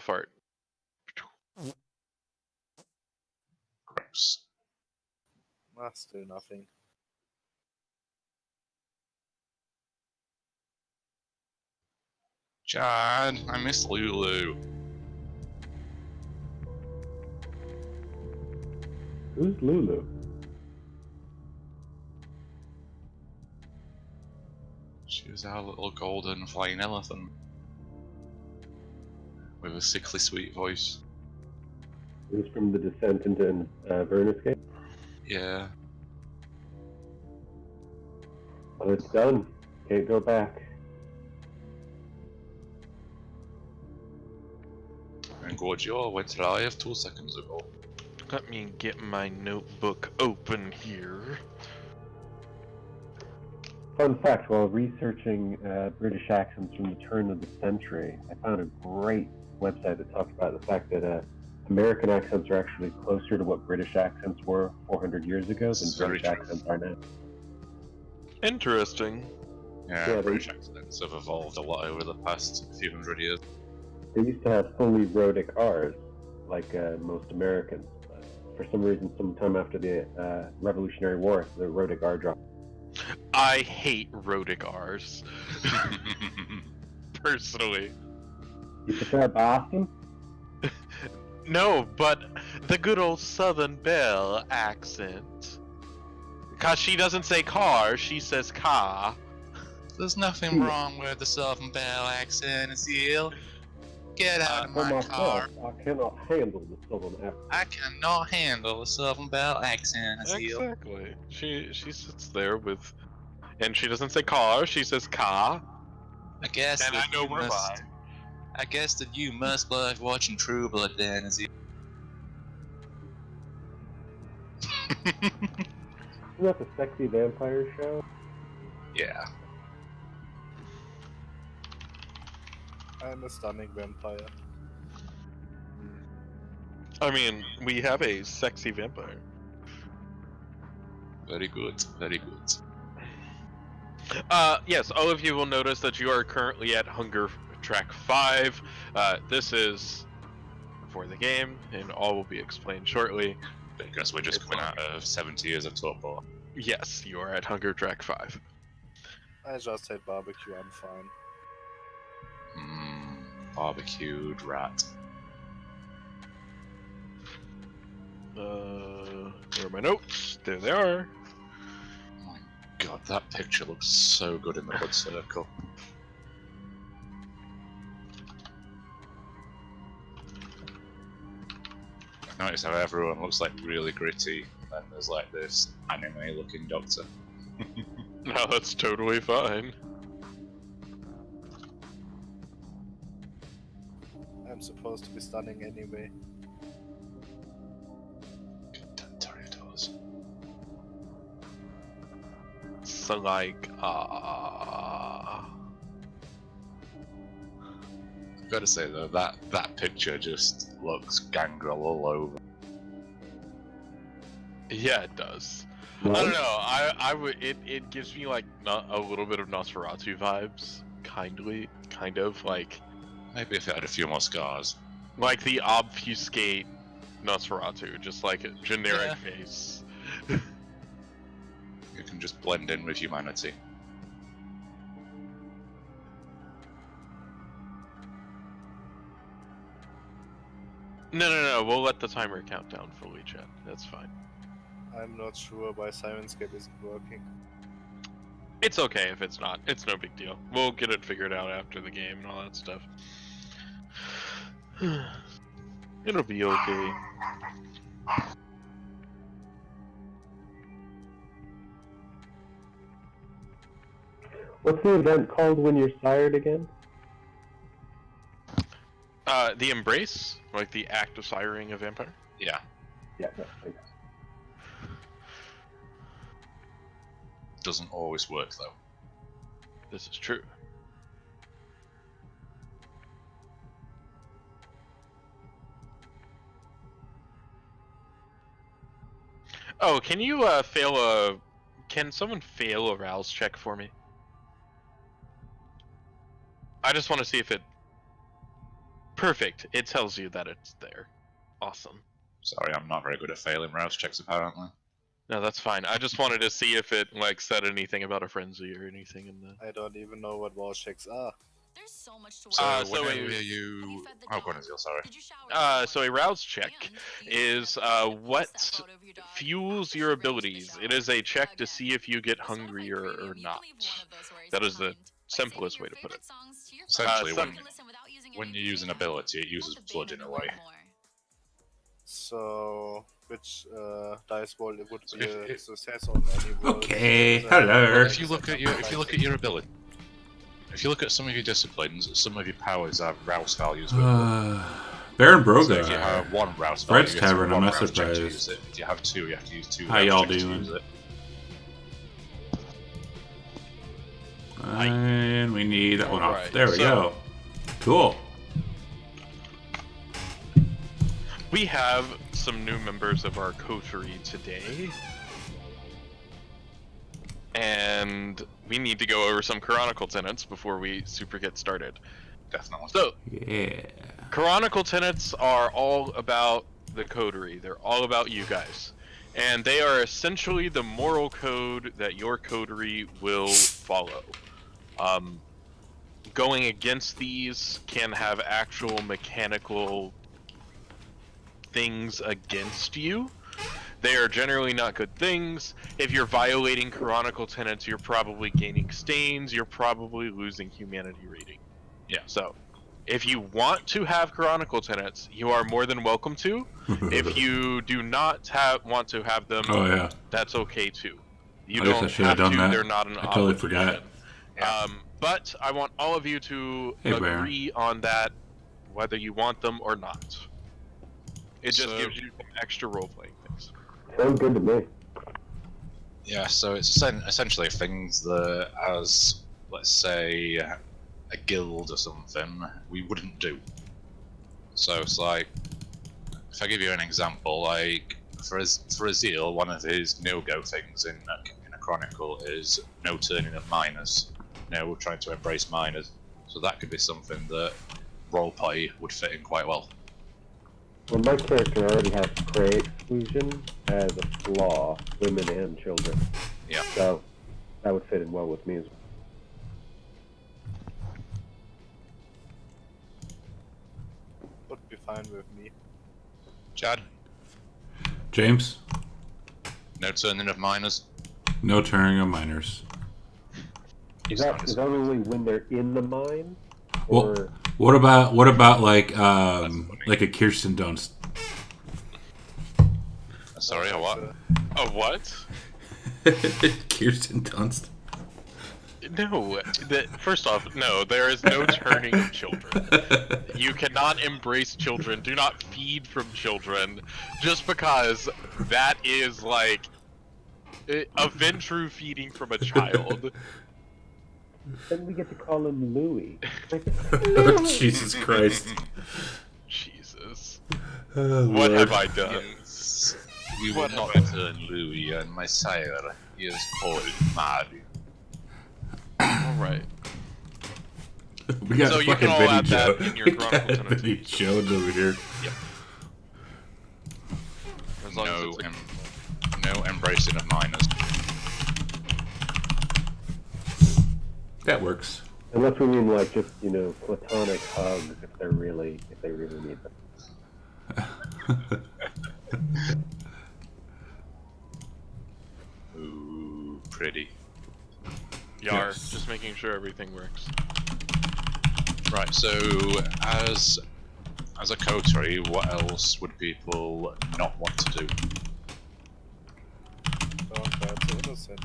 fart. Gross. Still nothing. John, I miss Lulu. Who's Lulu? She was our little golden flying elephant. With a sickly sweet voice. It was from the descent into Verniscape. Yeah. Well, it's done. Can't go back. And Gorgio went live 2 seconds ago. Let me get my notebook open here. Fun fact, while researching British accents from the turn of the century, I found a great website that talked about the fact that American accents are actually closer to what British accents were 400 years ago than British accents are now. Interesting. Yeah, British accents have evolved a lot over the past few hundred years. They used to have fully rhotic R's, like most Americans. But for some reason, sometime after the Revolutionary War, the rhotic R dropped. I hate rhotic R's. Personally. You prefer Boston? No, but the good old Southern Belle accent. Cause she doesn't say car, she says car. There's nothing wrong with the Southern Belle accent, Azil. Get out of my car. I cannot handle the Southern accent. I cannot handle the Southern Belle accent, Azil. Exactly. She sits there with, and she doesn't say car, she says car. I guess And I know we're by. I guess that you must love watching True Blood then, Azil. Isn't that the sexy vampire show? Yeah. I'm a stunning vampire. I mean, we have a sexy vampire. Very good, very good. Yes, all of you will notice that you are currently at Hunger Track 5. This is for the game, and all will be explained shortly. Because we're just coming out of 70 years of Torpor. Yes, you are at Hunger Track 5. I just had barbecue, I'm fine. Barbecued rat. Where are my notes? There they are. Oh my god, that picture looks so good in the blood circle. I've noticed how everyone looks like really gritty, and then there's like this anime-looking doctor. No, that's totally fine. I'm supposed to be stunning anyway. Toreadors. So like, I've got to say though, that picture just looks gangrel all over. yeah, it does. What? I don't know. I would. It gives me like a little bit of Nosferatu vibes, kind of like Maybe if it had a few more scars. the obfuscate Nosferatu, just like a generic Yeah. face. You can just blend in with humanity. No. We'll let the timer count down fully, chat. That's fine. I'm not sure why Sirenscape isn't working. It's okay if it's not. It's no big deal. We'll get it figured out after the game and all that stuff. It'll be okay. What's the event called when you're sired again? The embrace, like the act of siring a vampire. Yeah. Yeah, no, thanks. Doesn't always work though. This is true. Oh, can you fail a? Can someone fail a rouse check for me? I just want to see if it. Perfect. It tells you that it's there. Awesome. Sorry, I'm not very good at failing rouse checks, apparently. No, that's fine. I just wanted to see if it like said anything about a frenzy or anything in the. I don't even know what wall checks are. There's so much to So, work so whenever it- you... Oh, go on, Azil, sorry. Did you shower So a rouse check is what fuels your abilities. It is a check to see if you get hungrier or not. That is the simplest way to put it. Essentially, some- when you use an ability, it uses blood in a way. So, which dice roll it would So be if- a success on any roll? Okay, So that- hello. If you look at your ability, if you look at some of your disciplines, some of your powers have rouse values with them. Baron So if you Broga. have one rouse value, Brett's you get to Tavern, one I'm not rouse check to surprised. use it. If you have two, you have to use two How rouse y'all checks to doing? use it. And we need that one off. Alright, There we so- go. Cool. We have some new members of our coterie today. And we need to go over some Chronicle tenets before we super get started. Definitely. So, Yeah. Chronicle tenets are all about the coterie. They're all about you guys. And they are essentially the moral code that your coterie will follow. Going against these can have actual mechanical things against you. They are generally not good things. If you're violating Chronicle tenets, you're probably gaining stains, you're probably losing humanity rating. Yeah. So, if you want to have Chronicle tenets, you are more than welcome to. If you do not want to have them, Oh yeah. that's okay too. You I guess I don't should have have done to, that. they're not an I totally obligation. forgot. But I want all of you to Hey, Baron. agree on that, whether you want them or not. It just So- gives you some extra role-playing things. Sounds good to me. Yeah, so it's essentially things that, as let's say, a guild or something, we wouldn't do. So it's like, if I give you an example, like for Azil, one of his no-go things in a chronicle is no turning of minors. No, we're trying to embrace minors. So that could be something that roleplay would fit in quite well. Well, my character already has prey exclusion as a flaw, women and children. Yeah. So that would fit in well with me as well. Would be fine with me. Chad, James, no turning of minors. no turning of minors. Is that only when they're in the mine? Well- Or What about like a Kirsten Dunst? Sorry, a what? A what? Kirsten Dunst. No. First off, no, there is no turning of children. You cannot embrace children. Do not feed from children. Just because that is like a Ventru feeding from a child. then we get to call him Louis. Oh, Jesus Christ. Jesus. Oh, What Lord. have I done? We will What not have I- turn Louis, and my sire is called Mario. Alright. We got So you fucking can all Vinny add that Joe. in your We got Chronicle tenets. Vinny Jones over here. As long as No, it's no embracing of minors. That works. Unless we mean like just, platonic hugs if they really need them. Ooh, pretty. Yar, Yes. just making sure everything works. Right, so as a coterie, what else would people not want to do? Don't hurt the innocent.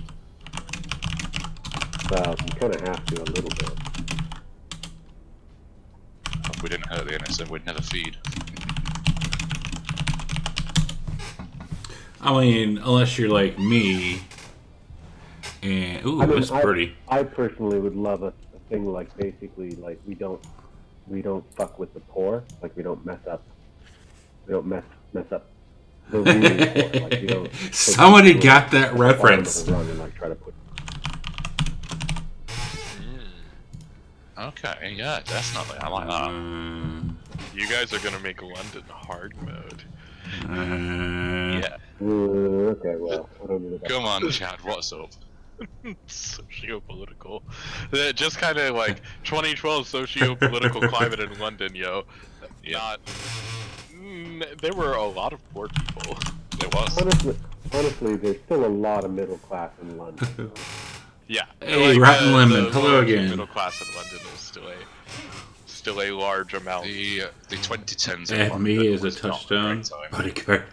Well, you kind of have to a little bit. If we didn't hurt the innocent, we'd never feed. I mean, unless you're like me. And ooh, I mean, that's pretty. I personally would love a thing like basically like we don't fuck with the poor, like we don't mess up the really poor, like we don't. take Somebody people got that at the bottom of the reference. rung and like try to put. Okay, yeah, definitely. I like that. You guys are gonna make London hard mode. Yeah. Okay, well, I don't know about Come on, Chad, what's up? Socio-political. Just kind of like 2012 socio-political climate in London, yo. Yeah. Not. There were a lot of poor people. There was. honestly, there's still a lot of middle class in London. Yeah. Hey, Rotten Lemon, hello lower again. Middle class in London is still a large amount. The 2010s in Add London me as a was not touchdown. great time. Bodyguard.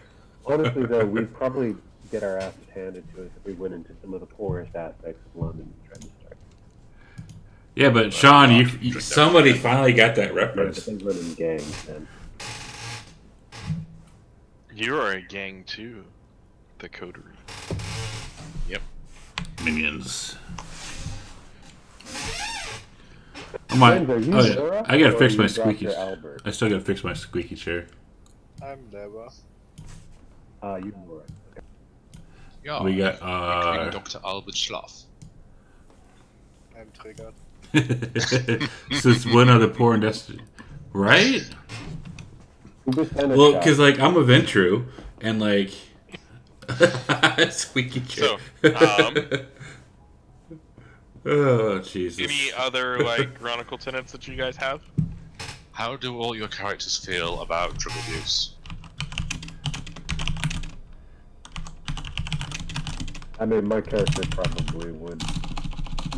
Honestly, though, we'd probably get our asses handed to us if we went into some of the poorest aspects of London and tried to start. Yeah, but Sean, you somebody finally got that Yeah, but reference. they run in gangs, then. You are a gang too. The coterie. Minions. Oh my! James, are you Oh yeah, Laura, I gotta or fix are my you squeaky. Dr. Albert? I still gotta fix my squeaky chair. I'm never. You Laura. Yeah. We got Dr. Albert Schlaf. I'm triggered. since when are the poor and destitute? Right? Who just sent a Well, shot? because like I'm a Ventru and like squeaky chair. So, oh Jesus! any other like chronicle tenants that you guys have? How do all your characters feel about drug abuse? I mean, my character probably would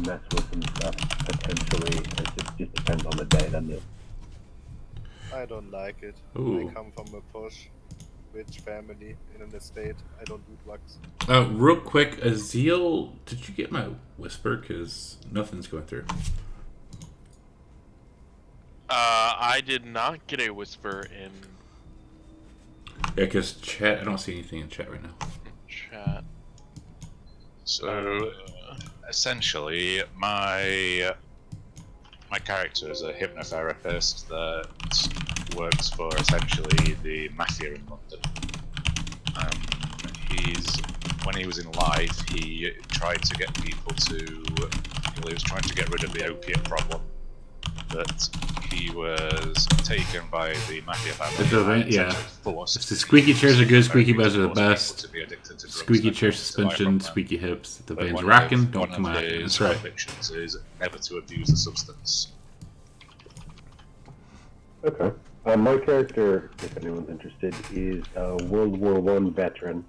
mess with some stuff potentially. It just depends on the day, doesn't it? I don't like it. Ooh. I come from a posh, rich family in an estate. I don't do drugs. Real quick, Azeel, did you get my whisper? Because nothing's going through. I did not get a whisper in Yeah, because chat, I don't see anything in chat right now. chat. So, essentially, my character is a hypnotherapist that works for essentially the mafia in London. When he was in life, he tried to get people to. Well, he was trying to get rid of the opiate problem, but he was taken by the mafia family. It's a and yeah. essentially forced The squeaky chairs are good, squeaky to buzz are the force people best. to be addicted to drugs Squeaky and chair to buy from suspension, them. squeaky hips. The But van's one rocking, of- don't one come of out. his That's right. convictions is never to abuse the substance. Okay. My character, if anyone's interested, is a World War I veteran.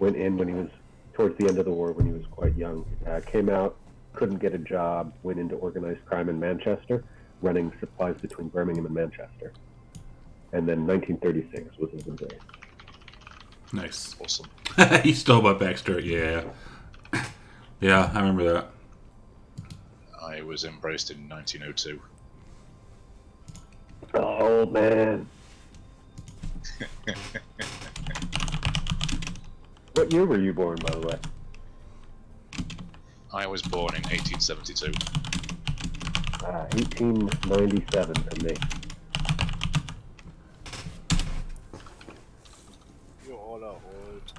Went in when he was towards the end of the war, when he was quite young. Came out, couldn't get a job, went into organized crime in Manchester, running supplies between Birmingham and Manchester. And then 1936 was his day. Nice. Awesome. You stole my backstory, yeah. Yeah, I remember that. I was embraced in 1902. Oh, man. What year were you born, by the way? I was born in 1872. 1897 for me. You all are old.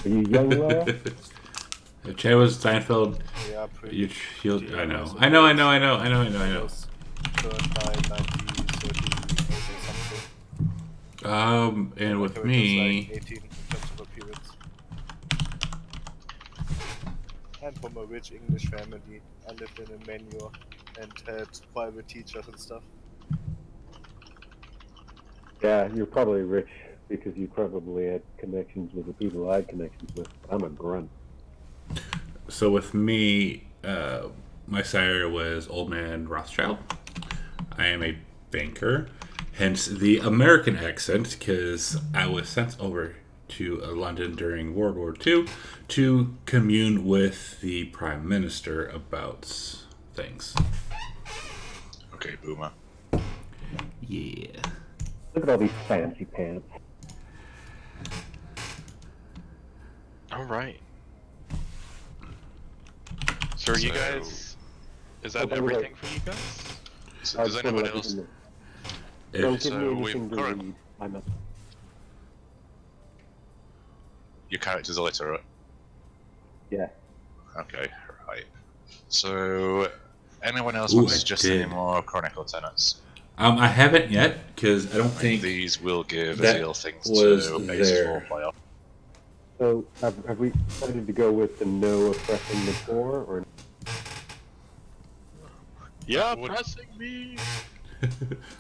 Are you young, Laura? If Chad was Steinfeld, Yeah, pretty. you'll. I know. was I know. old. Was Turned by 1930 or something. and My with character's me, like 18 in terms of appearance. And from a rich English family. I lived in a manure and had private teachers and stuff. Yeah, you're probably rich because you probably had connections with the people I had connections with. I'm a grunt. so with me, my sire was Old Man Rothschild. I am a banker, hence the American accent, because I was sent over to London during World War II to commune with the Prime Minister about things. Okay, boomer. Yeah. Look at all these fancy pants. All right. So are you So- guys? Is that Oh, by the everything way- for you guys? So does anyone else? Don't If, give me So anything we've to got- read. I'm a... Your character's illiterate. Yeah. Okay, right. So anyone else Ooh, want to I suggest any did. more Chronicle tenants? I haven't yet because I don't think These will give that Azil things was to base 4 there. player. So have we decided to go with the no oppressing the poor, or Yeah, would- pressing me.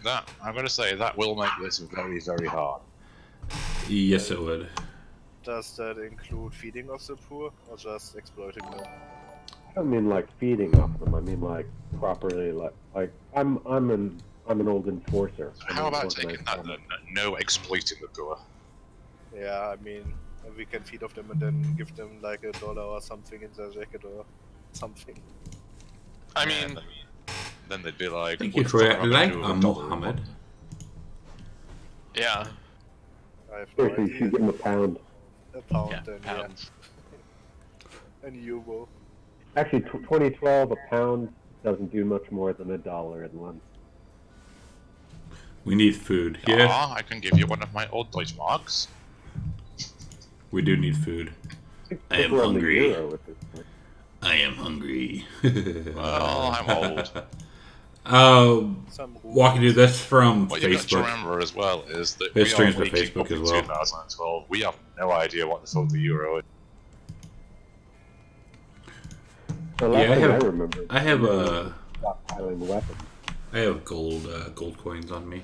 That I'm going to say that will make this very, very hard. Yes, it would. Does that include feeding of the poor or just exploiting them? I don't mean like feeding off them. I mean like properly, like I'm an old enforcer. I'm How an about organized taking that crime. then? No exploiting the poor. Yeah, I mean, we can feed off them and then give them like $1 or something in their jacket or something. I Yeah, mean, then they'd be like, Thank what you the for fuck it, am I like gonna do with $1 a month? Mohammed. yeah, I have no Seriously, you should idea. give them a pound. A pound yeah, then, pounds. yeah. And euro. Actually, 2012, a pound doesn't do much more than $1 in London. We need food. Yeah, Ah, I can give you one of my old Deutschmarks. we do need food. I am We're on the hungry. euro at this point. I am hungry. Well, I'm old. Some Walking Dude, that's from What you've got to Facebook. remember as well is that It we are streams to waking Facebook up in as well. 2012. We have no idea what the fuck the euro is. The last Yeah, I thing have- I remember. I have stockpiling weapons. I have gold coins on me.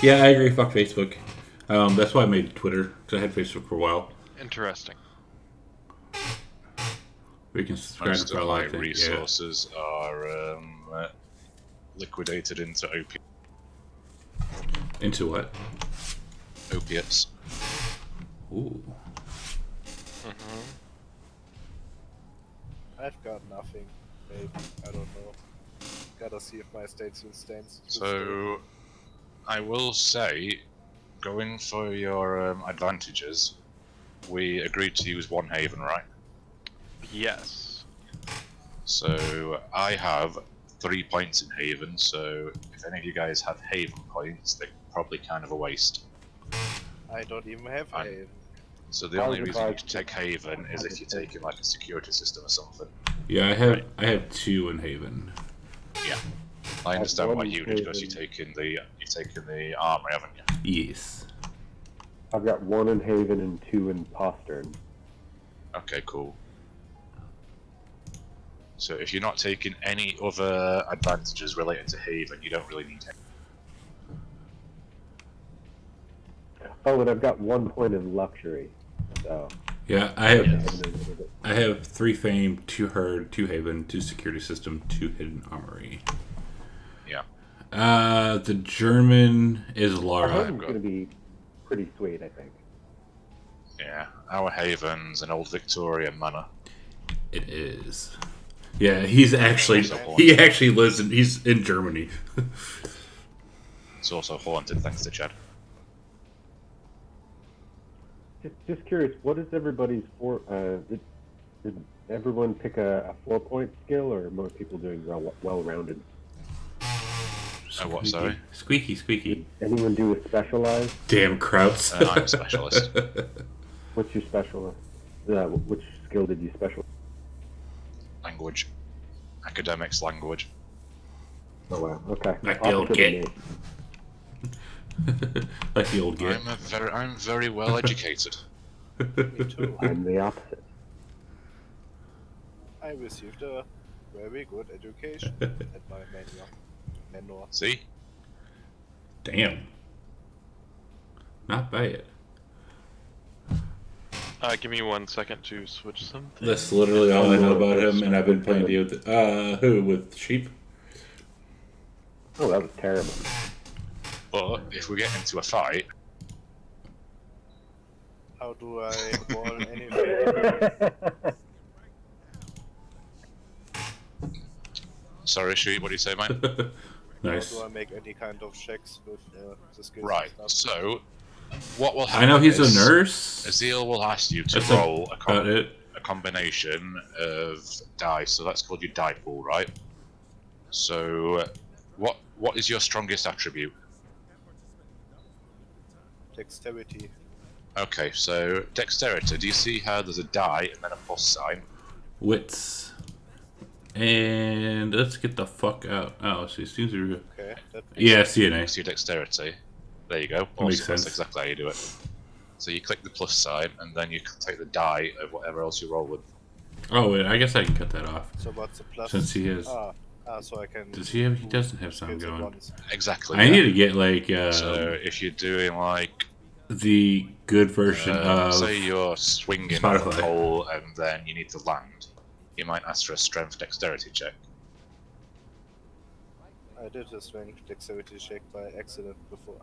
Yeah, I agree. Fuck Facebook. That's why I made Twitter because I had Facebook for a while. Interesting. We can subscribe Most to of all my I think. Yeah. resources are liquidated into Into what? opiates. Ooh. I've got nothing. Maybe. I don't know. Gotta see if my state still stands. So, I will say, going for your advantages, we agreed to use one haven, right? Yes. So, I have 3 points in haven, so if any of you guys have haven points, they're probably kind of a waste. I don't even have I- a. So the I only was reason you advised should take haven is if you're taking like a security system or something. Yeah, I have 2 in Haven. Yeah. I understand one why you did because haven. you've taken the armory, haven't you? Yes. I've got 1 in Haven and 2 in Postern. Okay, cool. So if you're not taking any other advantages related to haven, you don't really need it. Oh, and I've got 1 point in luxury. So Yeah, I Yes. have 3 fame, 2 herd, 2 haven, 2 security system, 2 hidden armory. Yeah. The German is Laura. Haven's going to be pretty sweet, I think. Yeah. Our haven's an old Victorian manor. It is. Yeah, he actually lives he's in Germany. It's also haunted thanks to Chad. Just curious, what is everybody's did everyone pick a 4-point skill, or are most people doing well-rounded? Oh, what, sorry? Squeaky. Did anyone do a specialized? Damn Krauts. I'm a specialist. What's your specialist? Which skill did you specialize? Language. Academics language. Oh wow, okay. Like the old Opposite of kid. Like the old git. I'm very well educated. Me too. me. I'm the opposite. I received a very good education at my manor. See? Damn. Not bad. Give me 1 second to switch something. That's literally all I know about him, and I've been playing with sheep. Oh, that was terrible. But if we get into a fight, How do I wall anything? sorry, Sheep, what do you say, mate? Nice. How do I make any kind of checks with the skills? Right, and stuff? so what will happen I know he's is a nurse. Azil will ask you to That's roll about it. a combination of dice, so that's called your die pool, right? So, what is your strongest attribute? Dexterity. Okay, so dexterity. Do you see how there's a die and then a plus sign? Wits. And let's get the fuck out. Oh, see, seems to be... Okay. Yeah, CNA. Next to your dexterity. There you go. That makes Awesome. sense. That's exactly how you do it. So you click the plus sign, and then you can take the die of whatever else you roll with. Oh, wait, I guess I can cut that off. So what's the plus? Since he is... So I can. Does he have... He doesn't have something skills at going. once. Exactly. I need to get, like, So if you're doing like, the good version of... say you're swinging off a Spotify. pole and then you need to land, you might ask for a strength dexterity check. I did a strength dexterity check by accident before.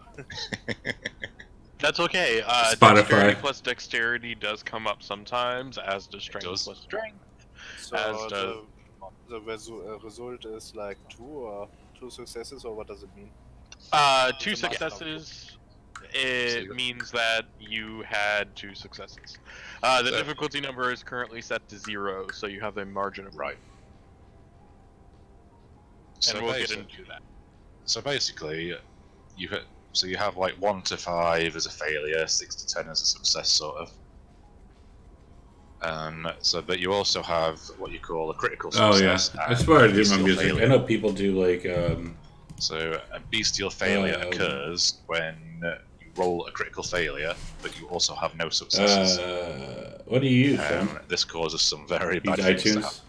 That's okay. Spotify. Dexterity plus dexterity does come up sometimes, as does strength does. plus strength. So As does- the result is like 2 successes, or what does it mean? 2 The max successes. It means that you had 2 successes. The So- difficulty number is currently set to 0, so you have a margin of Right. and So, we'll get basi- into that. so basically, you have like 1 to 5 as a failure, 6 to 10 as a success, sort of. But you also have what you call a critical Oh, yeah. success. I and swear I a did my bestial music. failure. I know people do, like, So a bestial failure Um, occurs when you roll a critical failure, but you also have no successes. what do you use, Sam? This causes some very Use bad things to happen. iTunes?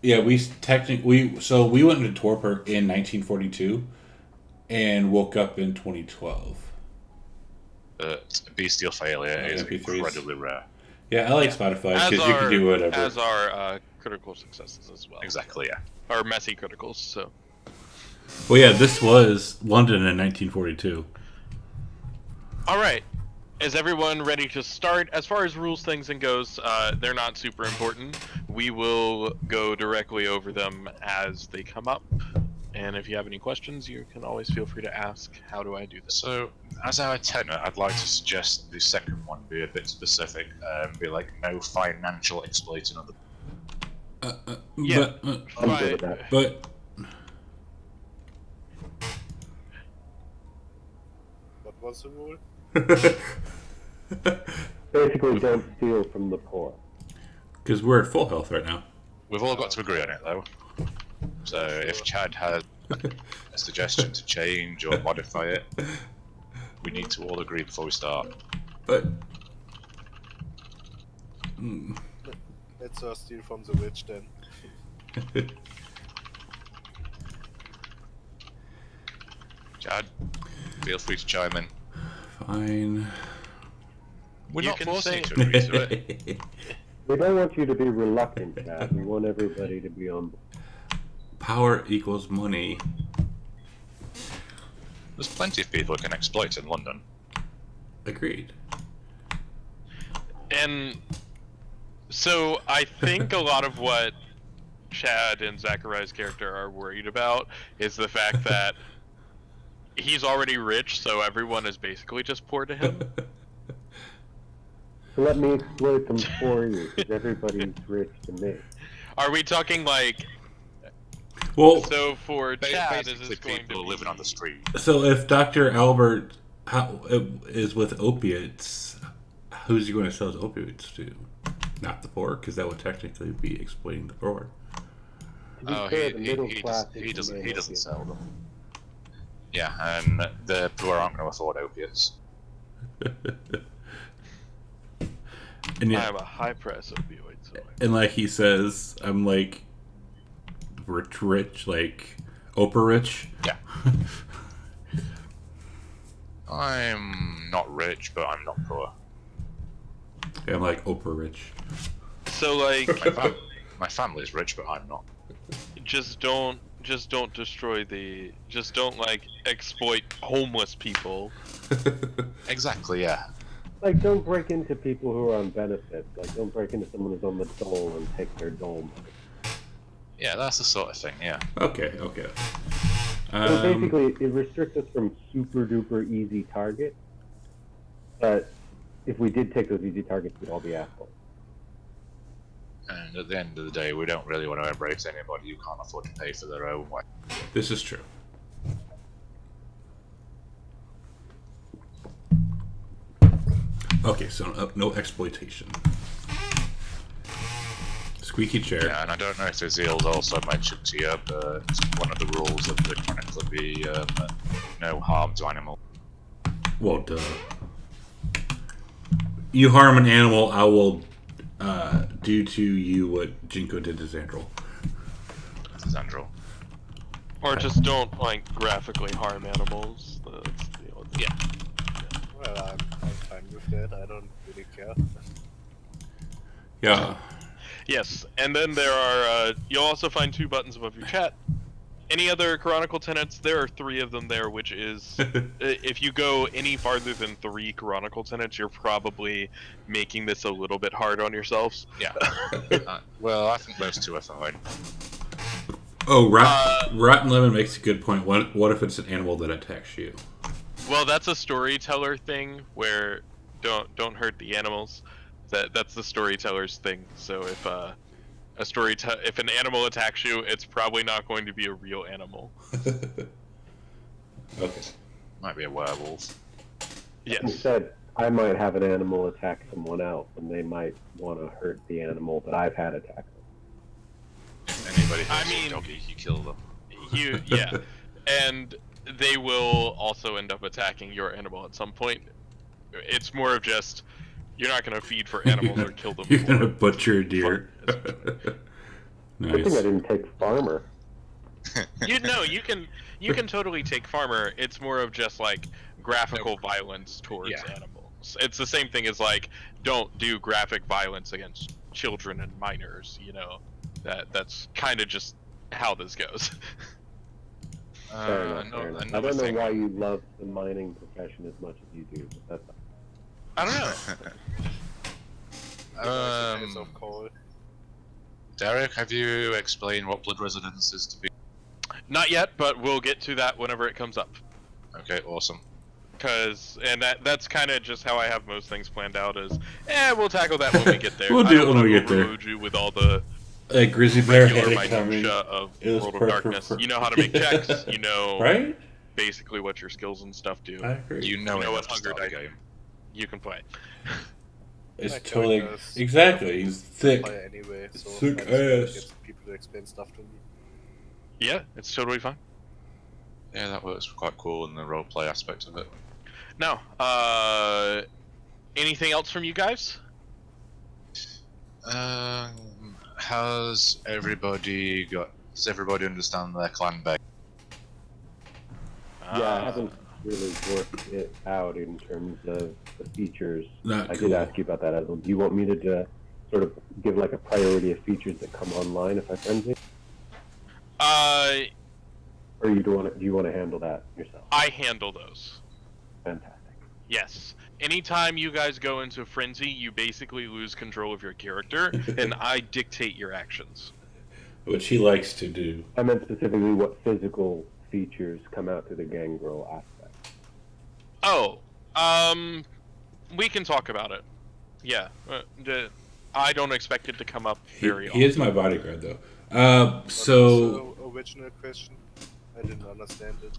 Yeah, we went into torpor in 1942 and woke up in 2012. But bestial failure is MP3s. incredibly rare. Yeah, I like Spotify As because you can do whatever. As are critical successes as well. Exactly, yeah. Or messy criticals, so. Well, yeah, this was London in 1942. Alright. Is everyone ready to start? As far as rules, things, and goes, they're not super important. We will go directly over them as they come up. And if you have any questions, you can always feel free to ask, how do I do this? So, as our tenor, I'd like to suggest the second one be a bit specific. Be like, no financial exploiting other. Yeah. I'm good with that. But What was the rule? Basically, don't steal from the poor. because we're at full health right now. We've all got to agree on it, though. So, if Chad has a suggestion to change or modify it, we need to all agree before we start. But Let's steal from the rich then. Chad, feel free to chime in. fine. We're You not can forcing say- you to agree to it. We don't want you to be reluctant, Chad. We want everybody to be on board. Power equals money. There's plenty of people who can exploit in London. Agreed. And so I think a lot of what Chad and Zachariah's character are worried about is the fact that he's already rich, so everyone is basically just poor to him. So let me exploit them for you, because everybody's rich to me. Are we talking like, Well, so for Chad, is Basically, this going to people be... living on the street. so if Dr. Albert is with opiates, who's he going to sell his opiates to? Not the poor, because that would technically be exploiting the poor. To be Oh, fair, the middle he class doesn't is the sell them. Yeah, and the poor aren't going to afford opiates. And I yeah, have a high price opioid, so... and like he says, I'm like rich, like Oprah rich. Yeah. I'm not rich, but I'm not poor. I'm like Oprah rich. So like, My family's rich, but I'm not. just don't destroy the... Just don't, like, exploit homeless people. Exactly, yeah. Like, don't break into people who are on benefits. Like, don't break into someone who's on the dole and take their dole money. Yeah, that's the sort of thing, yeah. Okay. So basically, it restricts us from super duper easy targets. But if we did take those easy targets, we'd all be assholes. And at the end of the day, we don't really want to embrace anybody who can't afford to pay for their own way. This is true. Okay, so no exploitation. Squeaky chair. Yeah, and I don't know if Azil's also mentioned to you, but one of the rules of the Chronicle would be no harm to animals. Well, duh. You harm an animal, I will do to you what Jinko did to Xandril. Xandril. Or just don't like graphically harm animals. Yeah. Well, I'm fine with that. I don't really care. Yeah. Yes, and then there are. You'll also find 2 buttons above your chat. Any other Chronicle tenets? There are 3 of them there, which is if you go any farther than 3 Chronicle tenets, you're probably making this a little bit hard on yourselves. Yeah. Well, I think those 2 are fine. Oh, Rotten Lemon makes a good point. What if it's an animal that attacks you? Well, that's a storyteller thing where don't hurt the animals. That's the storyteller's thing. So if if an animal attacks you, it's probably not going to be a real animal. Okay. Might be a werewolf. Yes. Instead, I might have an animal attack someone else, and they might want to hurt the animal that I've had attack them. If anybody hurts I mean- your doggy, you kill them. Yeah, and they will also end up attacking your animal at some point. It's more of just you're not going to feed for animals or kill them. You're for gonna butcher a deer. Good thing I Nice. didn't take farmer. You can totally take farmer. It's more of just like graphical violence towards Yeah. animals. It's the same thing as like don't do graphic violence against children and minors. You know, that's kind of just how this goes. Fair enough, fair enough. I another don't know thing. why you love the mining profession as much as you do, but that's I don't know. It's of coal. Derek, have you explained what blood resonance is to be? Not yet, but we'll get to that whenever it comes up. Okay, awesome. That's kind of just how I have most things planned out. Is we'll tackle that when we get there. We'll I do don't it when wanna we get there. overload you with all the A grizzly bear regular had it coming. minutia of It was World of perfect Darkness. for- You know how to make checks. You know Right? basically what your skills and stuff do. I agree. You know You know enough what to Hunger start the Dice- game. You can play. It's My totally character's exactly. He's thick. Play anyway, so Thick I just wanna ass. get people to explain stuff to me. Yeah, it's totally fine. Yeah, that works quite cool in the roleplay aspect of it. Now, anything else from you guys? Does everybody understand their clan base? Yeah, I haven't really worked it out in terms of the features. Not I cool. did ask you about that, Aslan. Do you want me to sort of give like a priority of features that come online if I frenzy? Or do you want to handle that yourself? I handle those. Fantastic. Yes. Anytime you guys go into frenzy, you basically lose control of your character, and I dictate your actions. Which he likes to do. I meant specifically what physical features come out through the gangrel aspect. Oh, we can talk about it. Yeah, I don't expect it to come up very He is often. my bodyguard, though. But So also, original question. I didn't understand it.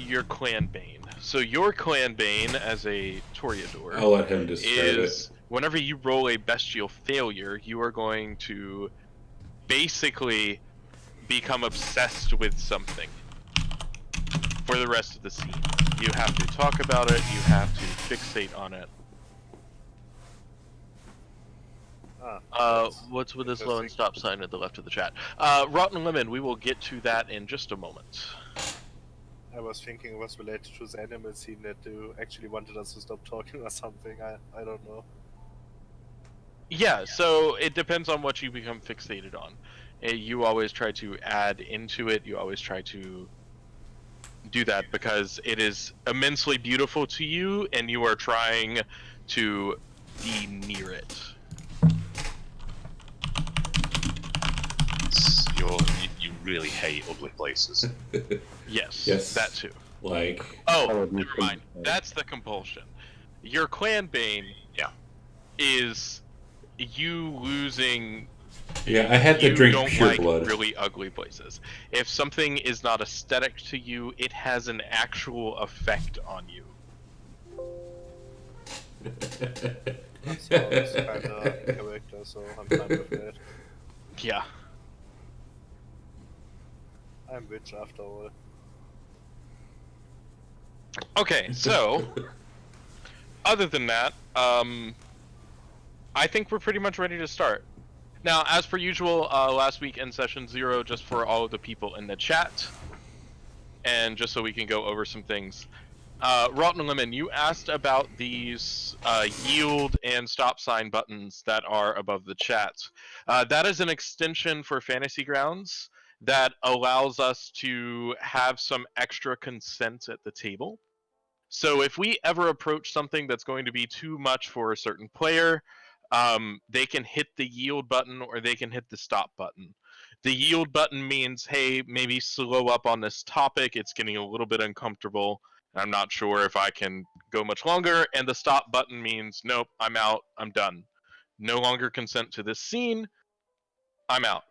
Your clan bane. So your clan bane as a Toreador I'll let him describe is whenever you roll a bestial failure, you are going to basically become obsessed with something for the rest of the scene. You have to talk about it, you have to fixate on it. What's with this low and stop sign at the left of the chat? Rotten Lemon, we will get to that in just a moment. I was thinking it was related to the animal scene that you actually wanted us to stop talking or something. I don't know. Yeah, so it depends on what you become fixated on. You always try to add into it, you always try to do that because it is immensely beautiful to you and you are trying to be near it. You really hate ugly places. Yes, Yes. that too. like Oh, would never make mind. sense. That's the compulsion. Your clan bane Yeah. is you losing. yeah, I had to You drink don't pure like blood. really ugly places. If something is not aesthetic to you, it has an actual effect on you. That sounds kinda in character, so I'm fine with that. Yeah. I'm witch after all. Okay, so other than that, I think we're pretty much ready to start. Now, as per usual, last week in session 0, just for all of the people in the chat, and just so we can go over some things. Rotten Lemon, you asked about these yield and stop sign buttons that are above the chat. That is an extension for Fantasy Grounds that allows us to have some extra consent at the table. So if we ever approach something that's going to be too much for a certain player, they can hit the yield button or they can hit the stop button. The yield button means, hey, maybe slow up on this topic. It's getting a little bit uncomfortable. I'm not sure if I can go much longer. And the stop button means, nope, I'm out. I'm done. No longer consent to this scene. I'm out.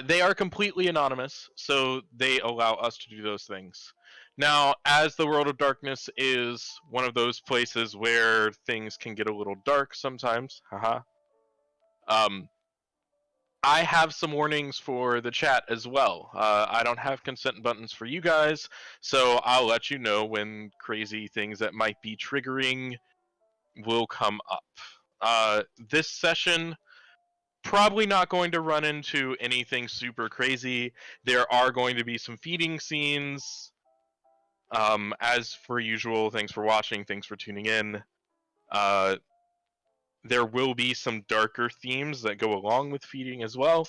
They are completely anonymous, so they allow us to do those things. Now, as the World of Darkness is one of those places where things can get a little dark sometimes, haha. I have some warnings for the chat as well. I don't have consent buttons for you guys, so I'll let you know when crazy things that might be triggering will come up. This session, probably not going to run into anything super crazy. There are going to be some feeding scenes. As for usual, thanks for watching, thanks for tuning in. There will be some darker themes that go along with feeding as well,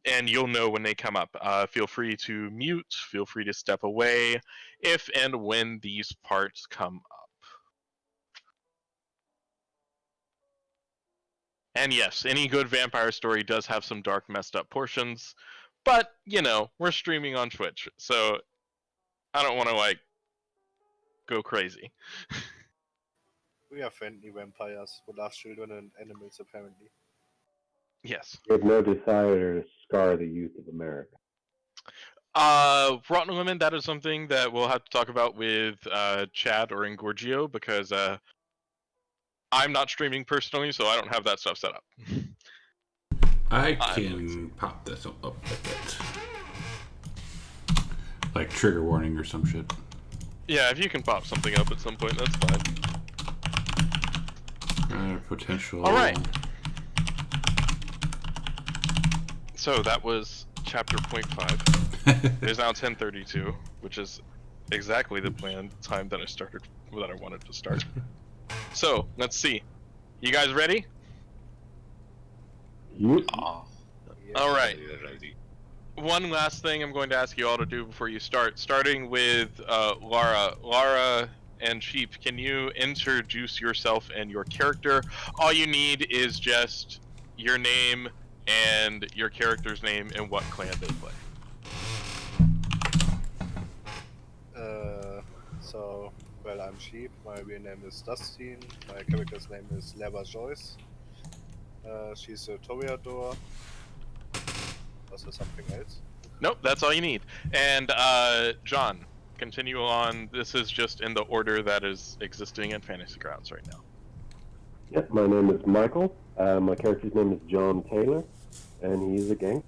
and you'll know when they come up. Feel free to mute, feel free to step away if and when these parts come up. And yes, any good vampire story does have some dark, messed up portions, but, you know, we're streaming on Twitch, so I don't want to, like, go crazy. We are friendly vampires who love children and animals, apparently. Yes. We have no desire to scar the youth of America. Rotten Women, that is something that we'll have to talk about with Chad or Ingorgio, because I'm not streaming personally, so I don't have that stuff set up. I can pop this up a bit. Like trigger warning or some shit. Yeah, if you can pop something up at some point, that's fine. Potential. Alright. So that was chapter 0.5. It is now 10:32, which is exactly the planned time that I wanted to start. So, let's see. You guys ready? Yep. Yeah. Alright. One last thing I'm going to ask you all to do before you start, starting with Lara. Lara and Sheep, can you introduce yourself and your character? All you need is just your name and your character's name and what clan they play. Well, I'm Sheep. My real name is Dustin. My character's name is Leva Joyce. She's a Toreador. Was there something else? Nope, that's all you need. And John, continue on. This is just in the order that is existing in Fantasy Grounds right now. Yep, my name is Michael. My character's name is John Taylor, and he's a gang.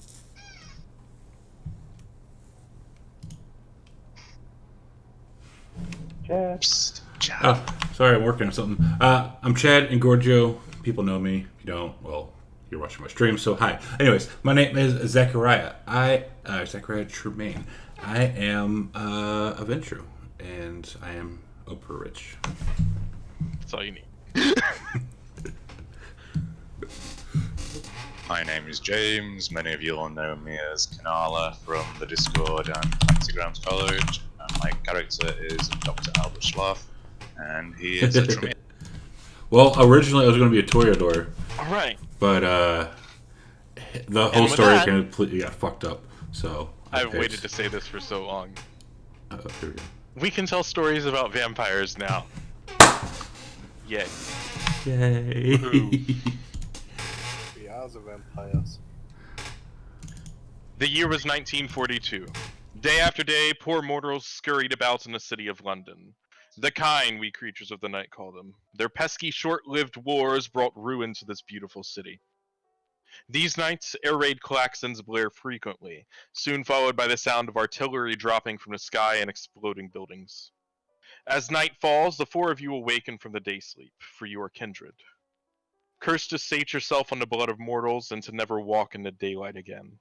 Chad. Psst, Chad. Oh, sorry, I'm working on something. I'm Chad Ingorgio. People know me. If you don't, well, you're watching my stream, so hi. Anyways, my name is Zachariah. Zachariah Tremaine. I am a Ventru, and I am Oprah rich. That's all you need. My name is James. Many of you will know me as Kanala from the Discord and Fantasy Grounds College. And my character is Dr. Albert Schlaff, and he is a Tremaine. Well, originally I was going to be a Toreador, All right. but the whole with story that- completely got fucked up. So I've waited to say this for so long. Here we go. We can tell stories about vampires now. Yay. Yay! We are the vampires. The year was 1942. Day after day, poor mortals scurried about in the city of London. The kind, we creatures of the night call them. Their pesky, short-lived wars brought ruin to this beautiful city. These nights, air raid klaxons blare frequently, soon followed by the sound of artillery dropping from the sky and exploding buildings. As night falls, the four of you awaken from the day sleep, for you are kindred. Cursed to sate yourself on the blood of mortals and to never walk in the daylight again.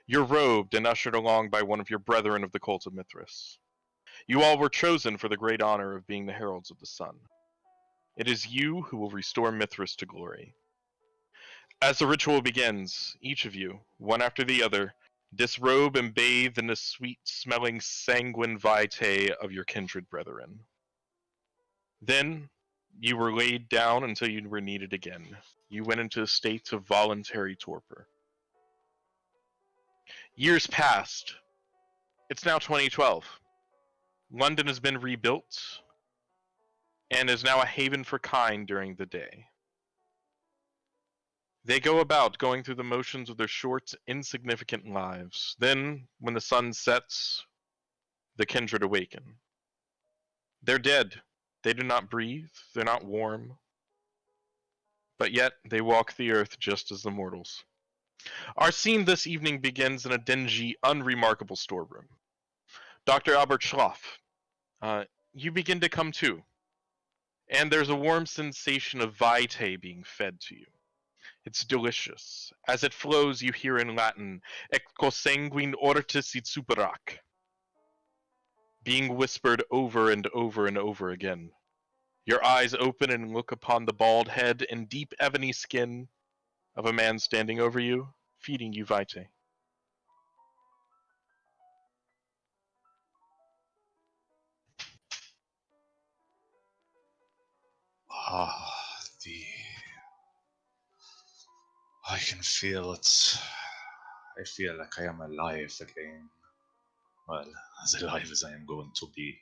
You're robed and ushered along by one of your brethren of the cult of Mithras. You all were chosen for the great honor of being the heralds of the sun. It is you who will restore Mithras to glory. As the ritual begins, each of you, one after the other, disrobe and bathe in the sweet-smelling sanguine vitae of your kindred brethren. Then, you were laid down until you were needed again. You went into a state of voluntary torpor. Years passed. It's now 2012. London has been rebuilt and is now a haven for kind during the day. They go about going through the motions of their short, insignificant lives. Then, when the sun sets, the kindred awaken. They're dead. They do not breathe. They're not warm. But yet, they walk the earth just as the mortals. Our scene this evening begins in a dingy, unremarkable storeroom. Dr. Albert Schloff, you begin to come to, and there's a warm sensation of vitae being fed to you. It's delicious. As it flows, you hear in Latin, "Ec sanguine ortis et superac," being whispered over and over and over again. Your eyes open and look upon the bald head and deep ebony skin of a man standing over you, feeding you vitae. Ah, I can feel it. I feel like I am alive again. Well, as alive as I am going to be.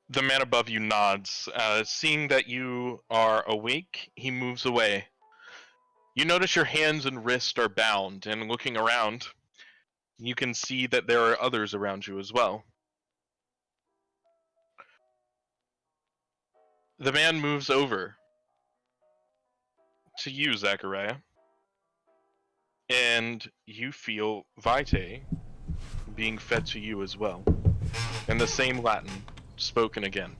The man above you nods. Seeing that you are awake, he moves away. You notice your hands and wrists are bound, and looking around, you can see that there are others around you as well. The man moves over to you, Zachariah, and you feel vitae being fed to you as well, in the same Latin, spoken again.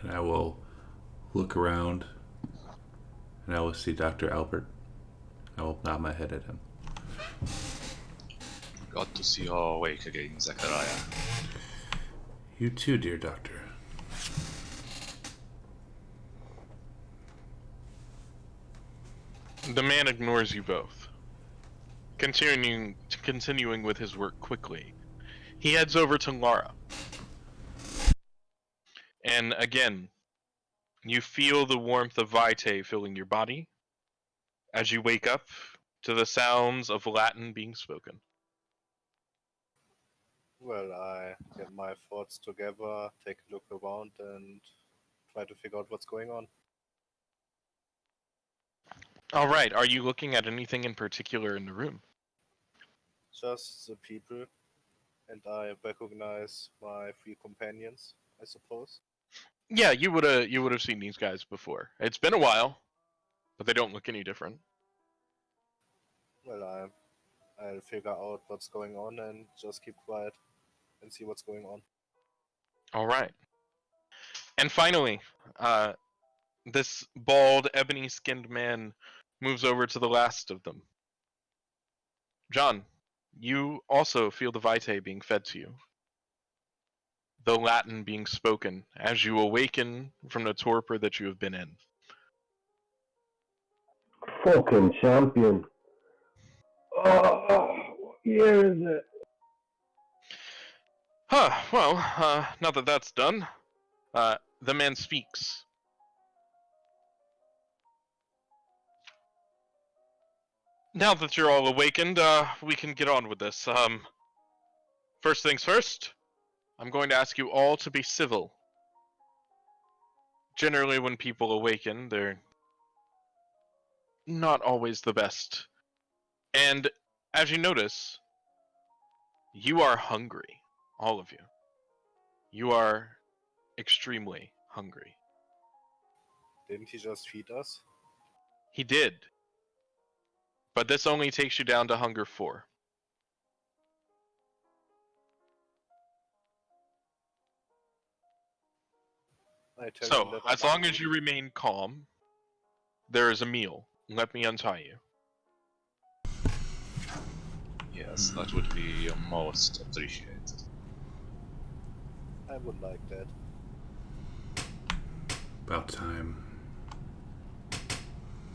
And I will look around, and I will see Dr. Albert. I will nod my head at him. Glad to see you all awake again, Zachariah. You too, dear doctor. The man ignores you both, continuing with his work quickly. He heads over to Laura. And again, you feel the warmth of vitae filling your body as you wake up to the sounds of Latin being spoken. Well, I get my thoughts together, take a look around, and try to figure out what's going on. All right, are you looking at anything in particular in the room? Just the people, and I recognize my three companions, I suppose. Yeah, you would have seen these guys before. It's been a while, but they don't look any different. Well, I'll figure out what's going on and just keep quiet and see what's going on. All right. And finally, this bald, ebony-skinned man moves over to the last of them. John, you also feel the vitae being fed to you. The Latin being spoken as you awaken from the torpor that you have been in. Fucking champion. Oh, what year is it? Well, now that that's done, the man speaks. Now that you're all awakened, we can get on with this. First things first, I'm going to ask you all to be civil. Generally, when people awaken, they're not always the best. And as you notice, you are hungry, all of you. You are extremely hungry. Didn't he just feed us? He did. But this only takes you down to hunger 4. I tell So, him that I'm as long hungry. as you remain calm, there is a meal. Let me untie you. Yes, that would be most appreciated. I would like that. About time.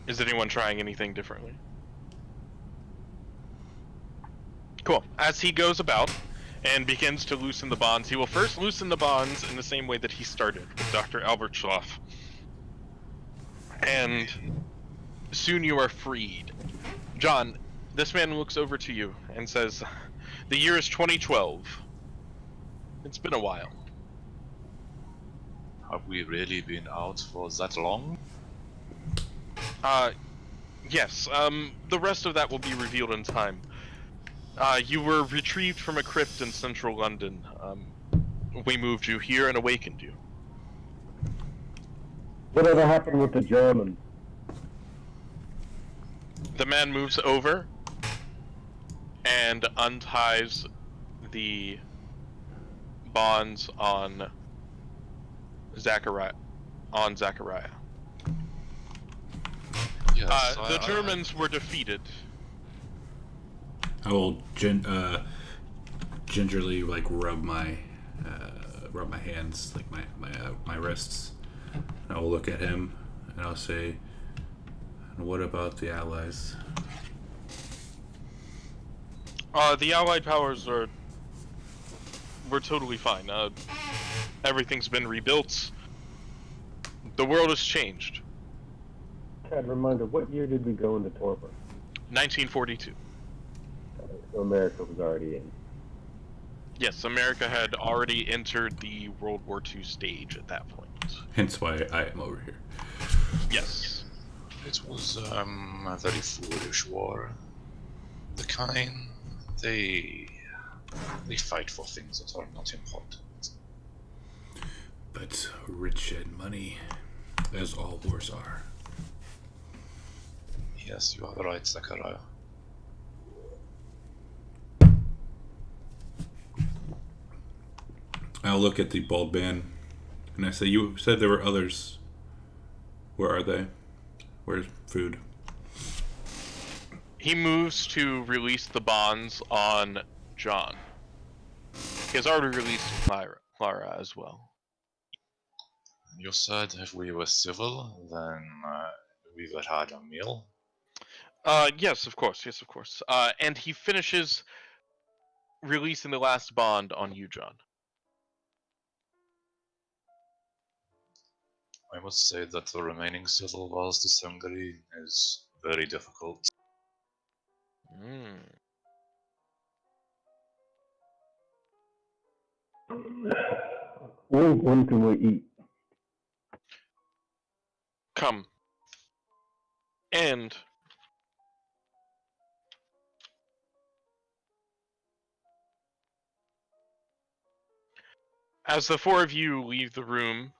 Is anyone trying anything differently? Cool. As he goes about and begins to loosen the bonds, he will first loosen the bonds in the same way that he started with Dr. Albert Schloff. And soon you are freed. John, this man looks over to you and says, "The year is 2012. It's been a while." Have we really been out for that long? Yes, the rest of that will be revealed in time. You were retrieved from a crypt in central London. We moved you here and awakened you. Whatever happened with the Germans? The man moves over and unties the bonds on Zachariah. Yes, The Germans were defeated. I will gingerly like rub my hands, like my wrists. And I will look at him and I'll say, "And what about the Allies?" The Allied powers were totally fine. Everything's been rebuilt. The world has changed. Chad, reminder, what year did we go into torpor? 1942. So America was already in. Yes, America had already entered the World War II stage at that point. Hence why I am over here. Yes. It was a very foolish war. The kind they fight for things that are not important. But rich in money, as all wars are. Yes, you are right, Zachariah. I'll look at the bald man and I say, "You said there were others. Where are they? Where's food?" He moves to release the bonds on John. He has already released Clara as well. You said if we were civil, then we would had a meal. Yes, of course. Yes, of course. And he finishes releasing the last bond on you, John. I must say that the remaining civil whilst this hungry is very difficult. When can we eat? Come. And as the 4 of you leave the room,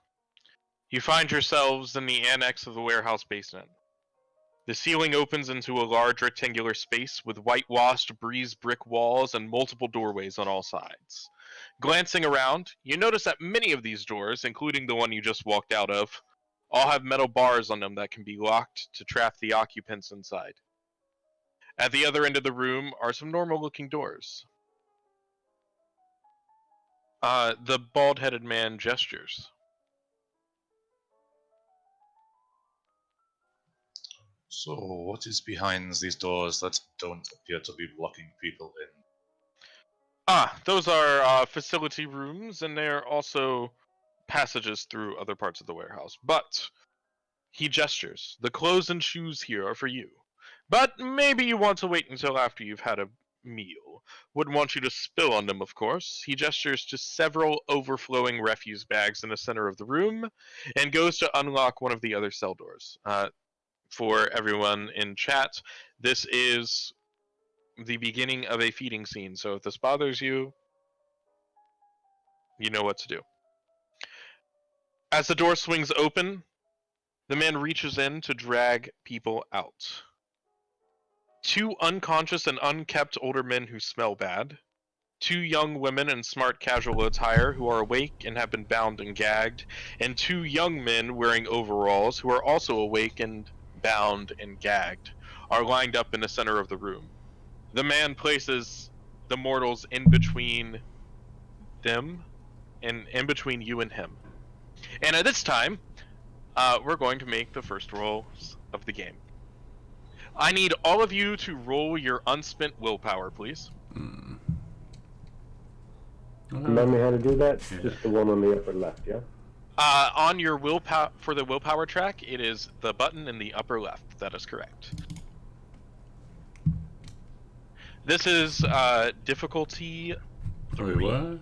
you find yourselves in the annex of the warehouse basement. The ceiling opens into a large rectangular space with whitewashed breeze brick walls and multiple doorways on all sides. Glancing around, you notice that many of these doors, including the one you just walked out of, all have metal bars on them that can be locked to trap the occupants inside. At the other end of the room are some normal-looking doors. The bald-headed man gestures. So, what is behind these doors that don't appear to be blocking people in? Those are facility rooms, and they're also passages through other parts of the warehouse. But he gestures. The clothes and shoes here are for you. But maybe you want to wait until after you've had a meal. Wouldn't want you to spill on them, of course. He gestures to several overflowing refuse bags in the center of the room and goes to unlock one of the other cell doors. for everyone in chat, this is the beginning of a feeding scene. So if this bothers you, you know what to do. As the door swings open, the man reaches in to drag people out. 2 unconscious and unkept older men who smell bad. 2 young women in smart casual attire who are awake and have been bound and gagged. And 2 young men wearing overalls who are also awake and bound and gagged are lined up in the center of the room. The man places the mortals in between them and in between you and him. And at this time, we're going to make the first rolls of the game. I need all of you to roll your unspent willpower, please. Remind me how to do that? Yeah. Just the one on the upper left, yeah? On your willpower, for the willpower track, it is the button in the upper left. That is correct. This is difficulty 3. Wait, what?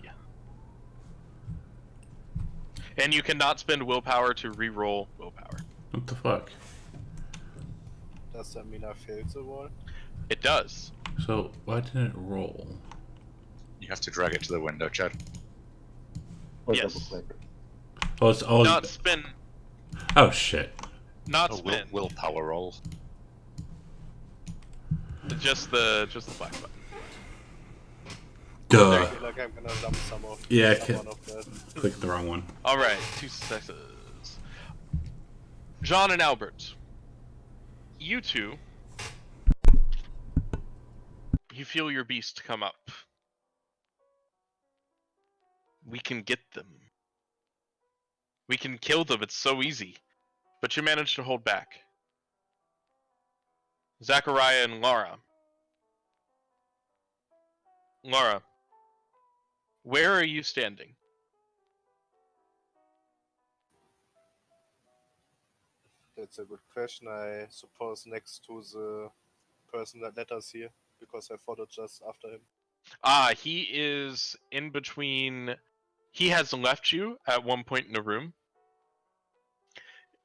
And you cannot spend willpower to re-roll willpower. What the fuck? Does that mean I failed the roll? It does. So, why didn't it roll? You have to drag it to the window, Chad. Or Yes. double click. Oh, it's all. Not spin. Oh shit. Not A spin. willpower roll. Just the black button. Duh. I feel like I'm gonna dump some of Yeah, someone of that. Click the wrong one. All right, 2 successes. John and Albert, you two, you feel your beast come up. We can get them. We can kill them. It's so easy. But you managed to hold back. Zachariah and Laura. Laura, where are you standing? That's a good question. I suppose next to the person that let us here, because I followed just after him. He is in between. He has left you at one point in the room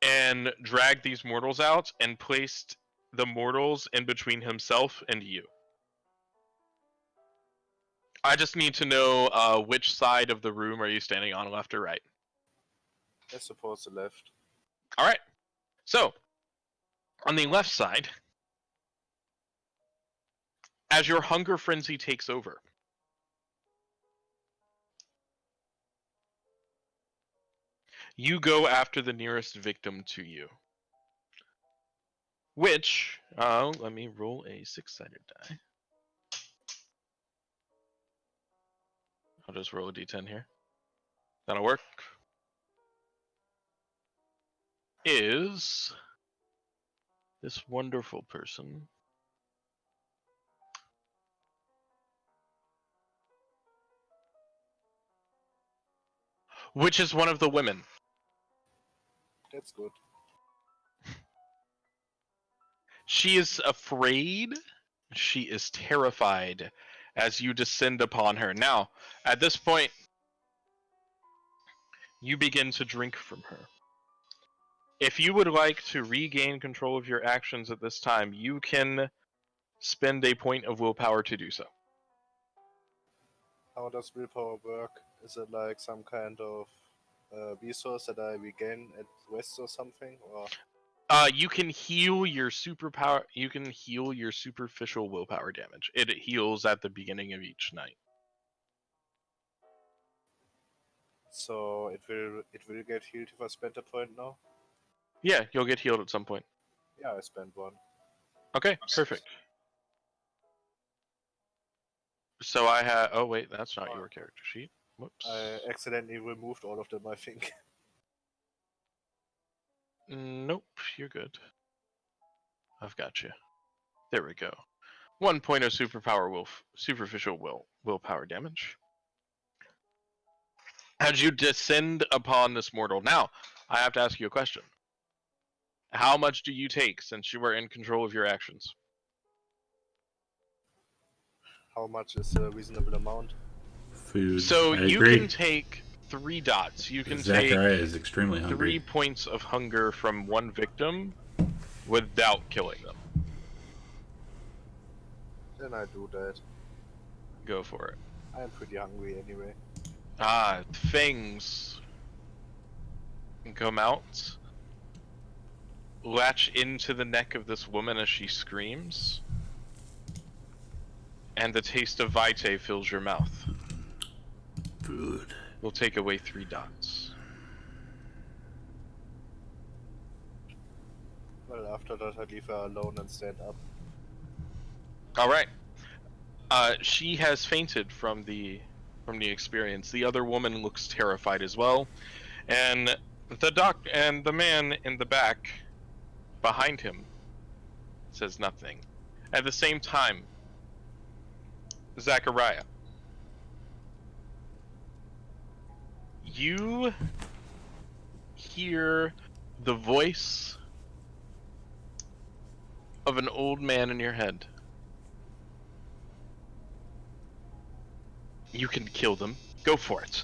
and dragged these mortals out and placed the mortals in between himself and you. I just need to know which side of the room are you standing on, left or right? I suppose the left. All right. So, on the left side, as your hunger frenzy takes over, you go after the nearest victim to you. Which, let me roll a 6-sided die. I'll just roll a d10 here. That'll work. Is this wonderful person. Which is one of the women. That's good. She is afraid. She is terrified as you descend upon her. Now, at this point, you begin to drink from her. If you would like to regain control of your actions at this time, you can spend a point of willpower to do so. How does willpower work? Is it like some kind of resource that I regain at rest or something? Or You can heal your superpower. You can heal your superficial willpower damage. It heals at the beginning of each night. so it will get healed if I spend a point now? Yeah, you'll get healed at some point. Yeah, I spent one. Okay, perfect. So I have. Oh wait, that's not your character sheet. Whoops. I accidentally removed all of them, I think. Nope, you're good. I've got you. There we go. 1 point of superficial willpower damage. As you descend upon this mortal, now I have to ask you a question. How much do you take since you are in control of your actions? How much is a reasonable amount? Food. So I you agree. can take 3 dots. You can Zachariah take is extremely 3 hungry. points of hunger from one victim, without killing them. Then I do that. Go for it. I'm pretty hungry anyway. Fangs come out, latch into the neck of this woman as she screams, and the taste of Vitae fills your mouth. Food. We'll take away 3 dots. Well, after that, I leave her alone and stand up. All right. She has fainted from the experience. The other woman looks terrified as well, and the man in the back behind him says nothing. At the same time, Zachariah, you hear the voice of an old man in your head. You can kill them. Go for it.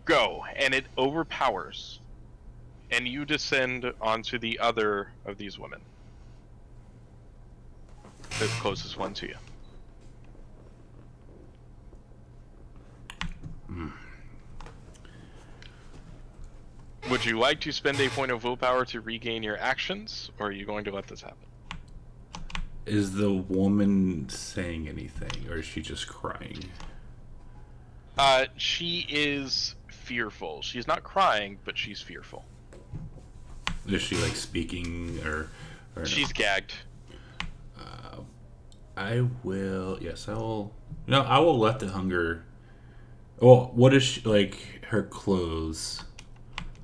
Go. And it overpowers. And you descend onto the other of these women. The closest one to you. Would you like to spend a point of willpower to regain your actions, or are you going to let this happen? Is the woman saying anything, or is she just crying? She is fearful. She's not crying, but she's fearful. Is she like speaking or She's gagged. I will. Yes, I will. No, I will let the hunger. Well, what is she like? Her clothes.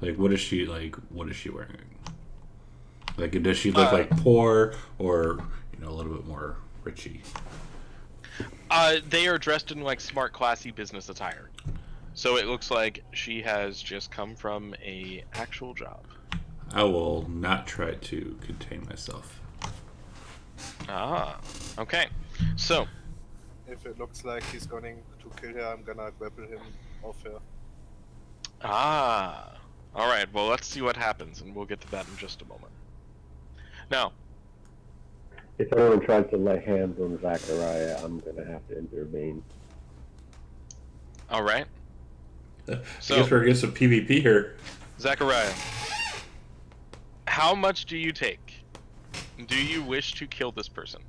Like, what is she like? What is she wearing? Like, does she look like poor or a little bit more richy? They are dressed in like smart, classy business attire. So it looks like she has just come from a actual job. I will not try to contain myself. Okay. So, If it looks like he's going to kill her, I'm gonna grapple him off her. alright, well, let's see what happens, and we'll get to that in just a moment. Now, If anyone tries to lay hands on Zachariah, I'm gonna have to intervene. alright. I guess we're gonna get some PvP here. Zachariah, how much do you take? Do you wish to kill this person?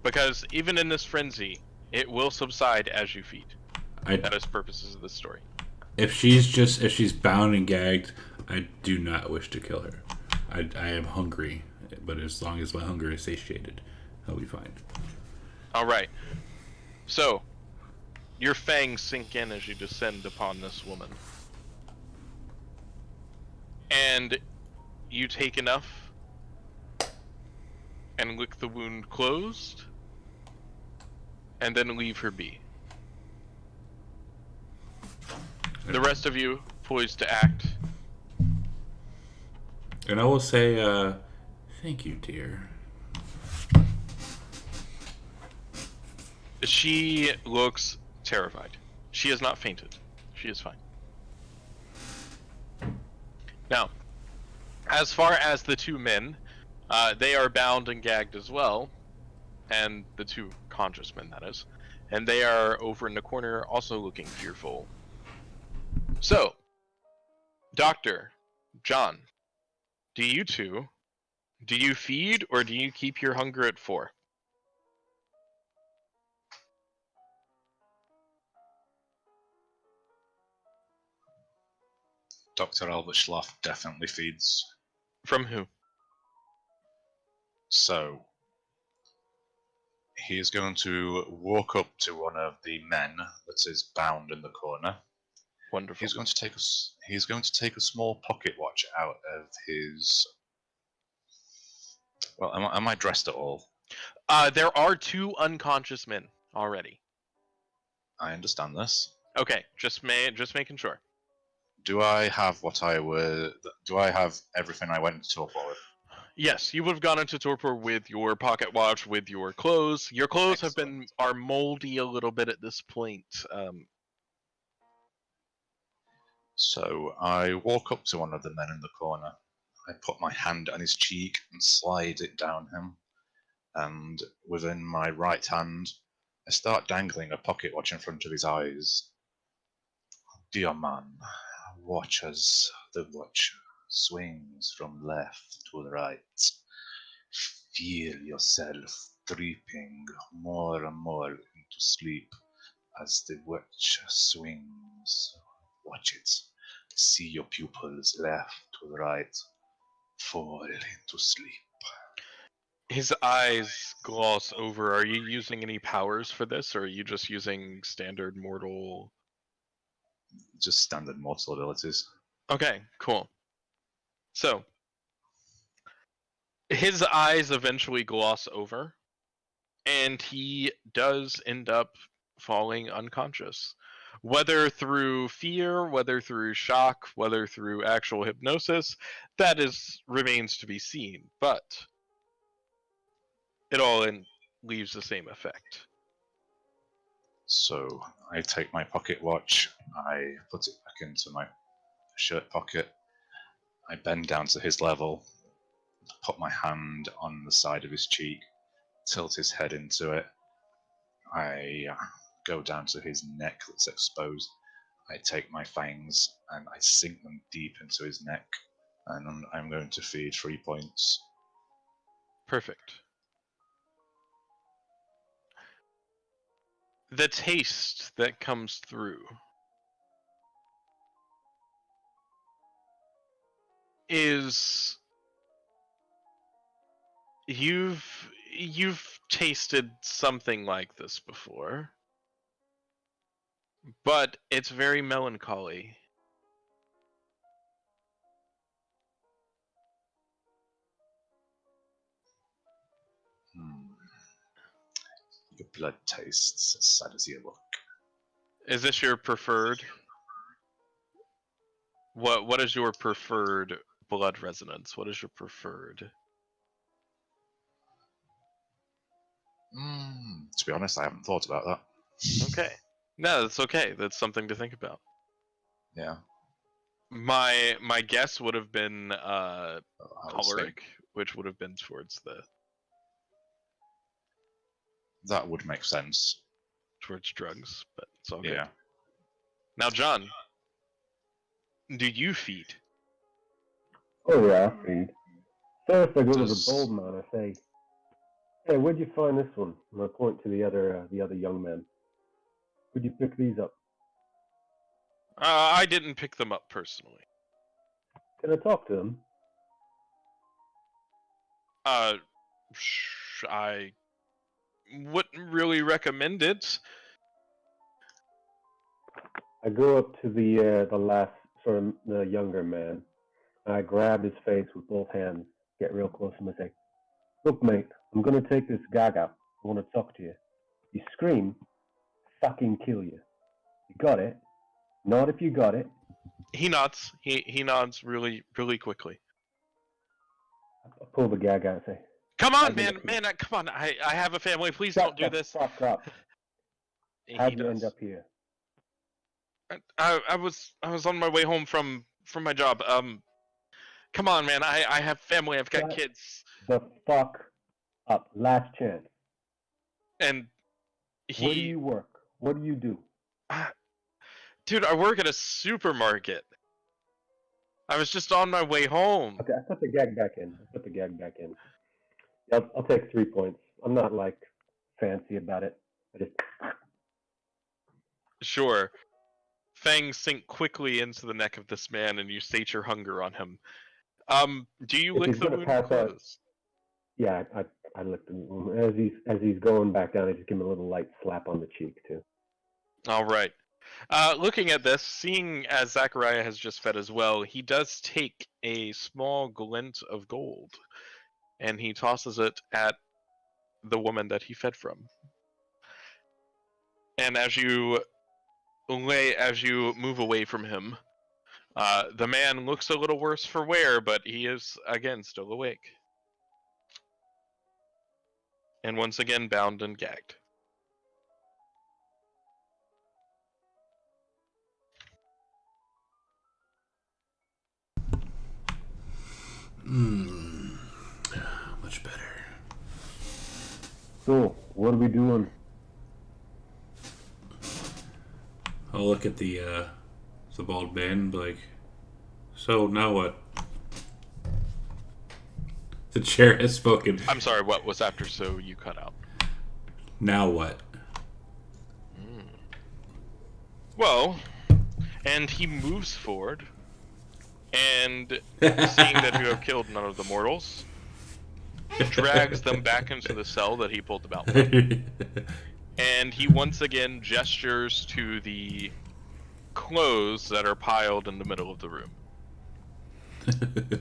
Because even in this frenzy, it will subside as you feed. That is purposes of this story. If she's bound and gagged, I do not wish to kill her. I am hungry, but as long as my hunger is satiated, I'll be fine. Alright. So, your fangs sink in as you descend upon this woman. And you take enough and lick the wound closed, and then leave her be. The rest of you poised to act. And I will say, thank you, dear. She looks terrified. She has not fainted. She is fine. Now, as far as the 2 men, they are bound and gagged as well, and the 2 conscious men, that is, and they are over in the corner also looking fearful. So, Doctor, John, do you feed or do you keep your hunger at 4? Dr. Albert Schloff definitely feeds. From who? So, he is going to walk up to one of the men that is bound in the corner. Wonderful. He's going to take a small pocket watch out of his. Well, am I dressed at all? There are 2 unconscious men already. I understand this. Okay, just making sure. Do I have Do I have everything I went to torpor with? Yes, you would have gone into torpor with your pocket watch, with your clothes. Your clothes are moldy a little bit at this point. So I walk up to one of the men in the corner. I put my hand on his cheek and slide it down him. And within my right hand, I start dangling a pocket watch in front of his eyes. Dear man, watch as the watch swings from left to right. Feel yourself drifting more and more into sleep as the watch swings. Watch it. See your pupils left to right. Fall into sleep. His eyes gloss over. Are you using any powers for this, or are you just using standard mortal? Just standard mortal abilities. Okay, cool. So, his eyes eventually gloss over, and he does end up falling unconscious. Whether through fear, whether through shock, whether through actual hypnosis, that remains to be seen, but it all leaves the same effect. So I take my pocket watch, I put it back into my shirt pocket, I bend down to his level, put my hand on the side of his cheek, tilt his head into it. I go down to his neck that's exposed. I take my fangs and I sink them deep into his neck, and I'm going to feed 3 points. Perfect. The taste that comes through is you've tasted something like this before, but it's very melancholy. Your blood tastes as sad as you look. Is this your preferred? What is your preferred blood resonance? What is your preferred? To be honest, I haven't thought about that. Okay. No, that's okay. That's something to think about. Yeah. My guess would have been I was saying choleric, which would have been towards that would make sense. drugs, but it's all good. Yeah. Now, John, do you feed? Oh yeah, I feed. First I go to the Does- bold man, I say, hey, where'd you find this one? And I point to the other young man. Where'd you pick these up? I didn't pick them up personally. Can I talk to them? I wouldn't really recommend it. I go up to the last sort of the younger man. I grab his face with both hands, get real close to him and say, look mate, I'm gonna take this gag out. I wanna talk to you. You scream, fucking kill you. You got it? Not if you got it. He nods. He nods really quickly. I pull the gag out and say, Come on, I'll man, give it to you. come on. I have a family. Please Shut don't do the this. fuck up. He How'd you does. end up here? I was on my way home from my job. Come on, man. I have family. I've got Shut kids. the fuck up. Last chance. And Where do you work? What do you do? Dude, I work at a supermarket. I was just on my way home. Okay, I put the gag back in. I'll take 3 points. I'm not like fancy about it. I just Sure. Fangs sink quickly into the neck of this man, and you sate your hunger on him. Do you If lick he's the gonna wound pass out- closed? yeah, I licked him as he's going back down. I just give him a little light slap on the cheek too. All right. Looking at this, seeing as Zachariah has just fed as well, he does take a small glint of gold, and he tosses it at the woman that he fed from. And as you move away from him, the man looks a little worse for wear, but he is again still awake, and once again bound and gagged. So, what are we doing? I'll look at the bald man and be like, so now what? The chair has spoken. I'm sorry, what was after so you cut out? Now what? Well, and he moves forward, and seeing that you have killed none of the mortals, drags them back into the cell that he pulled them out from. And he once again gestures to the clothes that are piled in the middle of the room.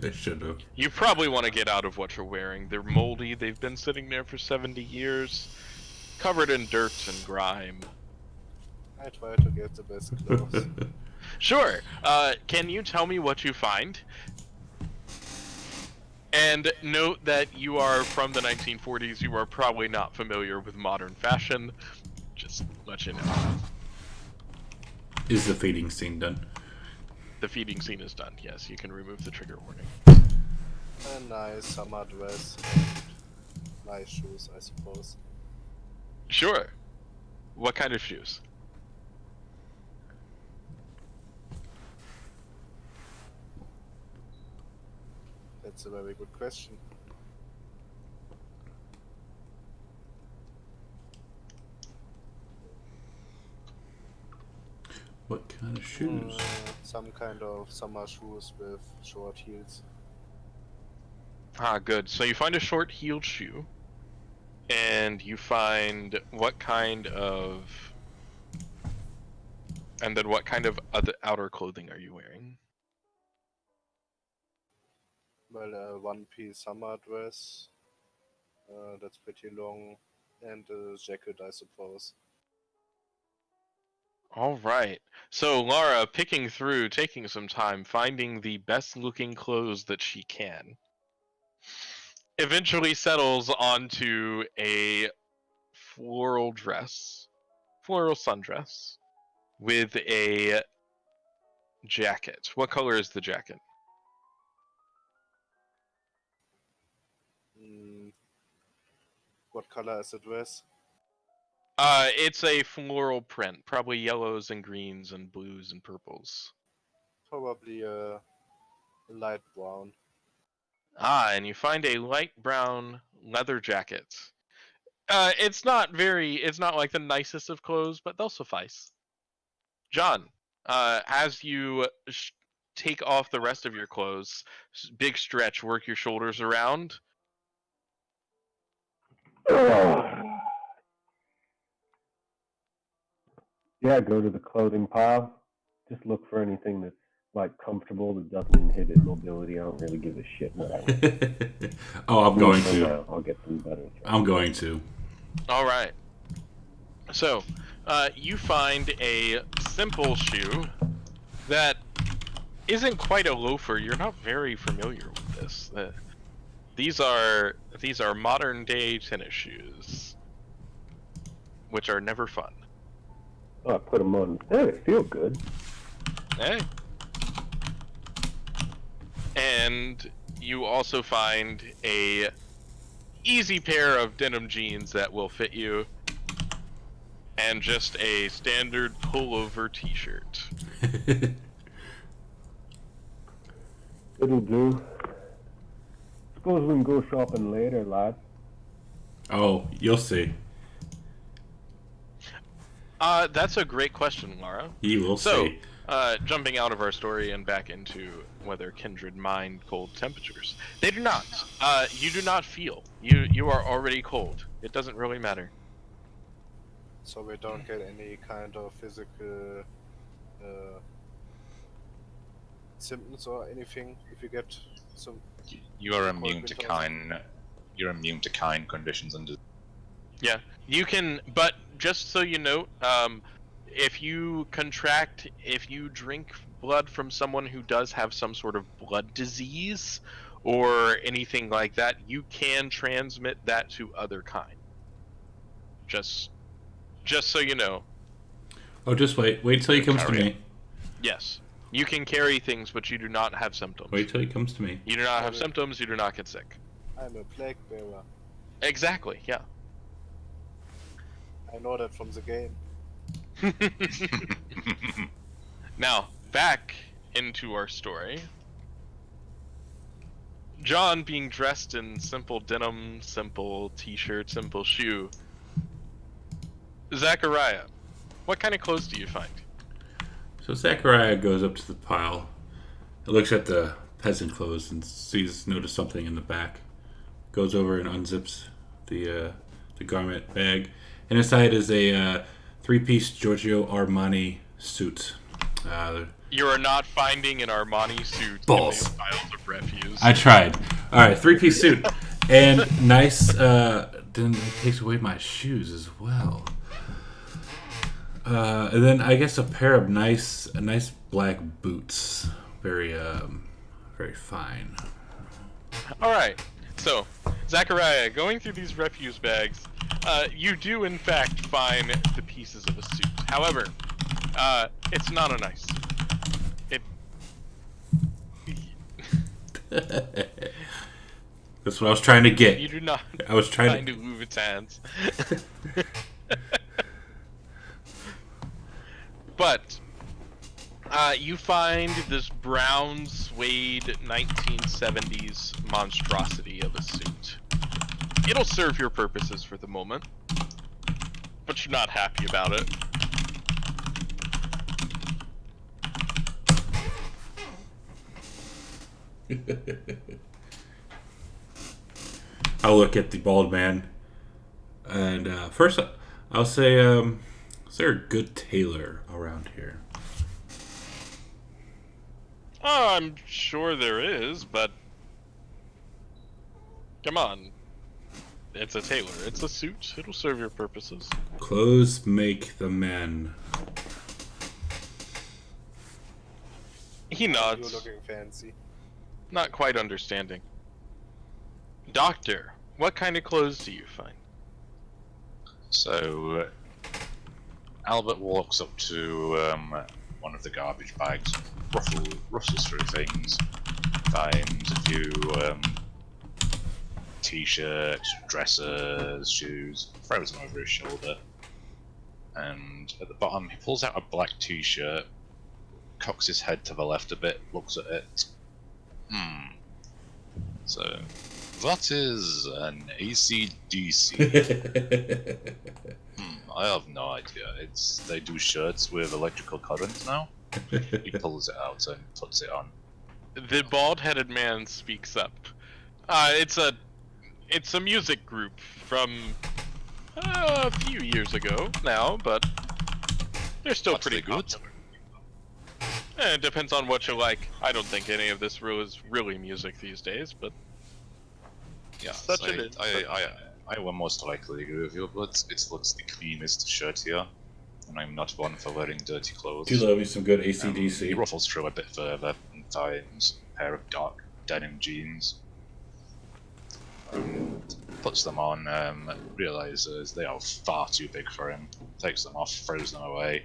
I should have. You probably want to get out of what you're wearing. They're moldy, they've been sitting there for 70 years, covered in dirt and grime. I try to get the best clothes. Sure. Can you tell me what you find? And note that you are from the 1940s. You are probably not familiar with modern fashion. Just let you know. Is the feeding scene done? The feeding scene is done. Yes, you can remove the trigger warning. A nice summer dress. Nice shoes, I suppose. Sure. What kind of shoes? That's a very good question. What kind of shoes? Some kind of summer shoes with short heels. Ah, good. So you find a short-heeled shoe, and you find what kind of... And then what kind of other outer clothing are you wearing? Well, a one-piece summer dress. That's pretty long. And a jacket, I suppose. All right. So Lara, picking through, taking some time, finding the best-looking clothes that she can, eventually settles onto a floral dress, floral sundress, with a jacket. What color is the jacket? What color is the dress? It's a floral print, probably yellows and greens and blues and purples. Probably a light brown. Ah, and you find a light brown leather jacket. It's not like the nicest of clothes, but they'll suffice. John, as you take off the rest of your clothes, big stretch, work your shoulders around. Yeah, go to the clothing pile. Just look for anything that's like comfortable that doesn't inhibit mobility. I don't really give a shit what I wear. Oh, I'm going For to. now, I'll get some better. I'm going to. All right. So, you find a simple shoe that isn't quite a loafer. You're not very familiar with this. These are modern day tennis shoes, which are never fun. Oh, I put them on. They feel good. Hey. And you also find a easy pair of denim jeans that will fit you, and just a standard pullover t-shirt. It'll do. Suppose we can go shopping later, lad. Oh, you'll see. That's a great question, Lara. You will see. Jumping out of our story and back into whether kindred mind cold temperatures. They do not. You do not feel. You are already cold. It doesn't really matter. So we don't get any kind of physical symptoms or anything if you get some. You are immune to kind. You're immune to kind conditions and. Yeah, you can. But just so you know, if you drink blood from someone who does have some sort of blood disease or anything like that, you can transmit that to other kind. Just so you know. Oh, just wait. Wait till he comes to me. Yes. You can carry things, but you do not have symptoms. Wait till he comes to me. You do not have symptoms, you do not get sick. I'm a plague bearer. Exactly, yeah. I know that from the game. Now, back into our story. John, being dressed in simple denim, simple t-shirt, simple shoe. Zachariah, what kind of clothes do you find? So Zachariah goes up to the pile, looks at the peasant clothes, and notice something in the back. Goes over and unzips the garment bag, and inside is a three-piece Giorgio Armani suit. You are not finding an Armani suit Balls. in these piles of refuse. I tried. All right, three-piece suit, and nice. Then it takes away my shoes as well. And then I guess a pair of nice black boots. Very fine. All right. So, Zachariah, going through these refuse bags, you do in fact find the pieces of a suit. However, it's not a nice suit. That's what I was trying to get. You do not I was trying find Louis Vuittons. But you find this brown suede 1970s monstrosity of a suit. It'll serve your purposes for the moment, but you're not happy about it. I'll look at the bald man, and first I'll say, is there a good tailor around here? Oh, I'm sure there is, but come on. It's a tailor. It's a suit. It'll serve your purposes. Clothes make the man. He You're nods, looking fancy. not quite understanding. Doctor, what kind of clothes do you find? So, Albert walks up to one of the garbage bags, rustles through things, finds a few t-shirts, dresses, shoes, throws them over his shoulder, and at the bottom he pulls out a black t-shirt, cocks his head to the left a bit, looks at it. So, that is an ACDC. I have no idea. They do shirts with electrical current now. He pulls it out and puts it on. The bald-headed man speaks up. It's a music group from a few years ago now, but they're still But pretty they're good. popular. It depends on what you like. I don't think any of this is really music these days, but Yeah, Such so it is. I will most likely agree with you, but it looks the cleanest shirt here, and I'm not one for wearing dirty clothes. Do love me some good He ACDC. ruffles through a bit further and finds a pair of dark denim jeans. Puts them on, realizes they are far too big for him, takes them off, throws them away,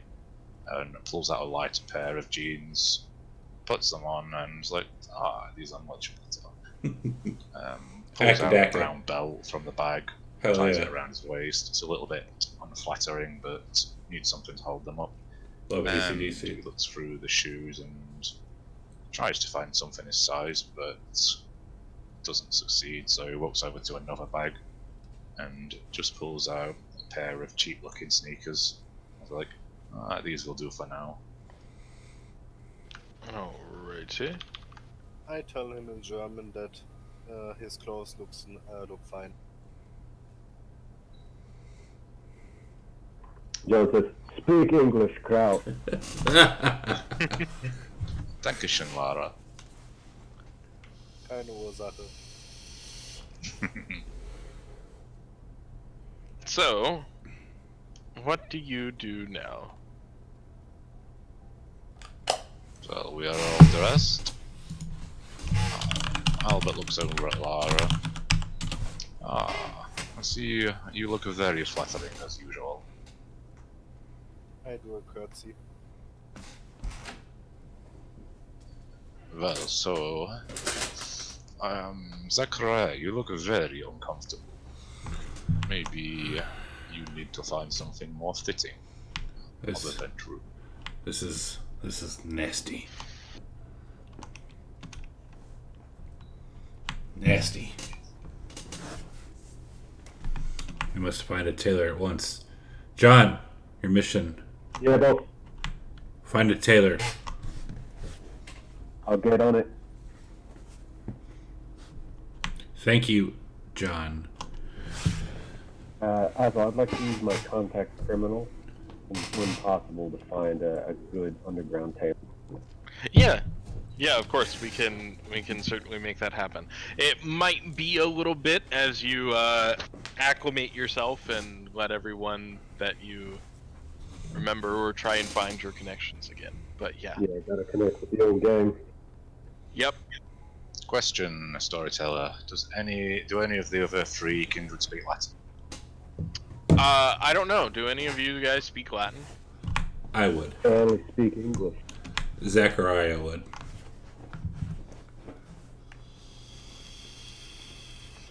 and pulls out a lighter pair of jeans, puts them on, and is like, these are much better. Pulls out a brown belt from the bag, Hell ties yeah. it around his waist. It's a little bit unflattering, but needs something to hold them up. Love And he ACDC. looks through the shoes and tries to find something his size, but doesn't succeed. So he walks over to another bag and just pulls out a pair of cheap-looking sneakers. I was like, these will do for now. alrighty. I tell him in German that his clothes look fine. Joe says, "Speak English, Kraut." Dankeschön, Lara. Keine Ursache. So, what do you do now? Well, we are all dressed. Albert looks over at Lara. I see you look very flattering as usual. I do a curtsy. Well, so... Zachariah, you look very uncomfortable. Maybe you need to find something more fitting other This, than true. this is nasty. Nasty. We must find a tailor at once. John, your mission. Yeah, boss. Find a tailor. I'll get on it. Thank you, John. Ava, I'd like to use my contact criminal, when possible, to find a good underground tailor. Yeah, of course we can certainly make that happen. It might be a little bit as you acclimate yourself and let everyone that you remember or try and find your connections again. But yeah. Yeah, gotta connect with the old gang. Yep. Question, storyteller: do any of the other three kindred speak Latin? I don't know. Do any of you guys speak Latin? I would. I only speak English. Zachariah would.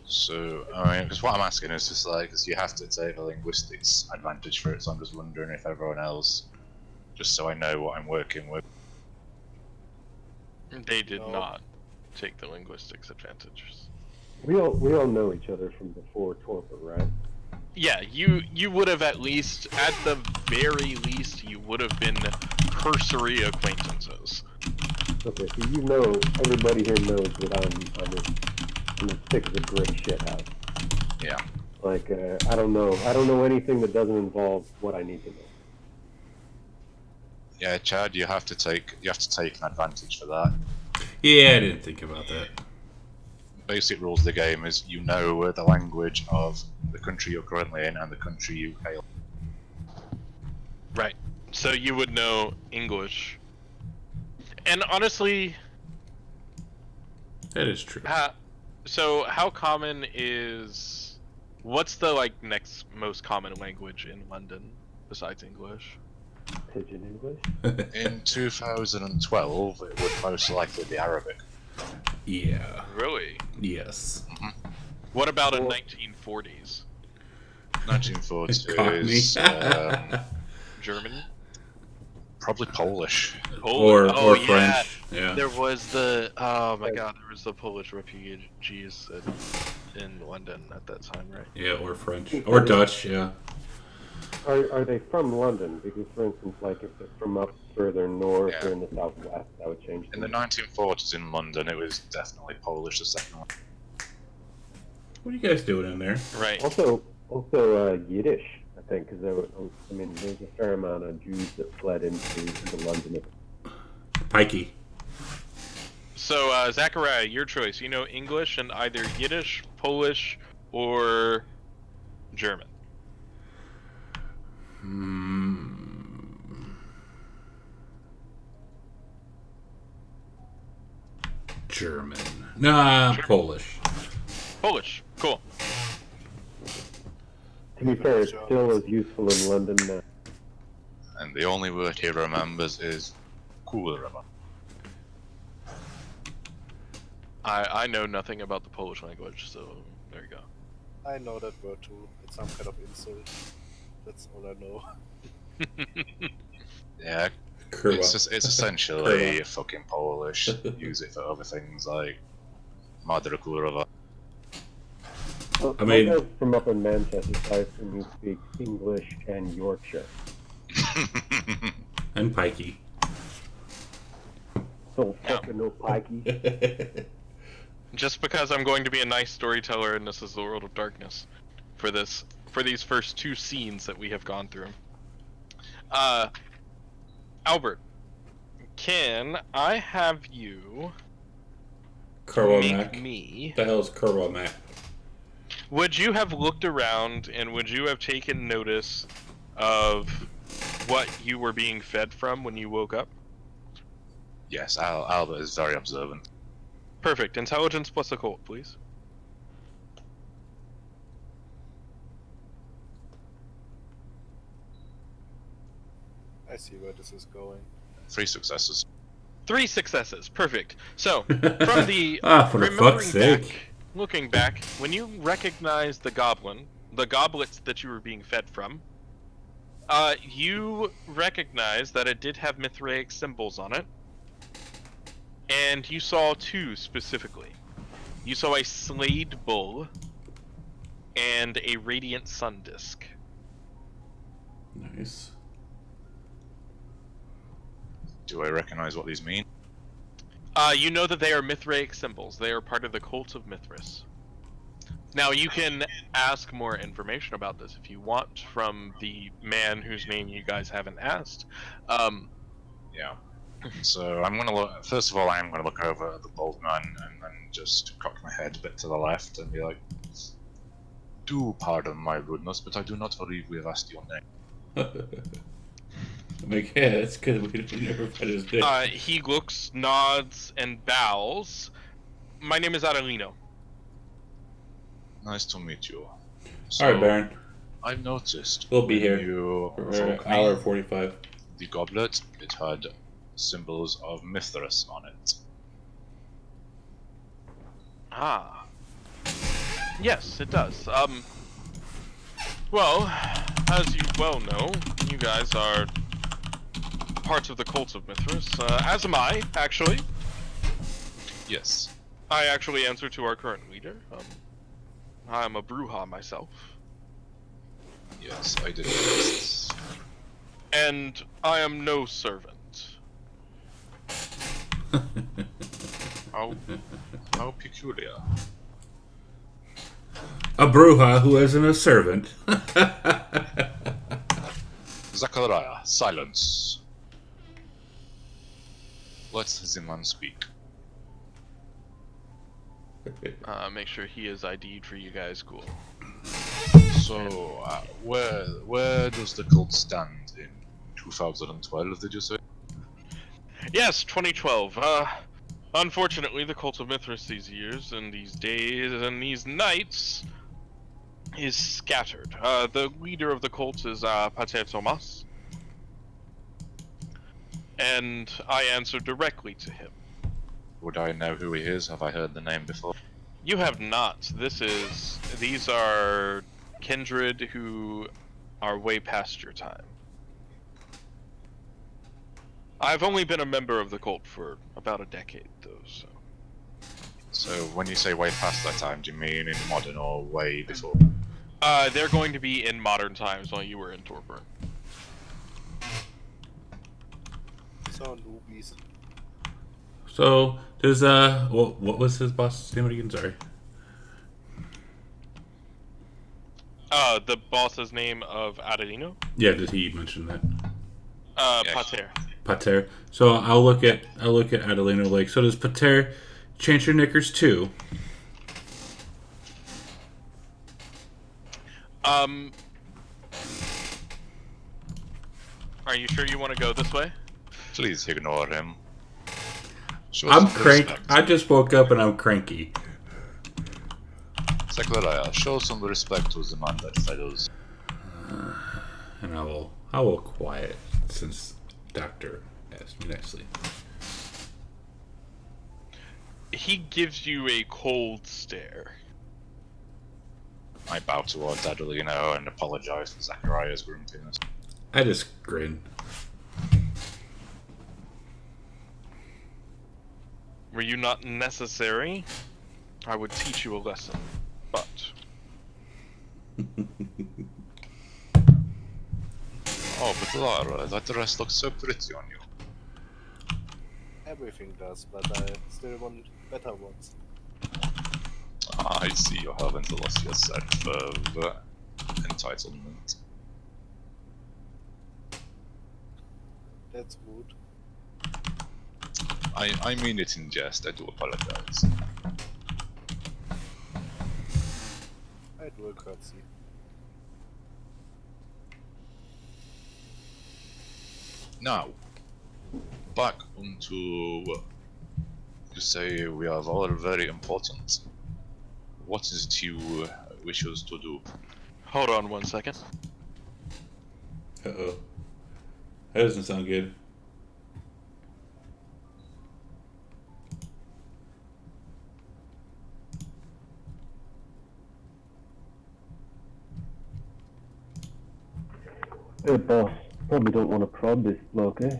So, I mean, because what I'm asking is just like, because you have to take the linguistics advantage for it, so I'm just wondering if everyone else, just so I know what I'm working with. They did No. not take the linguistics advantages. We all know each other from before Torpor, right? Yeah, you would have at the very least, you would have been cursory acquaintances. Okay, so you know, everybody here knows that I'm as thick as a brick shit house. Yeah. Like, I don't know anything that doesn't involve what I need to know. Yeah, Chad, you have to take an advantage for that. Yeah, I didn't think about that. Basic rules of the game is you know the language of the country you're currently in and the country you hail. Right. So you would know English. And honestly, That is true. so how common is... What's the, like, next most common language in London besides English? Pigeon English? In 2012, it would most likely be Arabic. Yeah. Really? Yes. What about in Well- 1940s? 1940s Caught me. is German? probably Polish. or yeah. French. Yeah. There was the... Oh my god, there was the Polish refugees in London at that time, right? Yeah, or French. Or Dutch, yeah. Are they from London? Because, for instance, like if they're from up further north Yeah. or in the southwest, that would change. In the 1940s in London, it was definitely Polish, the second one. What are you guys doing in there? Right. Also Yiddish, I think, because I mean, there's a fair amount of Jews that fled into London. Pikey. So, Zachariah, your choice. You know English and either Yiddish, Polish, or German. German. Nah, Polish. Polish. Cool. To be fair, it's still as useful in London now. And the only word he remembers is kurwa. I know nothing about the Polish language, so there you go. I know that word too. It's some kind of insult. That's all I know. Yeah, Kurwa. it's essentially fucking Polish. Use it for other things like Madre kurwa. Well, I mean- I'm from up in Manchester, so I assume you speak English and Yorkshire. And Pikey. So fucking no pikey. Just because I'm going to be a nice storyteller and this is the world of darkness for these first two scenes that we have gone through. Albert, can I have you Kerwell make Mac. me... What the hell is Kerwell Mac? Would you have looked around and would you have taken notice of what you were being fed from when you woke up? Yes, Albert is very observant. Perfect. Intelligence plus occult, please. I see where this is going. 3 successes. 3 successes. Perfect. So, from the Ah, for the remembering fuck's sake. back, looking back, when you recognize the goblin the goblets that you were being fed from, you recognize that it did have Mithraic symbols on it, and you saw two specifically. You saw a slayed bull and a radiant sun disk. Nice. Do I recognize what these mean? You know that they are Mithraic symbols. They are part of the cult of Mithras. Now, you can ask more information about this if you want from the man whose name you guys haven't asked. Yeah. So I'm gonna look. First of all, I'm gonna look over at the bald man and then just cock my head a bit to the left and be like, "Do pardon my rudeness, but I do not believe we have asked your name." I'm like, yeah, that's good. We never fed his dick. He looks, nods, and bows. My name is Adelino. Nice to meet you. All So, right, Baron. I've noticed We'll be when here you for an broke me, hour 45. the goblet, it had symbols of Mithras on it. Ah. Yes, it does. Well, as you well know, you guys are parts of the cult of Mithras, as am I, actually. Yes. I actually answer to our current leader. I'm a Bruja myself. Yes, I did notice. And I am no servant. How peculiar. A Bruja who isn't a servant. Zachariah, silence. Let the man speak. Make sure he is ID'd for you guys, cool. So, where does the cult stand in 2012, did you say? Yes, 2012. Unfortunately, the cult of Mithras these years and these days and these nights is scattered. The leader of the cult is Pater Thomas, and I answer directly to him. Would I know who he is? Have I heard the name before? You have not. These are kindred who are way past your time. I've only been a member of the cult for about a decade, though, so. So, when you say way past that time, do you mean in modern or way before? They're going to be in modern times while you were in Torpor. So, newbies. So, does, what was his boss's name again? Sorry. The boss's name of Adelino? Yeah, did he mention that? Yes. Pater. Pater. So I'll look at Adelino like, so does Pater change your knickers too? Are you sure you want to go this way? Please ignore him. Show I'm some crank. respect. I just woke up and I'm cranky. Zachariah, show some respect to the man that follows. And I will quiet since Doctor asked me nicely. He gives you a cold stare. I bow towards Adelino and apologize for Zachariah's grumpiness. I just grin. Were you not necessary, I would teach you a lesson. But Oh, but Lara, that dress looks so pretty on you. Everything does, but I still want better ones. I see you haven't lost your sense of entitlement. That's rude. I mean it in jest, I do apologize. I do a curtsy. Now, back onto you say we are all very important. What is it you wish us to do? hold on 1 second. Uh-oh. That doesn't sound good. Hey, boss. Probably don't want to prod this bloke, eh?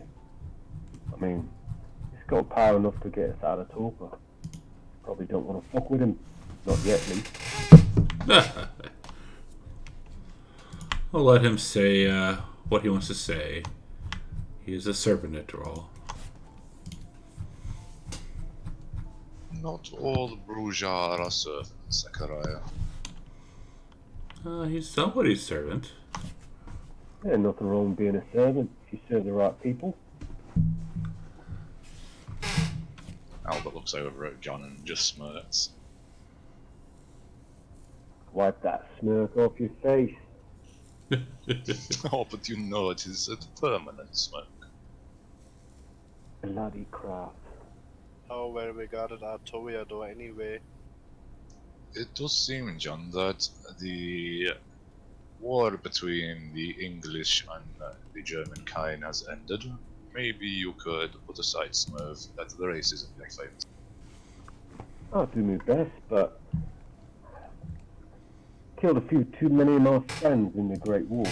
I mean, he's got power enough to get us out of torpor. Probably don't want to fuck with him. Not yet, at least. I'll let him say what he wants to say. He is a servant after all. Not all bourgeois are servants, Zachariah. He's somebody's servant. Yeah, nothing wrong with being a servant if you serve the right people. Albert looks over at John and just smirks. Wipe that smirk off your face. Oh, but you know it is a permanent smirk. Bloody crap. How well regarded are Toreador anyway? It does seem, John, that the war between the English and the German kind has ended. Maybe you could put aside Smurf that the race isn't your favourite. I'll do my best, but killed a few too many of my friends in the Great War.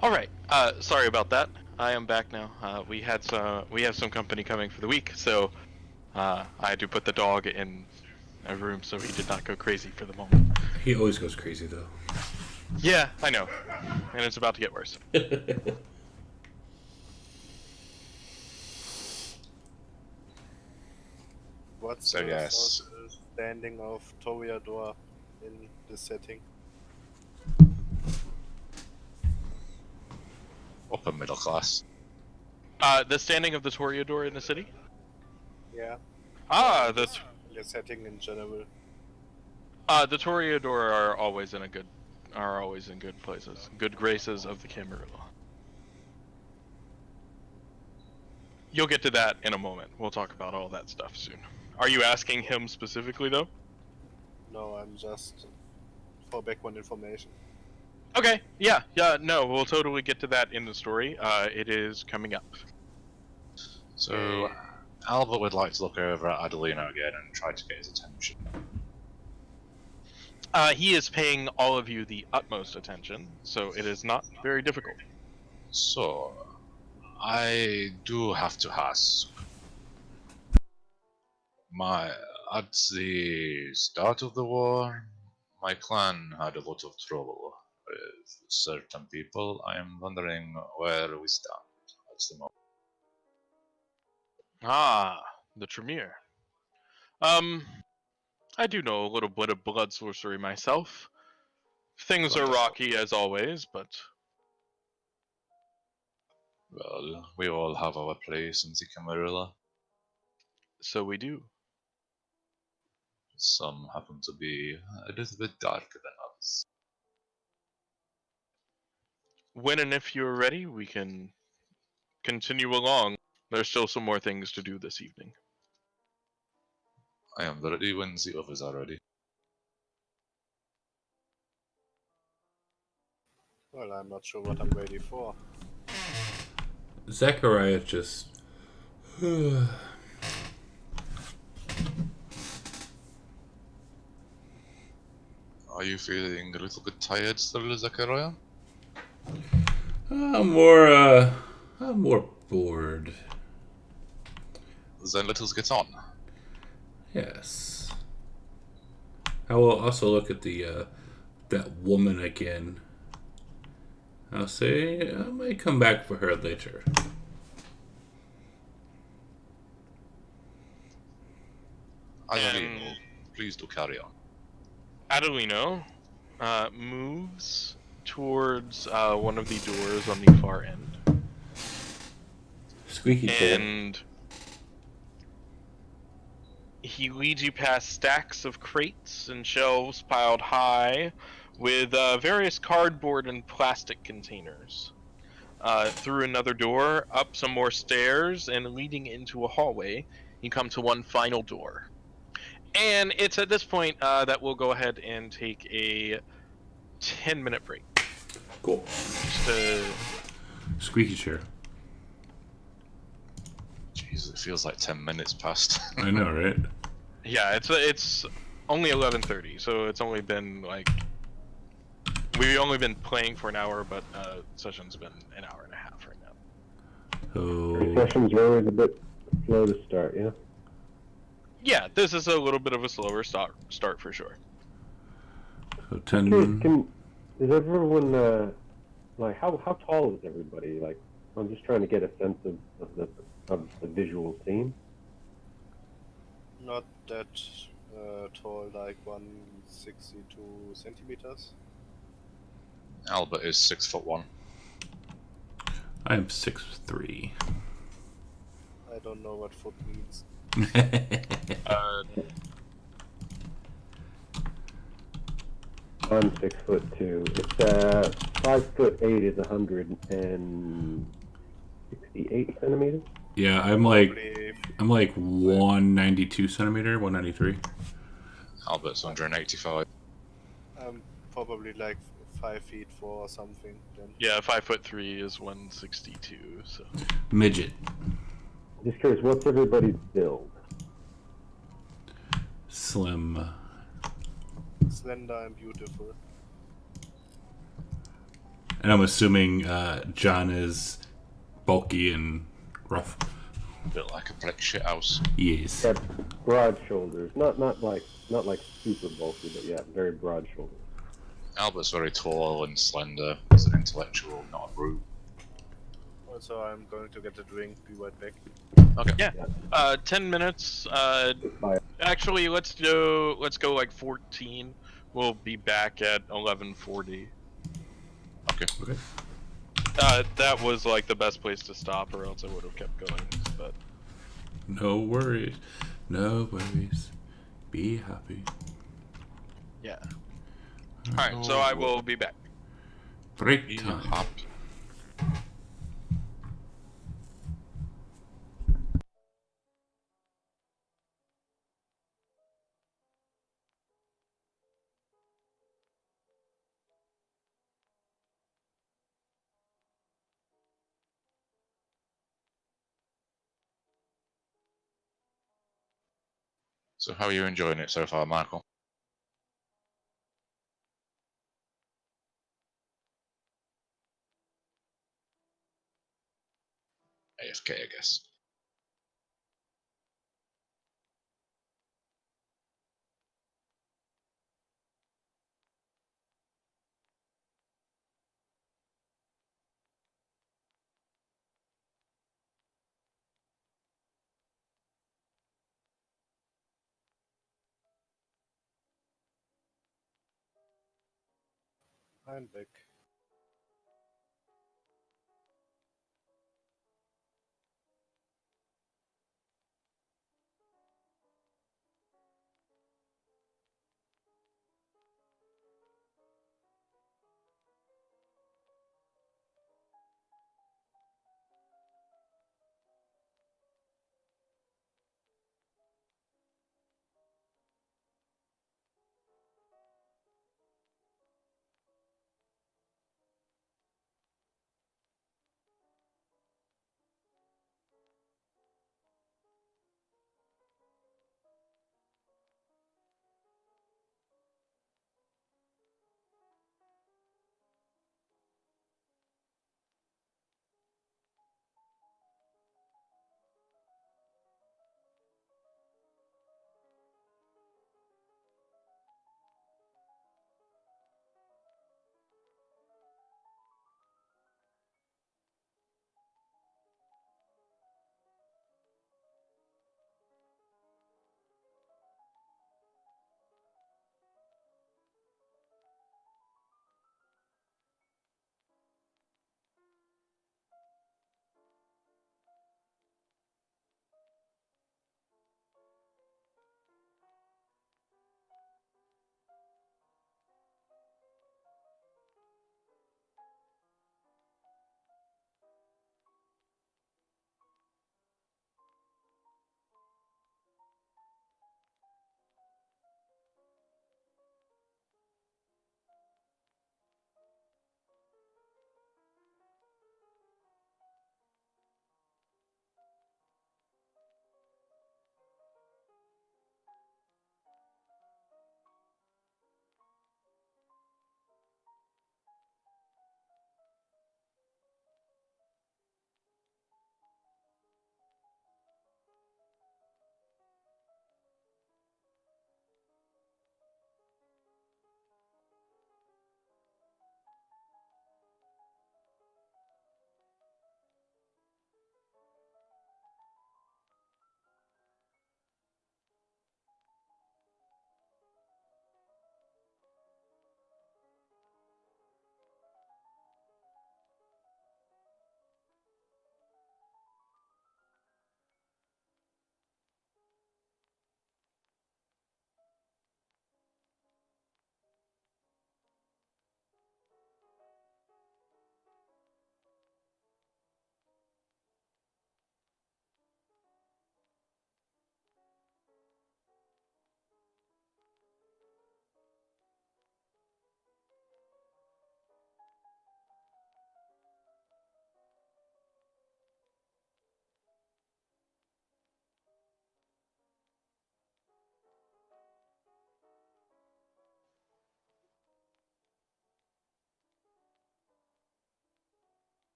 All right. Sorry about that. I am back now. We have some company coming for the week, so I had to put the dog in a room so he did not go crazy for the moment. He always goes crazy, though. Yeah, I know, and it's about to get worse. What's So, the yes. standing of Toreador in this setting? Upper middle class. The standing of the Toreador in the city? Yeah. The setting in general. Toreador are always in good places, good graces of the Camarilla. You'll get to that in a moment. We'll talk about all that stuff soon. Are you asking him specifically, though? No, I'm just for background information. Okay, yeah, no, we'll totally get to that in the story. It is coming up. So, Albert would like to look over at Adelina again and try to get his attention. He is paying all of you the utmost attention, so it is not very difficult. So, I do have to ask. At the start of the war, my clan had a lot of trouble with certain people. I am wondering where we stand at the moment. The Tremere. I do know a little bit of blood sorcery myself. Things are Wonderful. rocky as always, but Well, we all have our place in the Camarilla. so we do. Some happen to be a little bit darker than others. When and if you're ready, we can continue along. There's still some more things to do this evening. I am ready when the others are ready. Well, I'm not sure what I'm ready for. Zachariah just. Are you feeling a little bit tired still, Zachariah? I'm more bored. Then let us get on. Yes. I will also look at the that woman again. I'll say I might come back for her later. Adelino, please do carry on. Adelino moves towards one of the doors on the far end. Squeaky chair. And he leads you past stacks of crates and shelves piled high with various cardboard and plastic containers. Through another door, up some more stairs, and leading into a hallway, you come to one final door. And it's at this point that we'll go ahead and take a 10-minute break. Cool. Just Squeaky chair. Jeez, it feels like 10 minutes past. I know, right? yeah, it's only 11:30, so it's only been like we've only been playing for an hour, but session's been an hour and a half right now. Oh, Sessions are always a bit slow to start, yeah? Yeah, this is a little bit of a slower start for sure. so I'm curious, 10. is everyone, like, how tall is everybody? Like, I'm just trying to get a sense of the visual scene. Not that tall, like 162 centimeters. Albert is 6'1". I am 6'3". I don't know what foot means. Uh, I'm 6'2". It's 5'8" is 168 centimeters. Yeah, Probably, I'm like 192 centimeter, 193. Albert's 185. I'm probably like 5 feet 4 or something. Then yeah, 5'3" is 162. So Midget. Just curious, what's everybody's build? Slim. slender and beautiful. And I'm assuming John is bulky and rough. Built like a brick shithouse. Yes. Yeah, broad shoulders, not like super bulky, but yeah, very broad shoulders. Albert's very tall and slender. He's an intellectual, not a brute. Also, I'm going to get a drink. Be right back. Okay. yeah, 10 minutes. Bye. Actually, let's go like 14. We'll be back at 11:40. Okay. That was like the best place to stop, or else I would have kept going. But No worries. No worries. Be happy. yeah. All right, so I will be back. Break time. Happy. So how are you enjoying it so far, Michael? AFK, I guess. I'm back.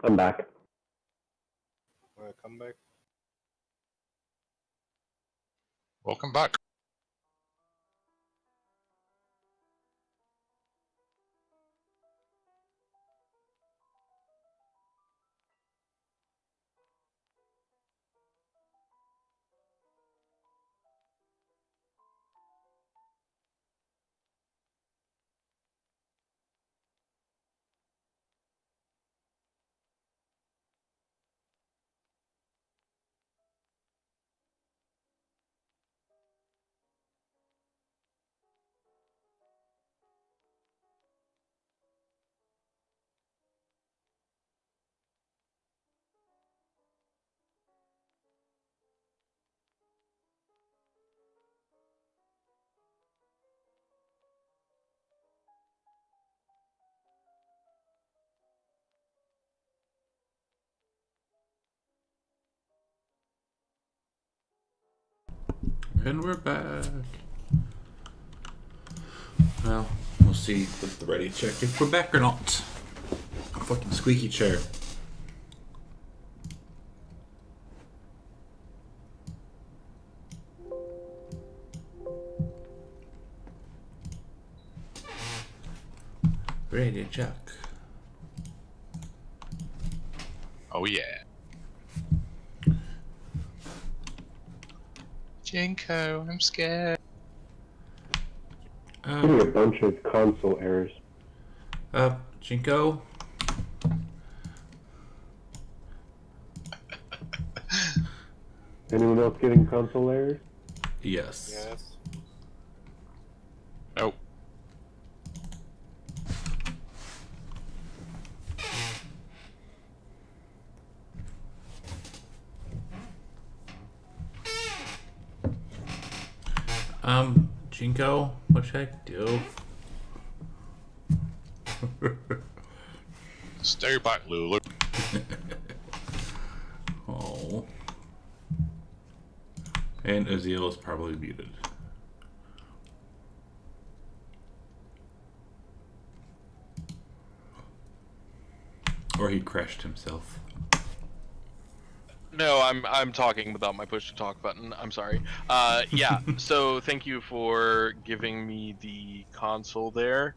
I'm back. Welcome back. Welcome back. And we're back. Well, we'll see with the ready check if we're back or not. Fucking squeaky chair. Ready check. Oh yeah. Jinko, I'm scared. Getting a bunch of console errors. Jinko. Anyone else getting console errors? Yes. Yes. Oh. Jinko, what should I do? Stay back, Lulu. Oh. And Azil is probably muted. Or he crashed himself. No, I'm talking without my push to talk button. I'm sorry. Yeah. So thank you for giving me the console there.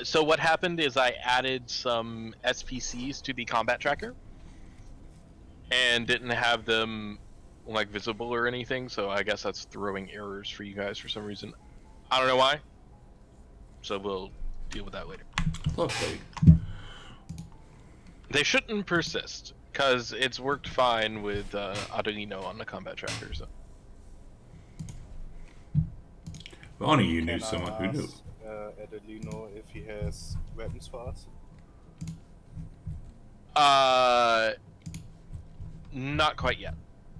So what happened is I added some SPCs to the combat tracker, and didn't have them like visible or anything. So I guess that's throwing errors for you guys for some reason. I don't know why. So we'll deal with that later. Lovely. They shouldn't persist, because it's worked fine with Arduino on the combat tracker. So. If only you knew Can I someone who knew. ask, Adelino if he has weapons for us? Not quite yet.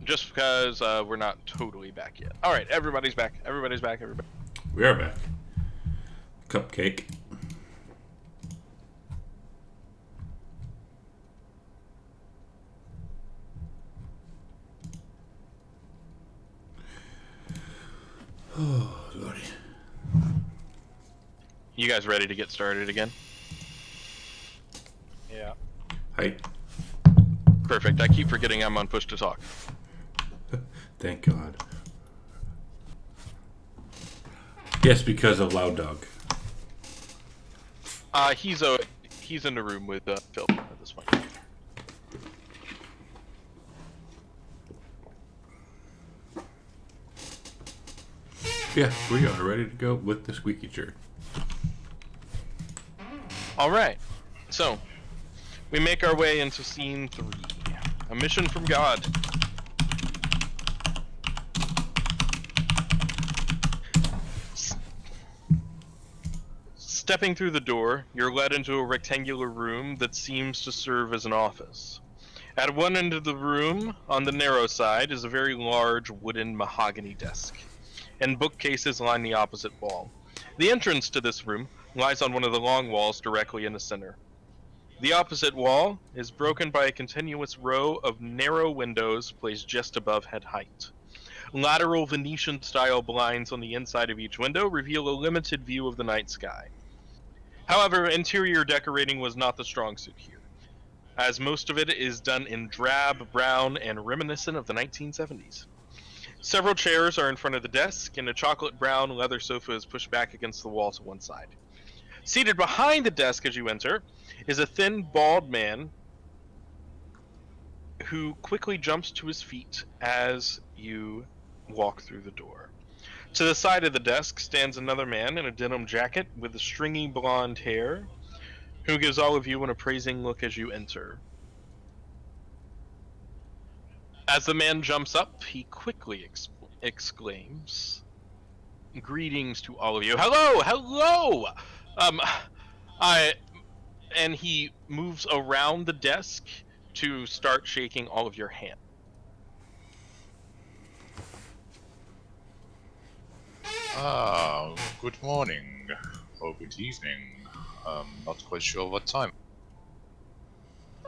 Just because we're not totally back yet. All right, everybody's back. Everybody's back. Everybody. We are back. Cupcake. Oh, Lordy. You guys ready to get started again? Yeah. Hi. Perfect. I keep forgetting I'm on push to talk. Thank God. Yes, because of Loud Dog. He's in the room with Phil at this point. Yeah, we are ready to go with the squeaky chair. All right. So, we make our way into scene 3. A mission from God. Stepping through the door, you're led into a rectangular room that seems to serve as an office. At one end of the room, on the narrow side, is a very large wooden mahogany desk, and bookcases line the opposite wall. The entrance to this room lies on one of the long walls directly in the center. The opposite wall is broken by a continuous row of narrow windows placed just above head height. Lateral Venetian-style blinds on the inside of each window reveal a limited view of the night sky. However, interior decorating was not the strong suit here, as most of it is done in drab brown and reminiscent of the 1970s. Several chairs are in front of the desk, and a chocolate brown leather sofa is pushed back against the wall to one side. Seated behind the desk as you enter is a thin, bald man who quickly jumps to his feet as you walk through the door. To the side of the desk stands another man in a denim jacket with stringy blonde hair, who gives all of you an appraising look as you enter. As the man jumps up, he quickly exclaims, "Greetings to all of you. Hello, hello! And he moves around the desk to start shaking all of your hands. Ah, good morning. Or good evening. Not quite sure what time.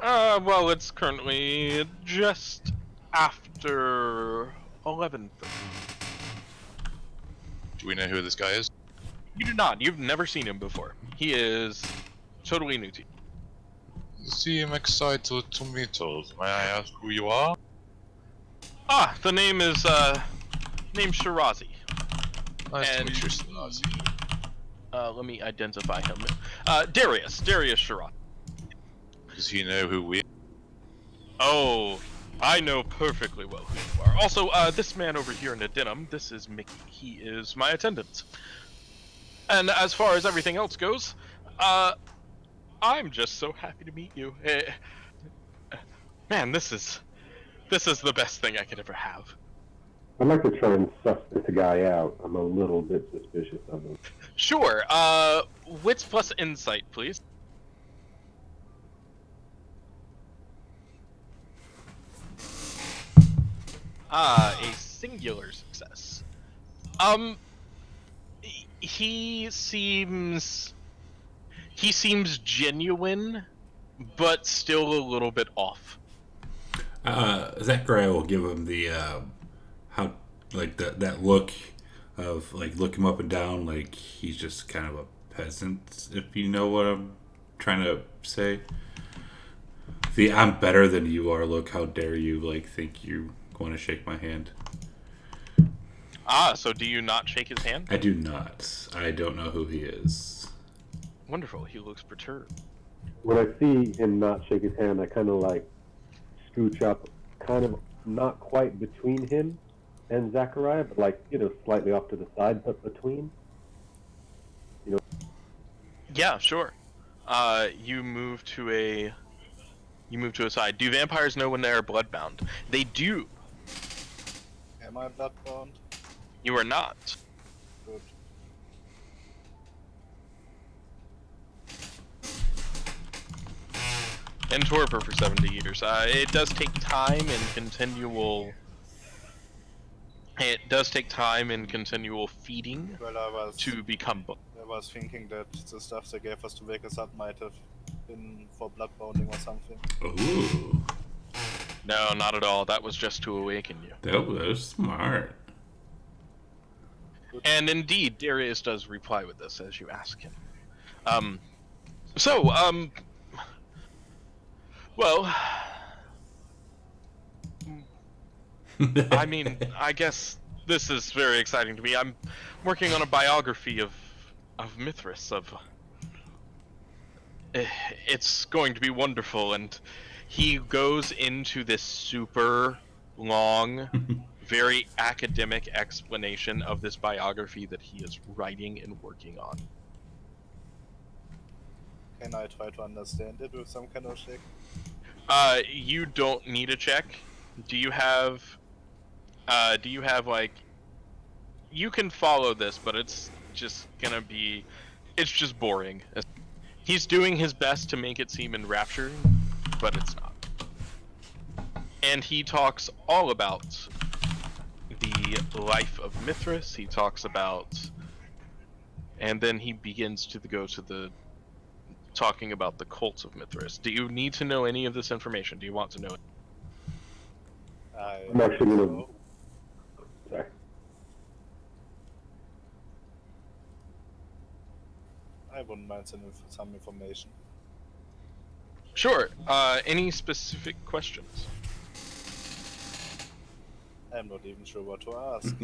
Well, it's currently just after 11:30. Do we know who this guy is? You do not. You've never seen him before. He is totally new to you. You seem excited to meet us. May I ask who you are? Ah, the name is, name's Shirazi. Nice to And meet you, Shirazi. Let me identify him. Darius Shirazi. Does he know who we are? Oh, I know perfectly well who you are. Also, this man over here in the denim, this is Mickey. He is my attendant. And as far as everything else goes, I'm just so happy to meet you. Man, this is the best thing I could ever have. I'd like to try and suss this guy out. I'm a little bit suspicious of him. Sure, wits plus insight, please. A singular success. He seems genuine, but still a little bit off. Zachariah will give him the how like that look of like look him up and down like he's just kind of a peasant, if you know what I'm trying to say. The I'm better than you are look, how dare you like think you want to shake my hand. Ah, so do you not shake his hand? I do not. I don't know who he is. Wonderful, he looks perturbed. When I see him not shake his hand, I kind of like scooch up, kind of not quite between him and Zachariah, but like, slightly off to the side, but between. Yeah, sure. You move to a side. Do vampires know when they are bloodbound? They do. Am I bloodbound? You are not. Good. In torpor for 70 years. It does take time and continual. It does take time and continual feeding Well, I to become. was thinking that the stuff they gave us to wake us up might have been for bloodbounding or something. Ooh, No, not at all. That was just to awaken you. that was smart. And indeed, Darius does reply with this as you ask him. Well, I mean, I guess this is very exciting to me. I'm working on a biography of Mithras. It's going to be wonderful, and he goes into this super long, very academic explanation of this biography that he is writing and working on. Can I try to understand it with some kind of check? You don't need a check. Do you have like, you can follow this, but it's just boring. He's doing his best to make it seem enrapturing, but it's not. And he talks all about the life of Mithras. He talks about, and then he begins to go to the talking about the cult of Mithras. Do you need to know any of this information? Do you want to know it? I'm actually gonna. Sorry. I wouldn't mind some information. Sure. Any specific questions? I'm not even sure what to ask.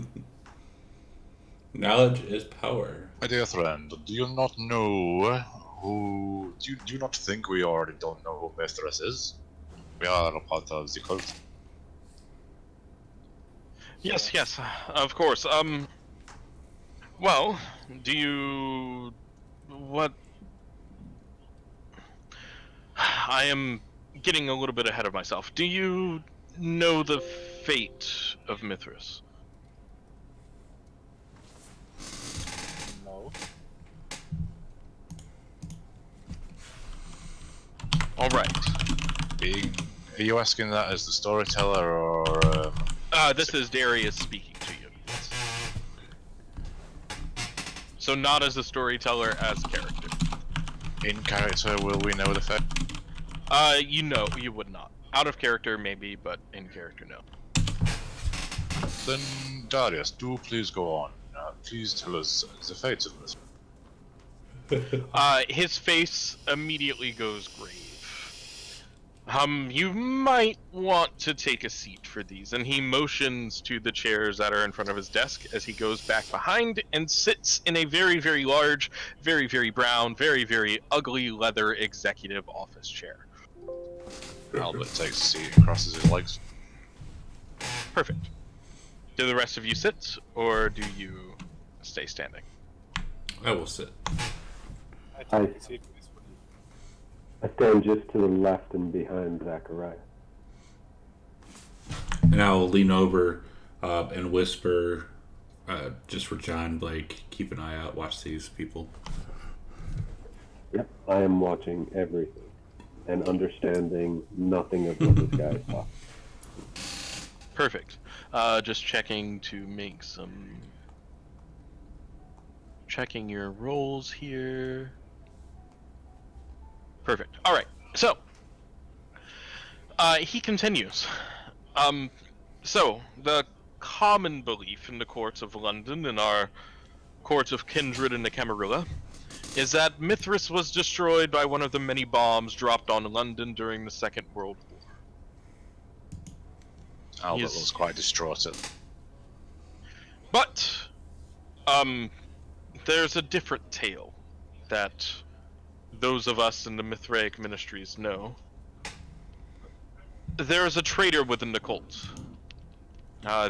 Knowledge is power. My dear friend, do you not know who... Do you not think we already don't know who Mithras is? We are a part of the cult. Yes, of course. Well, what... I am getting a little bit ahead of myself. Do you know the fate of Mithras? No. Alright. Are you asking that as the storyteller, or... This is Darius speaking to you. So not as a storyteller, as character. In character, will we know the fate? You would not. Out of character, maybe, but in character, no. Then, Darius, do please go on. Please tell us the fate of this. His face immediately goes grave. You might want to take a seat for these. And he motions to the chairs that are in front of his desk as he goes back behind and sits in a very, very large, very, very brown, very, very ugly leather executive office chair. Albert takes a seat and crosses his legs. Perfect. Do the rest of you sit, or do you stay standing? I will sit. I take a seat peacefully. I stand just to the left and behind Zachariah. And I will lean over and whisper, just for John, Blake, keep an eye out, watch these people. Yep, I am watching everything and understanding nothing of what this guy is talking. Perfect. Just checking to make some... Checking your rolls here. Perfect. All right. So, he continues. So, the common belief in the courts of London and our courts of kindred in the Camarilla is that Mithras was destroyed by one of the many bombs dropped on London during the Second World War. Albert looks quite distraught at But, there's a different tale that those of us in the Mithraic ministries know. There is a traitor within the cult.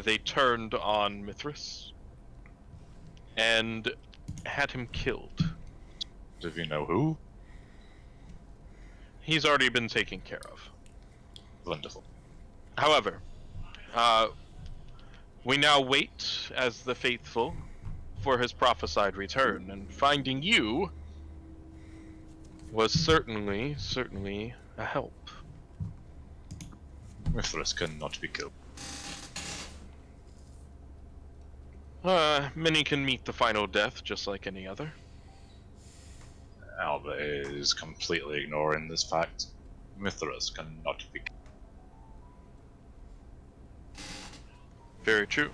They turned on Mithras and had him killed. Do you know who? He's already been taken care of. Wonderful. However, we now wait as the faithful for his prophesied return, and finding you was certainly a help. Mithras cannot be killed. Many can meet the final death just like any other. Albert is completely ignoring this fact. Mithras cannot be killed. Very true.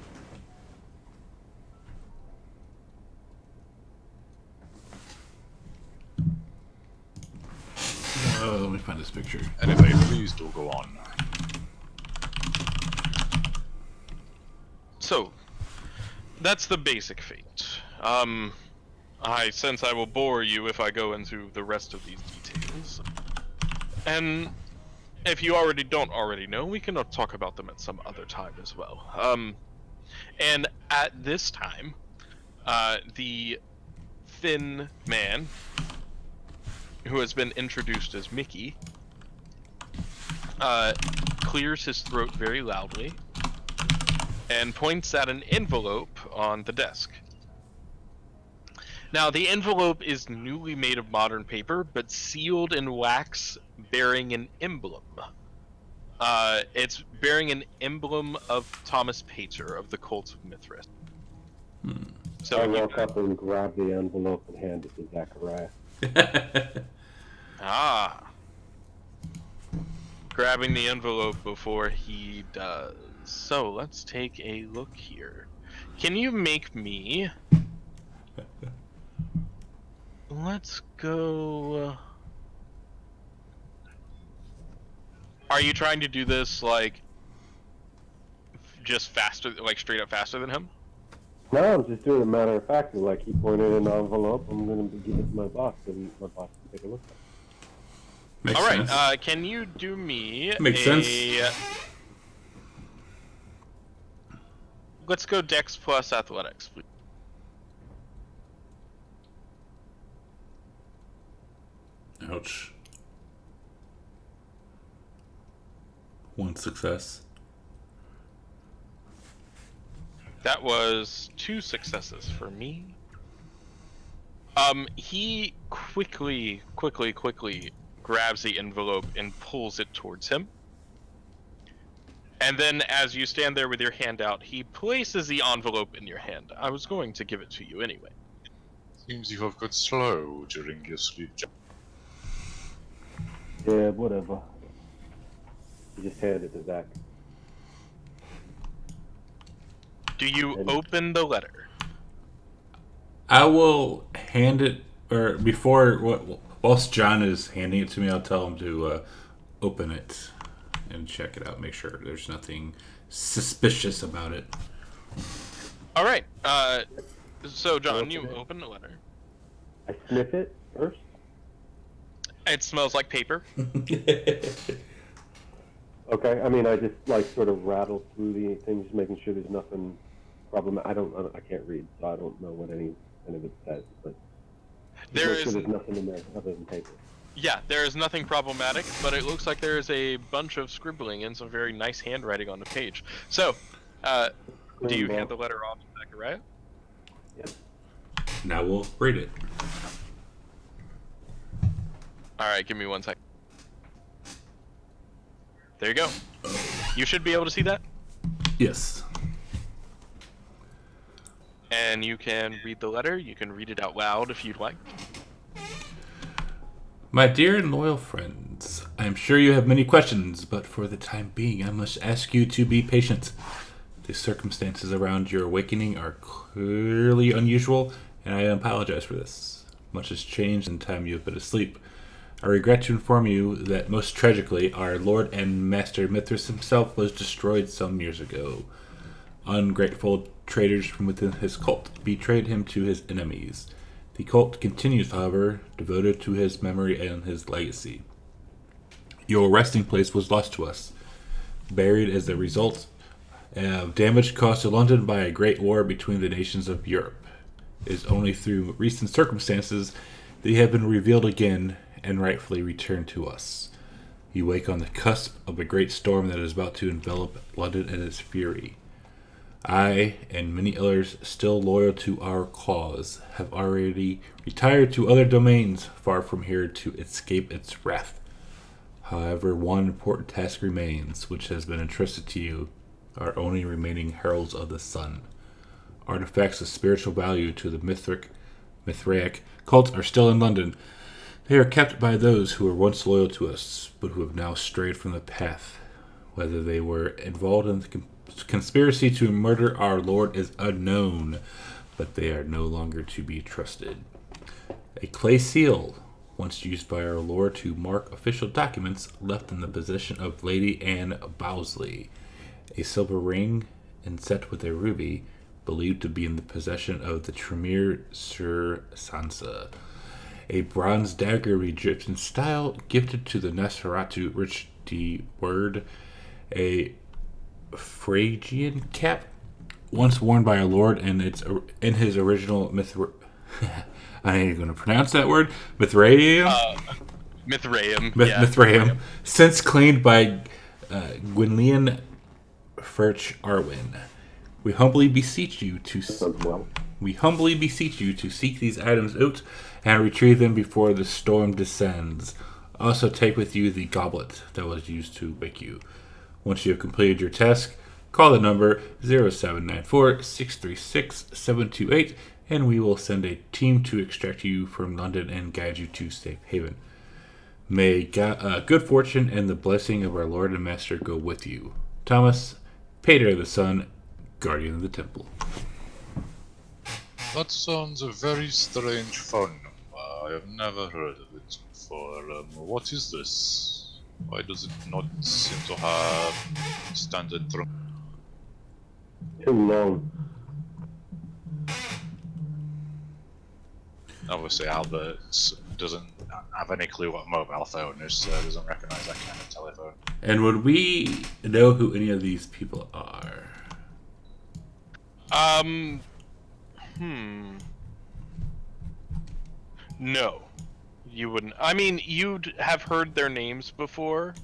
Let me find this picture. Anyway, please do go on. So, that's the basic fate. I sense I will bore you if I go into the rest of these details. And if you don't already know, we can talk about them at some other time as well. And at this time, the thin man, who has been introduced as Mickey, clears his throat very loudly and points at an envelope on the desk. Now, the envelope is newly made of modern paper, but sealed in wax bearing an emblem. It's bearing an emblem of Thomas Pater of the Cult of Mithras. So I walk up and grab the envelope and hand it to Zachariah. Grabbing the envelope before he does. So let's take a look here. Can you make me... Let's go... Are you trying to do this, like, just faster, like straight up faster than him? No, I'm just doing it matter of fact. Like, he pointed an envelope, I'm going to give it to my boss, and my boss can take a look at it. Makes All right, sense. can you do me Makes sense. Let's go Dex plus Athletics, please. Ouch. One success. That was 2 successes for me. He quickly grabs the envelope and pulls it towards him. And then as you stand there with your hand out, he places the envelope in your hand. I was going to give it to you anyway. Seems you have got slow during your sleep. Yeah, whatever. He just handed it to Zach. Do you open the letter? I will hand it, or before, whilst John is handing it to me, I'll tell him to open it and check it out. Make sure there's nothing suspicious about it. All right. So John, Open you it. open the letter. I sniff it first. It smells like paper. Okay, I mean, I just like sort of rattle through the things, making sure there's nothing problem. I can't read, so I don't know what any of it says. But There make sure is, there's nothing in there other than paper. yeah, there is nothing problematic, but it looks like there is a bunch of scribbling and some very nice handwriting on the page. So, do you hand the letter off to Zachariah? Yep. Now we'll read it. All right, give me 1 second. There you go. You should be able to see that, Yes. and you can read the letter. You can read it out loud if you'd like. My dear and loyal friends, I am sure you have many questions, but for the time being, I must ask you to be patient. The circumstances around your awakening are clearly unusual, and I apologize for this. Much has changed in the time you have been asleep. I regret to inform you that, most tragically, our Lord and Master Mithras himself was destroyed some years ago. Ungrateful traitors from within his cult betrayed him to his enemies. The cult continues, however, devoted to his memory and his legacy. Your resting place was lost to us, buried as a result of damage caused to London by a great war between the nations of Europe. It is only through recent circumstances that they have been revealed again and rightfully returned to us. You wake on the cusp of a great storm that is about to envelop London in its fury. I, and many others still loyal to our cause, have already retired to other domains far from here to escape its wrath. However, one important task remains, which has been entrusted to you, our only remaining heralds of the sun. Artifacts of spiritual value to the Mithraic cult are still in London. They are kept by those who were once loyal to us, but who have now strayed from the path. Whether they were involved in the conspiracy to murder our Lord is unknown, but they are no longer to be trusted. A clay seal, once used by our Lord to mark official documents, left in the possession of Lady Anne Bowsley. A silver ring, inset with a ruby, believed to be in the possession of the Tremere Sir Sansa. A bronze dagger of Egyptian style, gifted to the Nosferatu Rich D. Word. A Phrygian cap, once worn by our Lord in his original I ain't going to pronounce that word. Mithraeum? Mithraeum. Mithraeum. Since claimed by Gwynllian Furch Arwen. We humbly beseech you to seek these items out and retrieve them before the storm descends. Also take with you the goblet that was used to wake you. Once you have completed your task, call the number 0794-636-728 and we will send a team to extract you from London and guide you to safe haven. May good fortune and the blessing of our Lord and Master go with you. Thomas, Pater the Sun, Guardian of the Temple. That sounds a very strange phone number. I have never heard of it before. What is this? Why does it not seem to have standard through? Too long. Obviously, Albert doesn't have any clue what a mobile phone is, so doesn't recognize that kind of telephone. And would we know who any of these people are? No. You wouldn't. I mean, you'd have heard their names before,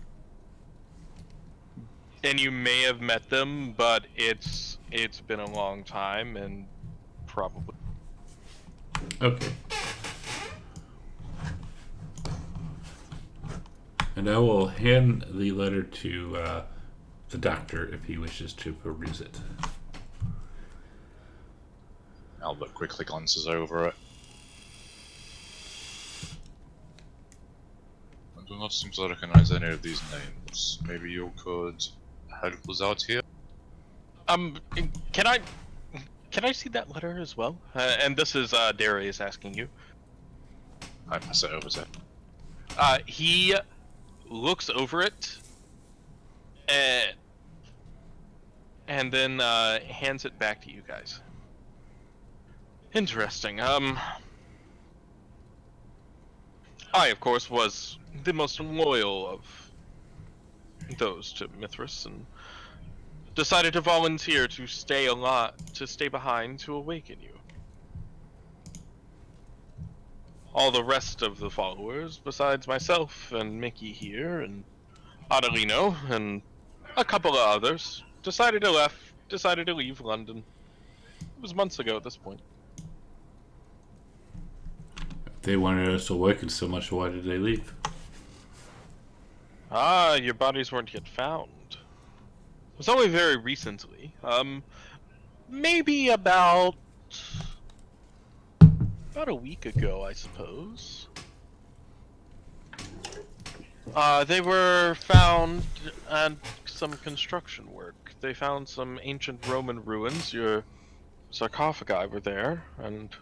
and you may have met them, but it's been a long time, and probably. Okay. And I will hand the letter to the doctor if he wishes to peruse it. Albert quickly glances over it. I do not seem to recognize any of these names. Maybe you could help us out here? Can I? Can I see that letter as well? And this is Darius asking you. I pass it over to him. He looks over it, and then hands it back to you guys. Interesting. I, of course, was the most loyal of those to Mithras, and decided to volunteer to stay behind to awaken you. All the rest of the followers, besides myself and Mickey here, and Adelino, and a couple of others, decided to leave London. It was months ago at this point. If they wanted us awakened so much, why did they leave? Your bodies weren't yet found. It was only very recently. Maybe about a week ago, I suppose. They were found at some construction work. They found some ancient Roman ruins. Your sarcophagi were there, and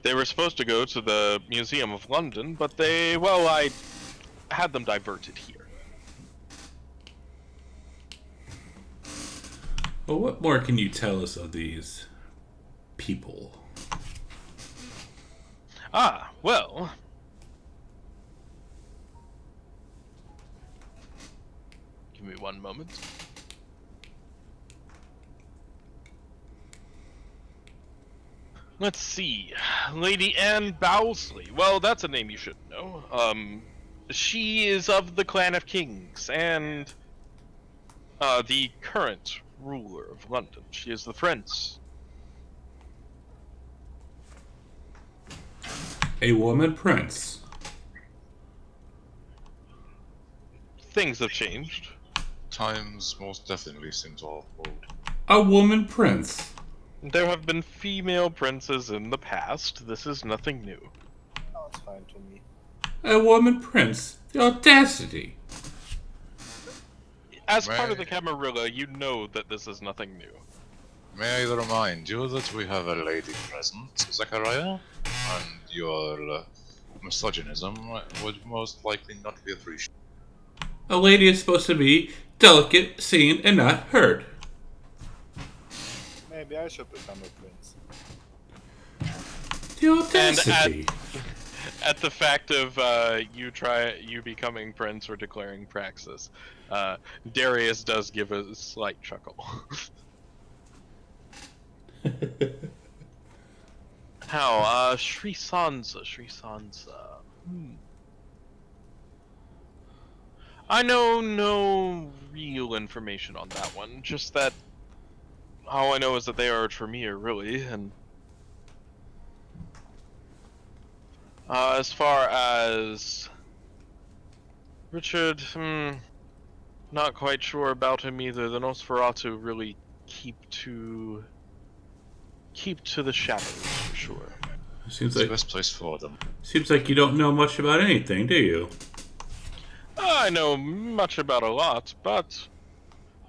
they were supposed to go to the Museum of London, but I had them diverted here. Well, what more can you tell us of these people? Well, give me one moment. Let's see. Lady Anne Bowsley. Well, that's a name you should know. She is of the Clan of Kings, and the current ruler of London. She is the Prince. A woman prince. Things have changed. Times most definitely seem to have moved. A woman prince. There have been female princes in the past. This is nothing new. Sounds fine to me. A woman prince. The audacity. As part of the Camarilla, you know that this is nothing new. May I remind you that we have a lady present, Zachariah, and your misogynism would most likely not be appreciated. A lady is supposed to be delicate, seen, and not heard. Maybe I should become a prince. The audacity. At the fact of you becoming prince or declaring praxis, Darius does give a slight chuckle. How? Sri Sansa. I know no real information on that one. Just that all I know is that they are a Tremere, really, and as far as Richard, not quite sure about him either. The Nosferatu really keep to the shadows, for sure. Seems It's the like best place for them. Seems like you don't know much about anything, do you? I know much about a lot, but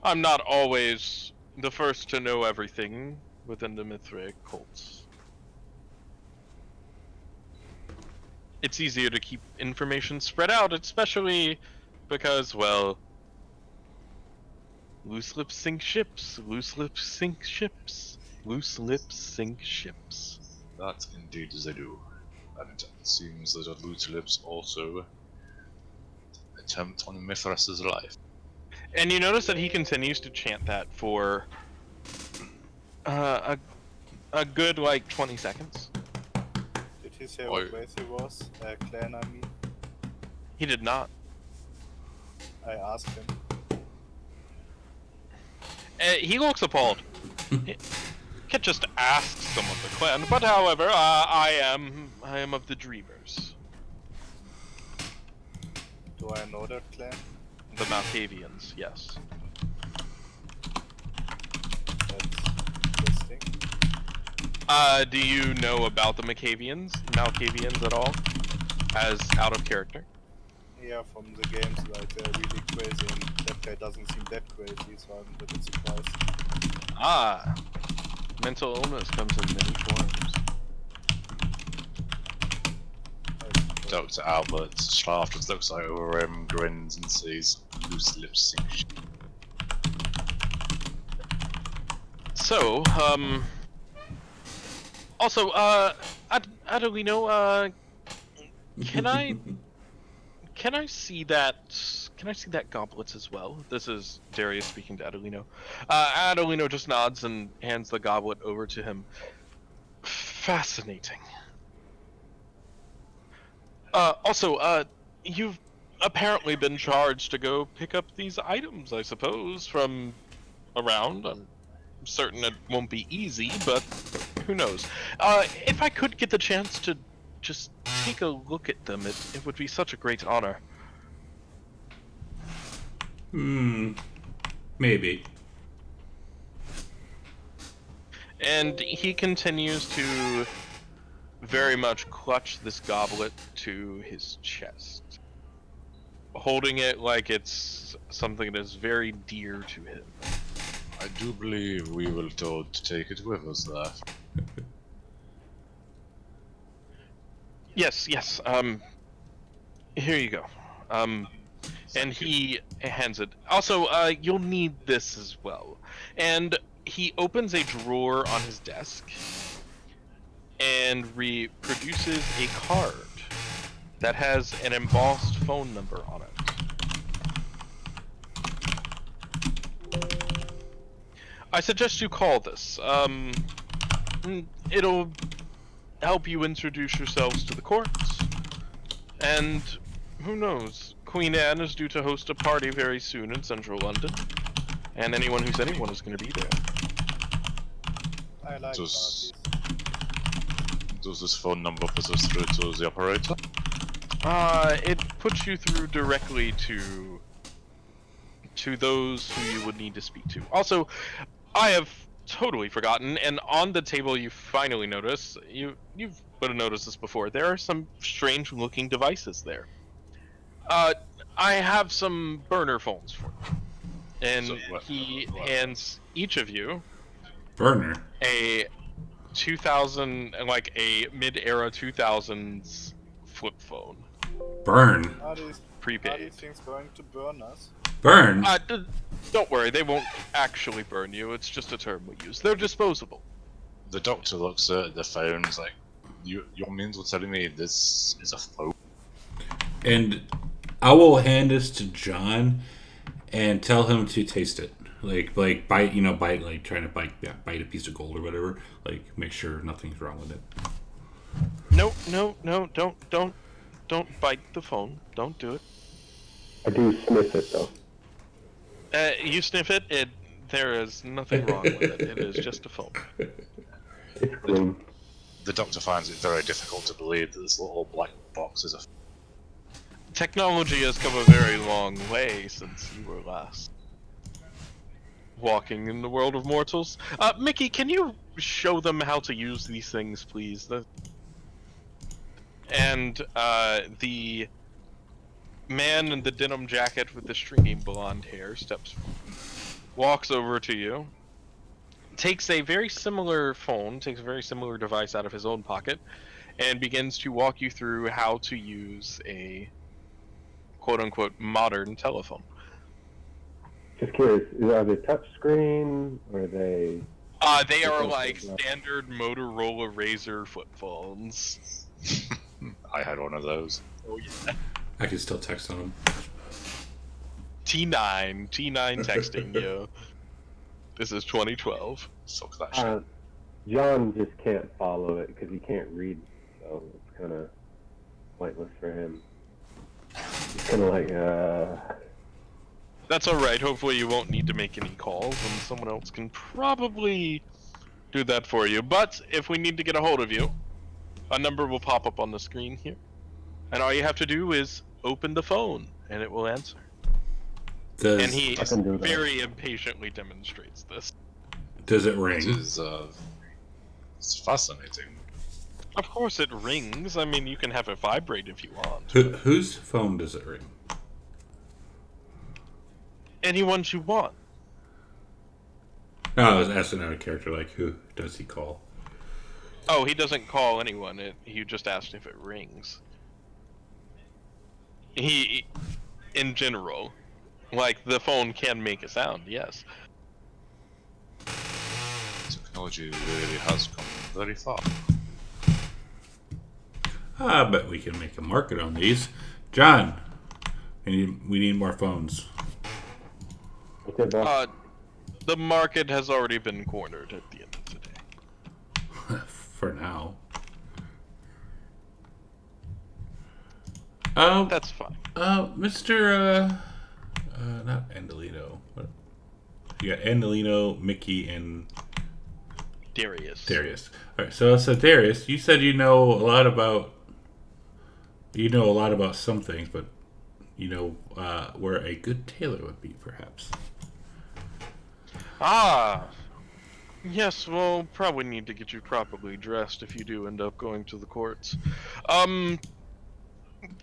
I'm not always the first to know everything within the Mithraic cults. It's easier to keep information spread out, especially because, well, loose lips sink ships. Loose lips sink ships. Loose lips sink ships. That indeed they do. And it seems that the loose lips also attempt on Mithras' life. And you notice that he continues to chant that for a good, 20 seconds. Did he say what race he was? Clan, I mean? He did not. I asked him. He looks appalled. Can't just ask someone the clan, but however, I am of the Dreamers. Do I know that clan? The Malkavians, yes. That's interesting. Do you know about the Malkavians at all? As out of character? Yeah, from the games, like they're really crazy, and that guy doesn't seem that crazy, so I'm a bit surprised. Mental illness comes in many forms. Dr. Albert Schlaf just looks over him, grins, and sees loose lips sink. So, also, Adelino, can I see that goblet as well? This is Darius speaking to Adelino. Adelino just nods and hands the goblet over to him. Fascinating. Also, you've apparently been charged to go pick up these items, I suppose, from around. I'm certain it won't be easy, but who knows? If I could get the chance to just take a look at them, it would be such a great honor. Maybe. And he continues to very much clutch this goblet to his chest, holding it like it's something that is very dear to him. I do believe we were told to take it with us there. Yes, here you go. And he hands it. Also, you'll need this as well. And he opens a drawer on his desk and reproduces a card that has an embossed phone number on it. I suggest you call this. It'll help you introduce yourselves to the courts. And who knows? Queen Anne is due to host a party very soon in central London. And anyone who's anyone is going to be there. I like parties. Does this phone number put us through to the operator? It puts you through directly to those who you would need to speak to. Also, I have totally forgotten, and on the table you finally notice, you've would have noticed this before, there are some strange looking devices there. I have some burner phones for you. And So he hands each of you Burner. a 2000, like a mid-era 2000s flip phone. Burn. Are these Prepaid. things going to burn us? Burn. Don't worry, they won't actually burn you. It's just a term we use. They're disposable. The doctor looks at the phone, is like, your means were telling me this is a phone? And I will hand this to John and tell him to taste it. Like bite, like trying to bite a piece of gold or whatever. Like, make sure nothing's wrong with it. No, don't bite the phone. Don't do it. I do sniff it though. You sniff it, there is nothing wrong with it. It is just a phone. It's clean. The doctor finds it very difficult to believe that this little black box is a Technology has come a very long way since you were last walking in the world of mortals. Mickey, can you show them how to use these things, please? And the man in the denim jacket with the stringy blonde hair steps forward, walks over to you, takes a very similar phone, takes a very similar device out of his own pocket, and begins to walk you through how to use a quote-unquote modern telephone. Just curious, are they touchscreen or are they? They are like standard Motorola Razr flip phones. I had one of those. Oh yeah. I can still text on them. T9 texting, yo. This is 2012. Fuck that shit. John just can't follow it because he can't read, so it's kind of pointless for him. He's kind of like, That's alright, hopefully you won't need to make any calls, and someone else can probably do that for you. But if we need to get a hold of you, a number will pop up on the screen here. And all you have to do is open the phone, and it will answer. And he I can do that. very impatiently demonstrates this. Does it It ring? is, it's fascinating. Of course it rings. I mean, you can have it vibrate if you want. Whose phone does it ring? Anyone's you want. No, I was asking out of character, like, who does he call? Oh, he doesn't call anyone. He just asked if it rings. He, in general, like the phone can make a sound. Yes. Technology really has come very far. I bet we can make a market on these. John, we need more phones. Okay, boss. The market has already been cornered at the end of the day. For now. That's fine. Mr. Not Andalino. What? You got Andalino, Mickey, and Darius. Darius. All right, so Darius, you said you know a lot about some things, but you know where a good tailor would be, perhaps. Ah, yes. Well, probably need to get you properly dressed if you do end up going to the courts.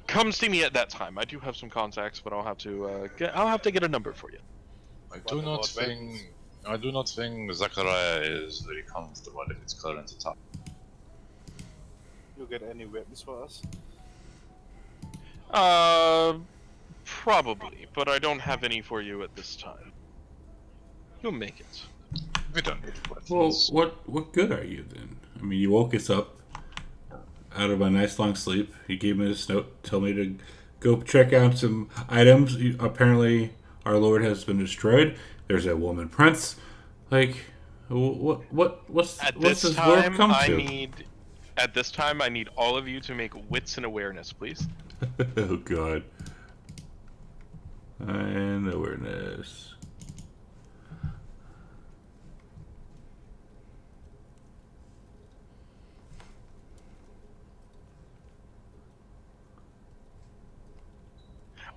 Come see me at that time. I do have some contacts, but I'll have to get a number for you. I do not think Zachariah is very comfortable in its current attack. You get any weapons for us? Probably, but I don't have any for you at this time. You'll make it. We don't need Well, weapons. what good are you then? I mean, you woke us up out of a nice long sleep. You gave me this note, told me to go check out some items. Apparently, our Lord has been destroyed. There's a woman prince. Like, what's this world come to? At this time, I need all of you to make wits and awareness, please. Oh God. And awareness.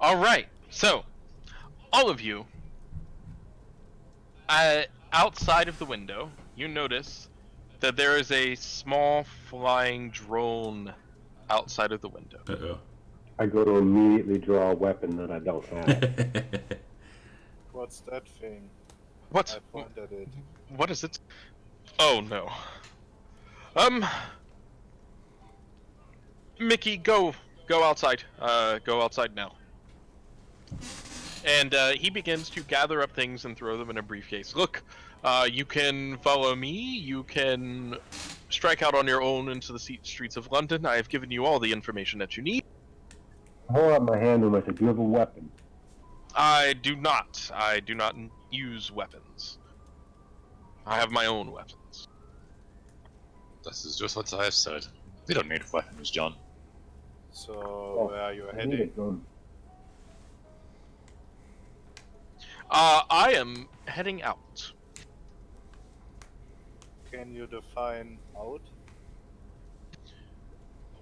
All right. So, all of you, outside of the window, you notice that there is a small flying drone outside of the window. Uh-oh. I go to immediately draw a weapon that I don't have. What's that thing? What? I point at it. What is it? Oh no. Mickey, go outside. Go outside now. And he begins to gather up things and throw them in a briefcase. Look, you can follow me. You can strike out on your own into the streets of London. I have given you all the information that you need. Hold out my hand and I said, "Do you have a weapon?" I do not. I do not use weapons. I have my own weapons. This is just what I have said. We don't need weapons, John. So, where are you I need a heading? gun. I am heading out. Can you define out?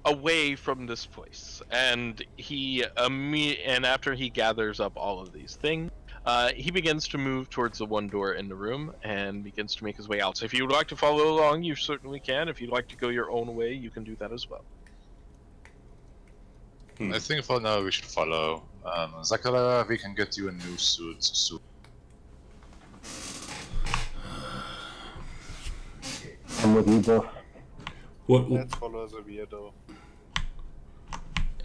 Away from this place, and after he gathers up all of these things, he begins to move towards the one door in the room and begins to make his way out. So if you would like to follow along, you certainly can. If you'd like to go your own way, you can do that as well. I think for now we should follow. Zachariah, we can get you a new suit soon. I'm with you, boss. Let's follow the weirdo.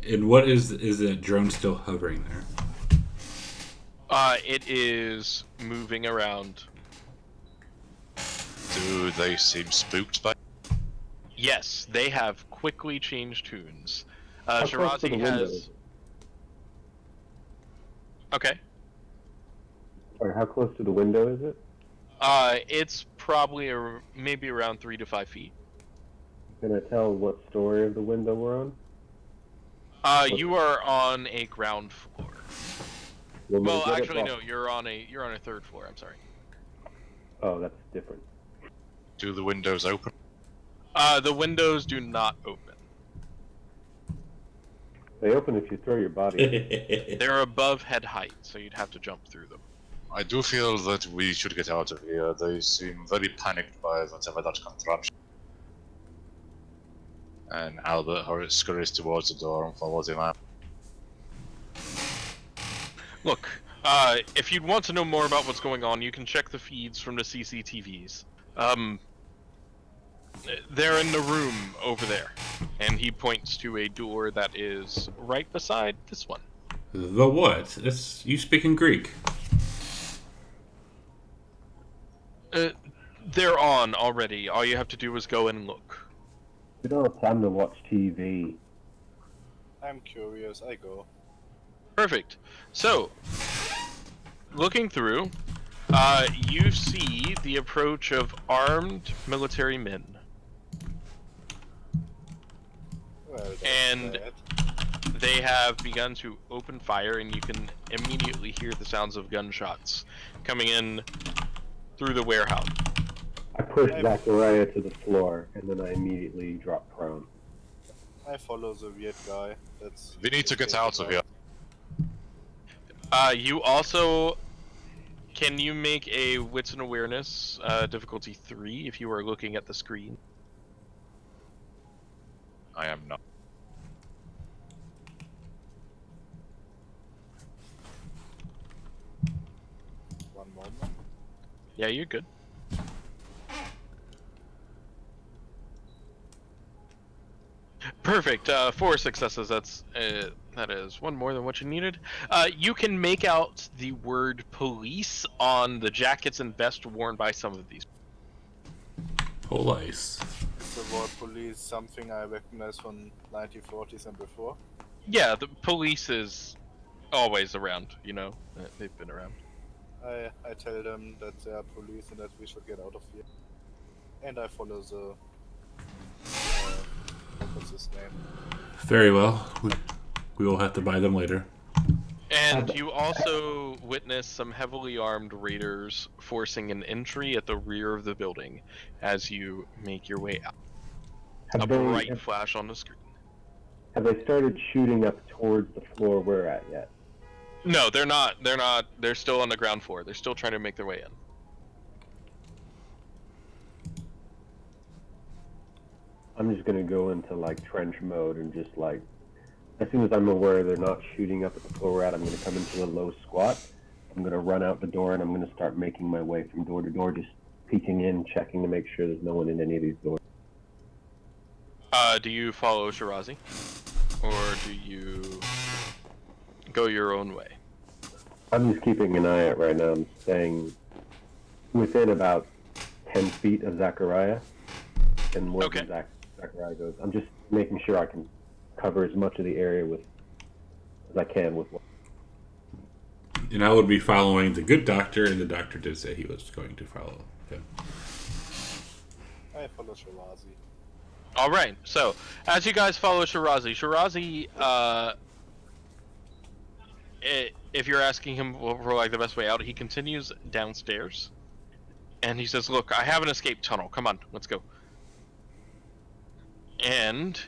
And what is that drone still hovering there? It is moving around. Do they seem spooked by? Yes, they have quickly changed tunes. How close to the Shirazi window has. is it? Okay. Or how close to the window is it? It's probably maybe around 3 to 5 feet. Can I tell what story of the window we're on? You are on a ground floor. When we Well, get it actually, off- no. You're on a third floor. I'm sorry. Oh, that's different. Do the windows open? The windows do not open. They open if you throw your body. in. They're above head height, so you'd have to jump through them. I do feel that we should get out of here. They seem very panicked by whatever that contraption. And Albert scurries towards the door and follows him out. Look, If you'd want to know more about what's going on, you can check the feeds from the CCTVs. They're in the room over there. And he points to a door that is right beside this one. The what? It's you speaking Greek. They're on already. All you have to do is go and look. We don't have time to watch TV. I'm curious, I go. Perfect. So, looking through, you see the approach of armed military men. Well, that's And bad. they have begun to open fire, and you can immediately hear the sounds of gunshots coming in through the warehouse. I push Zachariah to the floor, and then I immediately drop prone. I follow the weird guy. That's. We need to get out of here. You also... Can you make a Wits and Awareness, difficulty 3, if you are looking at the screen? I am not. One moment. Yeah, you're good. Perfect. 4 successes. That is one more than what you needed. You can make out the word police on the jackets and vest worn by some of these. Police. Is the word police something I recognize from 1940s and before? Yeah, the police is always around. You know, they've been around. I tell them that they are police and that we should get out of here. And I follow the. What's his name? Very well. We will have to buy them later. And you also witness some heavily armed raiders forcing an entry at the rear of the building as you make your way out. A bright flash on the screen. Have they started shooting up towards the floor we're at yet? No, they're not. They're not. They're still on the ground floor. They're still trying to make their way in. I'm just gonna go into like trench mode and just like, as soon as I'm aware they're not shooting up at the floor we're at, I'm gonna come into a low squat. I'm gonna run out the door and I'm gonna start making my way from door to door, just peeking in, checking to make sure there's no one in any of these doors. Do you follow Shirazi? Or do you go your own way? I'm just keeping an eye out right now. I'm staying within about 10 feet of Zachariah and more Okay. than Zachariah goes. I'm just making sure I can cover as much of the area with as I can with one. And I would be following the good doctor, and the doctor did say he was going to follow him. I follow Shirazi. Alright, so, as you guys follow Shirazi, if you're asking him for like the best way out, he continues downstairs. And he says, look, I have an escape tunnel. Come on, let's go. And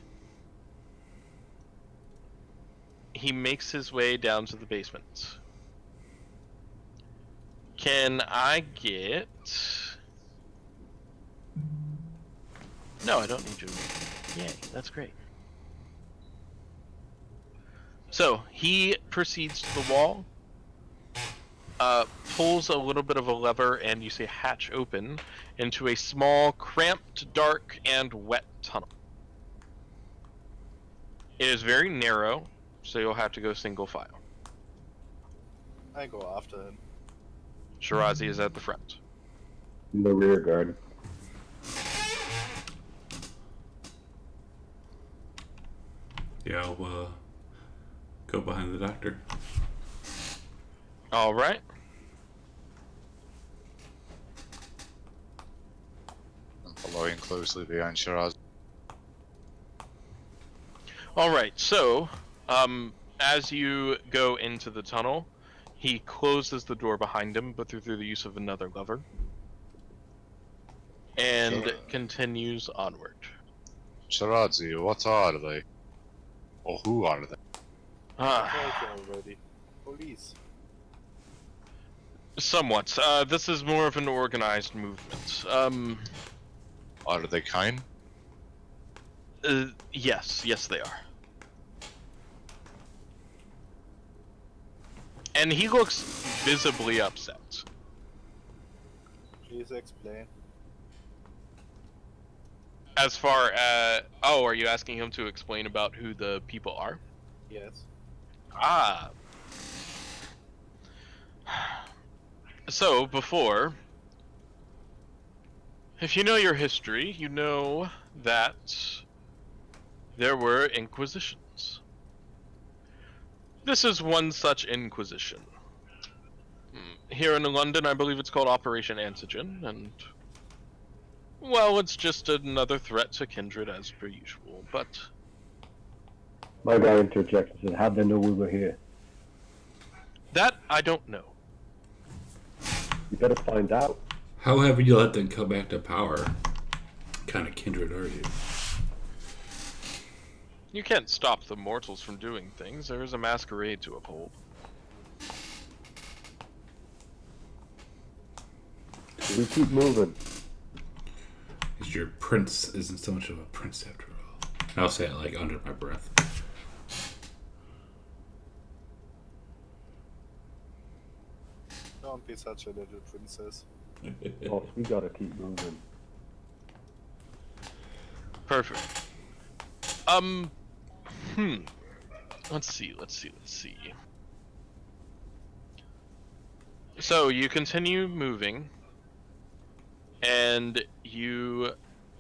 he makes his way down to the basement. Can I get... No, I don't need you. Yay, that's great. So, he proceeds to the wall, pulls a little bit of a lever, and you see a hatch open into a small, cramped, dark, and wet tunnel. It is very narrow, so you'll have to go single file. I go after him. Shirazi is at the front. In the rear guard. Yeah, I'll go behind the doctor. Alright. I'm following closely behind Shiraz. Alright, so, as you go into the tunnel, he closes the door behind him, but through the use of another lever. And Sure. continues onward. Shirazi, what are they? Or who are they? Ah, I told you already. Police. somewhat. This is more of an organized movement. Are they kind? Yes, they are. And he looks visibly upset. Please explain. As far as... Oh, are you asking him to explain about who the people are? Yes. Ah. So, before... If you know your history, you know that there were inquisitions. This is one such inquisition. Here in London, I believe it's called Operation Antigen, and... Well, it's just another threat to Kindred as per usual, but... My guy interjects and said, how'd they know we were here? That I don't know. You better find out. How have you let them come back to power? What kind of kindred are you? You can't stop the mortals from doing things. There is a masquerade to uphold. We keep moving. Because your prince isn't so much of a prince after all. I'll say it like under my breath. Don't be such a little princess. Boss, we gotta keep moving. Perfect. Let's see. So, you continue moving, and you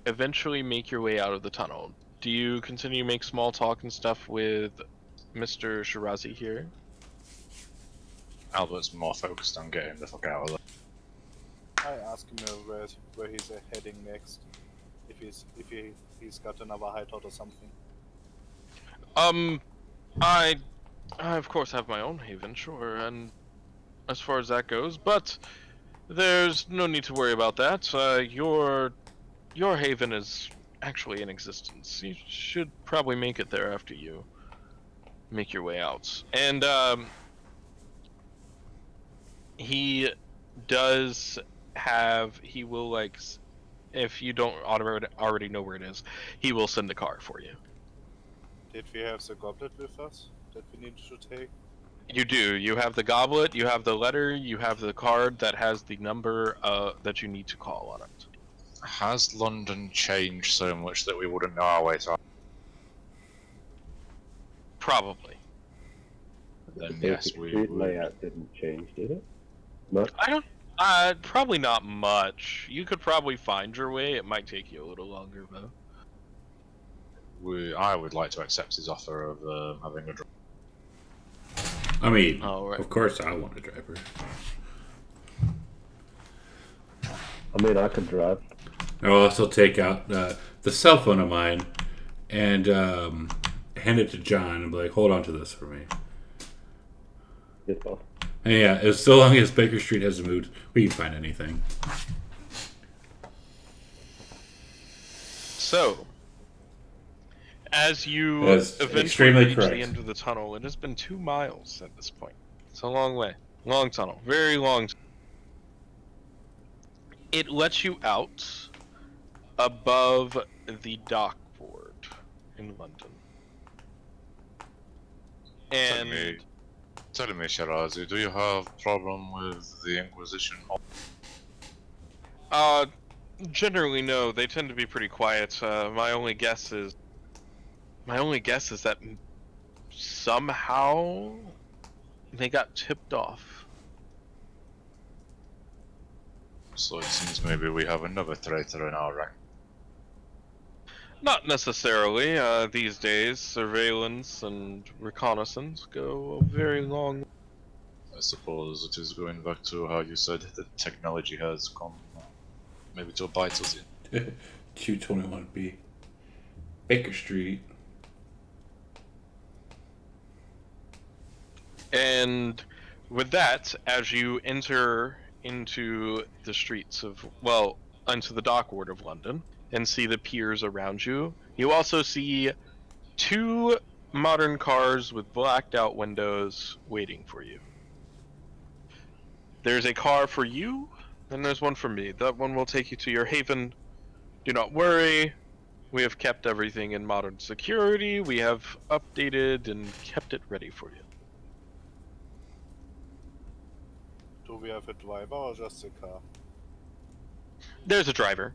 eventually make your way out of the tunnel. Do you continue to make small talk and stuff with Mr. Shirazi here? Albert's more focused on getting the fuck out of there. I ask him where he's heading next. If he's got another hideout or something. I of course have my own haven, sure, and as far as that goes, but there's no need to worry about that. Your haven is actually in existence. You should probably make it there after you make your way out. And he does have, he will, like, if you don't already know where it is, he will send a car for you. Did we have the goblet with us that we needed to take? You do. You have the goblet, you have the letter, you have the card that has the number that you need to call on it. Has London changed so much that we wouldn't know our way to? Probably. Then The yes, basic we street would. layout didn't change, did it? Much? I don't. Probably not much. You could probably find your way. It might take you a little longer, though. I would like to accept his offer of having a drive. I mean, Alright. of course I want a driver. I mean, I could drive. I'll also take out the cell phone of mine and hand it to John and be like, hold on to this for me. Yes, boss. And yeah, as so long as Baker Street hasn't moved, we can find anything. So, as you That's eventually extremely reach correct. the end of the tunnel, it has been 2 miles at this point. It's a long way. Long tunnel. Very long. It lets you out above the dock board in London. And Tell me, Shirazi, do you have problem with the Inquisition? generally no, they tend to be pretty quiet. My only guess is that somehow they got tipped off. So it seems maybe we have another traitor in our rank. Not necessarily. These days, surveillance and reconnaissance go a very long. I suppose it is going back to how you said that technology has come maybe to bite us in. 221B. Baker Street. And with that, as you enter into the streets of, well, into the dock ward of London, and see the piers around you, you also see 2 modern cars with blacked out windows waiting for you. There's a car for you, and there's one for me. That one will take you to your haven. Do not worry. We have kept everything in modern security. We have updated and kept it ready for you. Do we have a driver or just a car? There's a driver.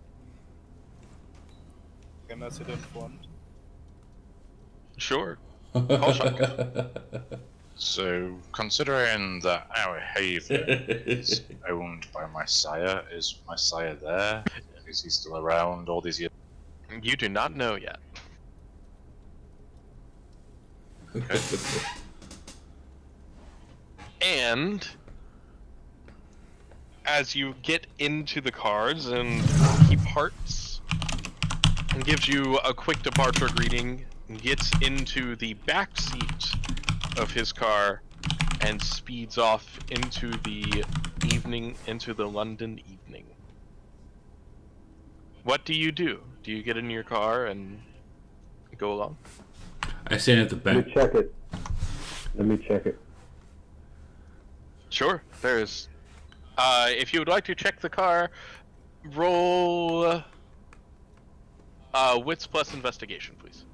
Can I sit in front? Sure. Call shotgun. So, considering that our haven is owned by my sire, is my sire there? Is he still around all these years? You do not know yet. And as you get into the cars and he parts and gives you a quick departure greeting, gets into the back seat of his car and speeds off into the evening, into the London evening. What do you do? Do you get in your car and go along? I stand at the Let back. me check it. Let me check it. Sure, there's. If you would like to check the car, roll wits plus investigation, please.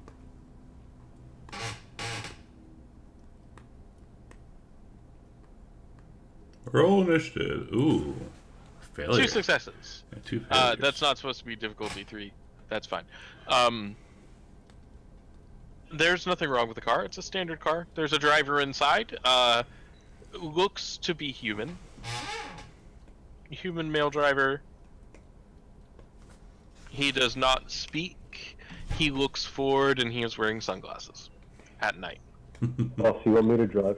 Roll initiative. Ooh. Failure. 2 successes. Yeah, 2 failures. That's not supposed to be difficulty 3. That's fine. There's nothing wrong with the car. It's a standard car. There's a driver inside. Looks to be human. Human male driver. He does not speak. He looks forward and he is wearing sunglasses at night. Boss, you want me to drive?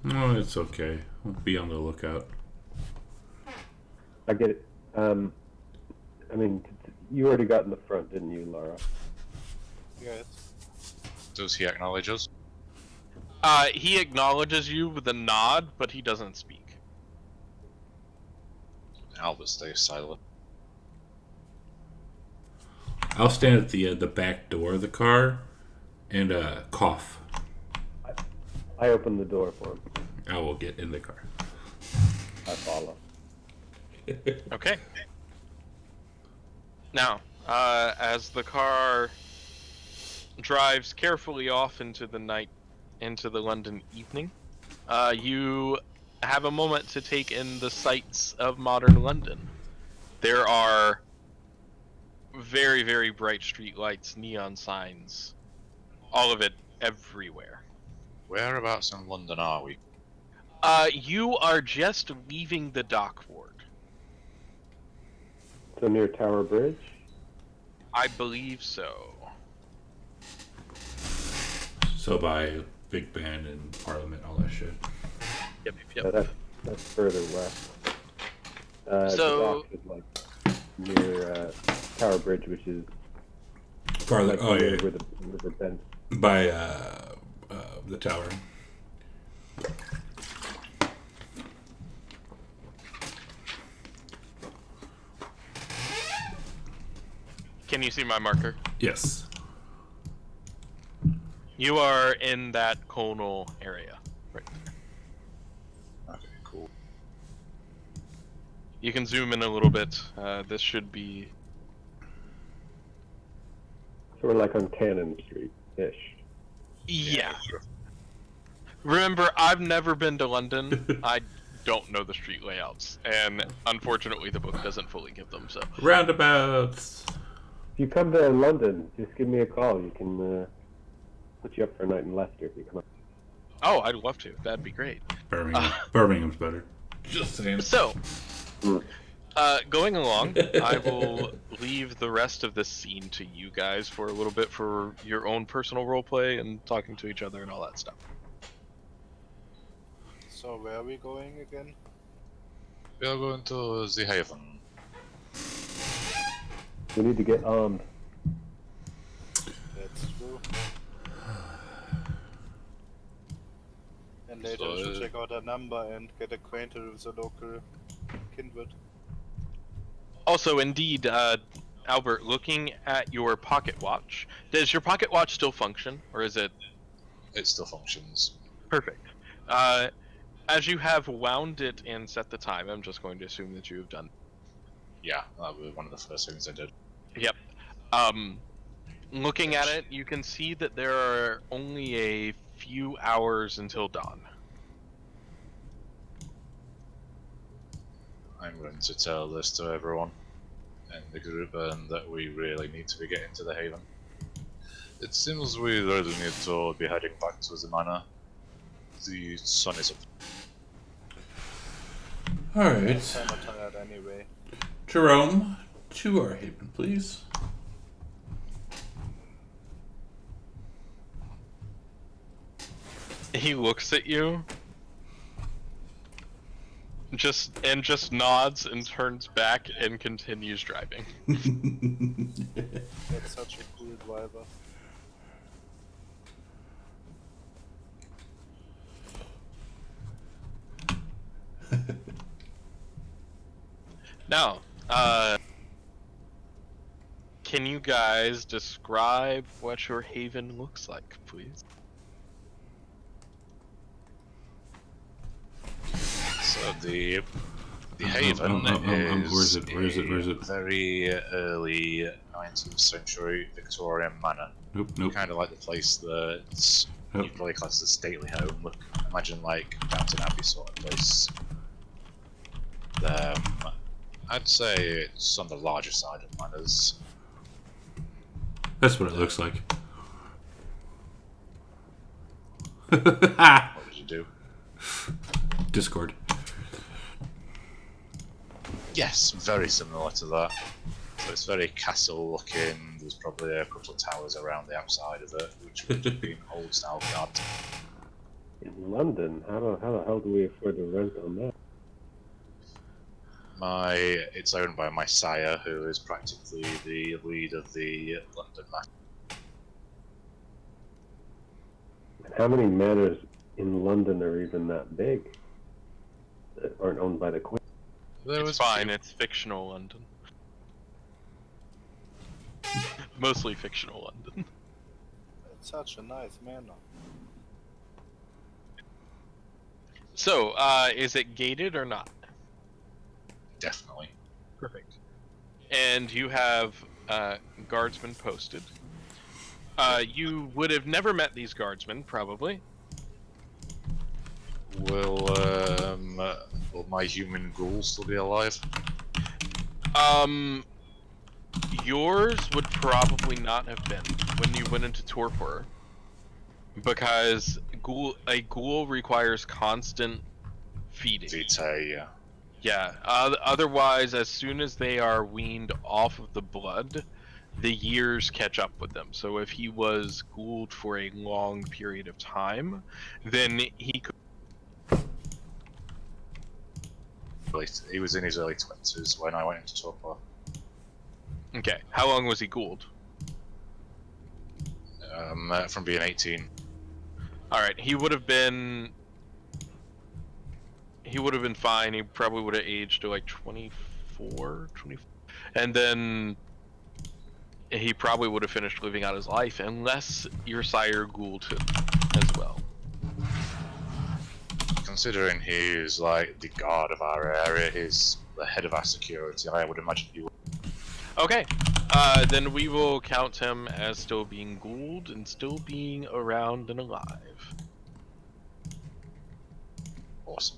No, it's okay. We'll be on the lookout. I get it. I mean, you already got in the front, didn't you, Laura? Yes. Does he acknowledge us? He acknowledges you with a nod, but he doesn't speak. Albert stays silent. I'll stand at the back door of the car and cough. I opened the door for him. I will get in the car. I follow. Okay. Now, as the car drives carefully off into the night, into the London evening, you have a moment to take in the sights of modern London. There are very, very bright street lights, neon signs, all of it everywhere. Whereabouts in London are we? You are just leaving the dock ward. So near Tower Bridge? I believe so. So by Big Ben and Parliament, all that shit. Yep. Yeah, that's further west. So- the dock is like near Tower Bridge, which is Farther. like Oh near yeah. where the river bends. By the tower. Can you see my marker? Yes. You are in that conal area right there. Okay, cool. You can zoom in a little bit. This should be... So we're like on Cannon Street-ish. Yeah. Sure. Remember, I've never been to London. I don't know the street layouts. And unfortunately, the book doesn't fully give them, so... Roundabouts. If you come to London, just give me a call. You can put you up for a night in Leicester if you come up. Oh, I'd love to. That'd be great. Birmingham. Birmingham's better. Just saying. So, Mm. going along, I will leave the rest of this scene to you guys for a little bit for your own personal roleplay and talking to each other and all that stuff. So where are we going again? We are going to the Haven. We need to get armed. That's true. And later we should So- check out a number and get acquainted with the local kindred. Also, indeed, Albert, looking at your pocket watch, does your pocket watch still function, or is it It still functions. perfect? As you have wound it and set the time, I'm just going to assume that you have done. Yeah, that was one of the first things I did. Yep. Looking at it, you can see that there are only a few hours until dawn. I'm going to tell this to everyone in the group, and that we really need to be getting to the Haven. It seems we really need to be heading back to the manor. The sun is up. Alright. I'm tired anyway. Jerome, to our haven, please. He looks at you, just nods and turns back and continues driving. That's such a cool driver. Now, can you guys describe what your haven looks like, please? So the Haven where's is it? a very early 19th century Victorian manor. Nope. Kind of like the place that you probably class as a stately home. Look, imagine like Downton Abbey sort of place. I'd say it's on the larger side of manors. That's what it looks like. What did you do? Discord. Yes, very similar to that. So it's very castle looking. There's probably a couple of towers around the outside of it, which would have been old style gardens. In London, how the hell do we afford the rent on that? It's owned by my sire, who is practically the lead of the London Mafia. And how many manors in London are even that big that aren't owned by the Queen? It's fine, it's fictional London. Mostly fictional London. It's such a nice manor. So, is it gated or not? Definitely. Perfect. And you have guardsmen posted. You would have never met these guardsmen, probably. Will my human ghoul still be alive? Yours would probably not have been when you went into torpor, because a ghoul requires constant feeding. VTT, yeah. Yeah. Otherwise, as soon as they are weaned off of the blood, the years catch up with them. So if he was ghouled for a long period of time, then he could. He was in his early 20s when I went into torpor. Okay. How long was he ghouled? From being 18. All right. He would have been fine. He probably would have aged to like 24, 24. And then he probably would have finished living out his life, unless your sire ghouled him as well. Considering he's like the guard of our area, he's the head of our security, I would imagine he would. Okay, then we will count him as still being ghouled and still being around and alive. Awesome.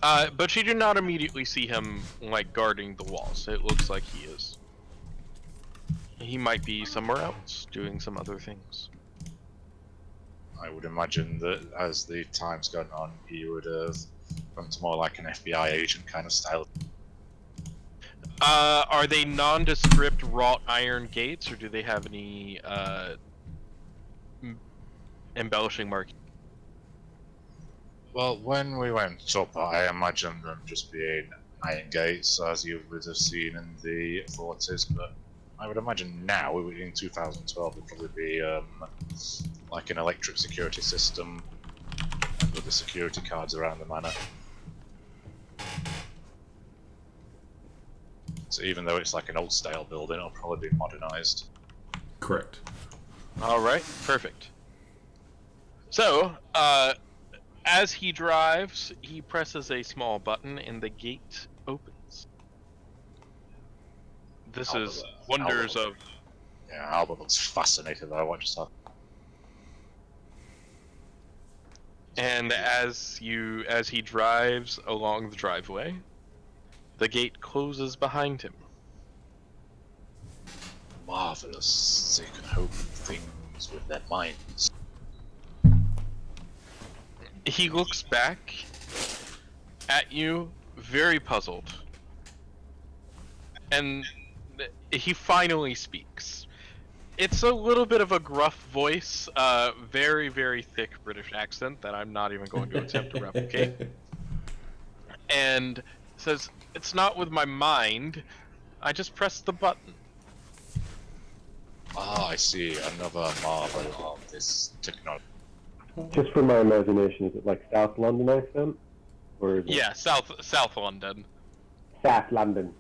But you do not immediately see him, like, guarding the walls. It looks like he is. He might be somewhere else, doing some other things. I would imagine that as the time's gone on, he would have gone to more like an FBI agent kind of style. Are they nondescript wrought iron gates, or do they have any, embellishing markings? Well, when we went up, I imagined them just being iron gates, as you would have seen in the 40s, but I would imagine now, in 2012, it'd probably be like an electric security system with the security cards around the manor. So even though it's like an old style building, it'll probably be modernized. Correct. Alright, perfect. So, as he drives, he presses a small button and the gate opens. This is wonders of... Yeah, Albert looks fascinated by what just happened. And as he drives along the driveway, The gate closes behind him. Marvelous. They can hope things with their minds. He looks back at you, very puzzled. And he finally speaks. It's a little bit of a gruff voice, very, very thick British accent that I'm not even going to attempt to replicate. And says, "It's not with my mind, I just pressed the button." Ah, I see. Another marvel of this technology. Just for my imagination, is it like South London accent? Or is it Yeah, South London. South London?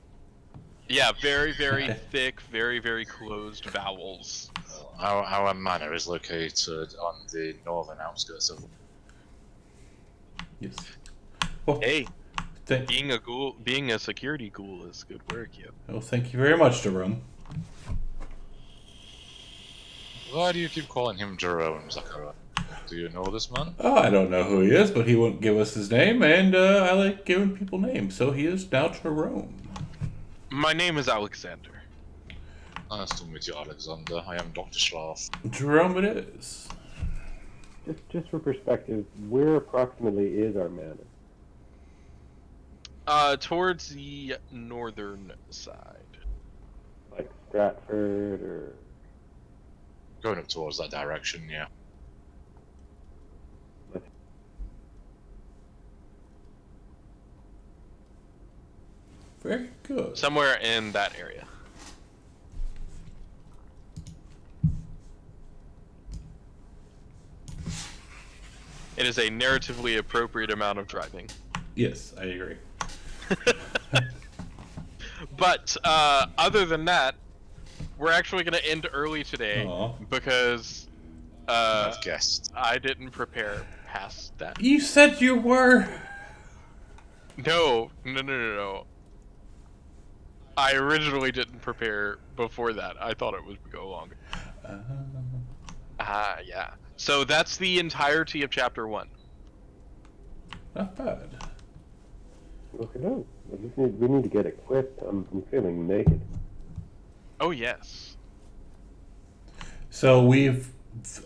Yeah, very, very thick, very, very closed vowels. Our manor is located on the northern outskirts of. Yes. Well, Hey, thank, being a security ghoul is good work, yeah. well, thank you very much, Jerome. Why do you keep calling him Jerome, Zakara? Do you know this man? Oh, I don't know who he is, but he wouldn't give us his name, and I like giving people names, so he is now Jerome. My name is Alexander. Nice to meet you, Alexander. I am Dr. Schlaf. Jerome it is. Just for perspective, where approximately is our manor? Towards the northern side. Like Stratford or? Going up towards that direction, yeah. Very good. Somewhere in that area. It is a narratively appropriate amount of driving. Yes, I agree. But other than that, we're actually going to end early today Aw. because I've guessed. I didn't prepare past that. You said you were. No. I originally didn't prepare before that. I thought it would go longer. Yeah. So that's the entirety of chapter 1. Not bad. Okay, no. We need to get equipped. I'm feeling naked. Oh, yes. So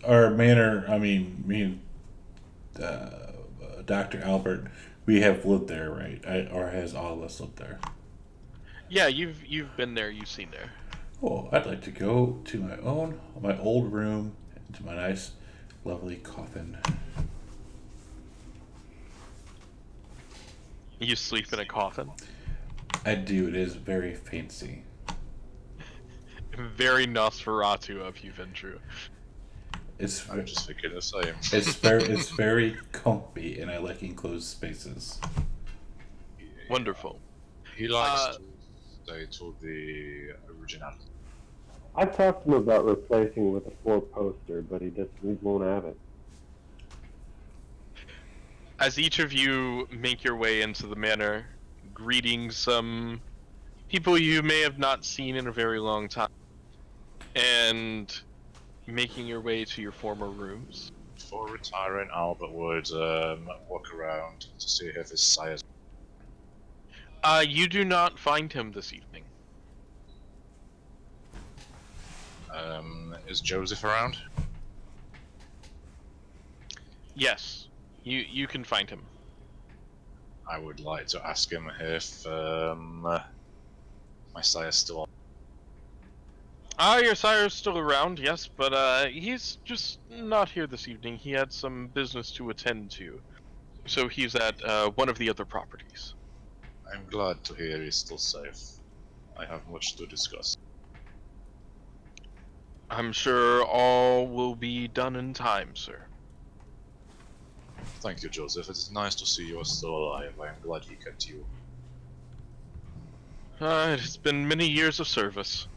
our manor, I mean, me and Dr. Albert, we have lived there, right? Or has all of us lived there? Yeah, you've been there, you've seen there. Oh, I'd like to go to my old room, into my nice, lovely coffin. You sleep in a coffin? I do. It is very fancy. Very Nosferatu of you, Ventru. I'm just thinking the same. It's very comfy, and I like enclosed spaces. Wonderful. He likes to stay to the original. I've talked to him about replacing it with a 4-poster, but he won't have it. As each of you make your way into the manor, greeting some people you may have not seen in a very long time, and making your way to your former rooms. Before retiring, Albert would walk around to see if his sire's. You do not find him this evening. Is Joseph around? Yes, you can find him. I would like to ask him if my sire's still on. Your sire's still around, yes, but he's just not here this evening. He had some business to attend to, so he's at one of the other properties. I'm glad to hear he's still safe. I have much to discuss. I'm sure all will be done in time, sir. Thank you, Joseph. It is nice to see you are still alive. I am glad he kept you. It's been many years of service.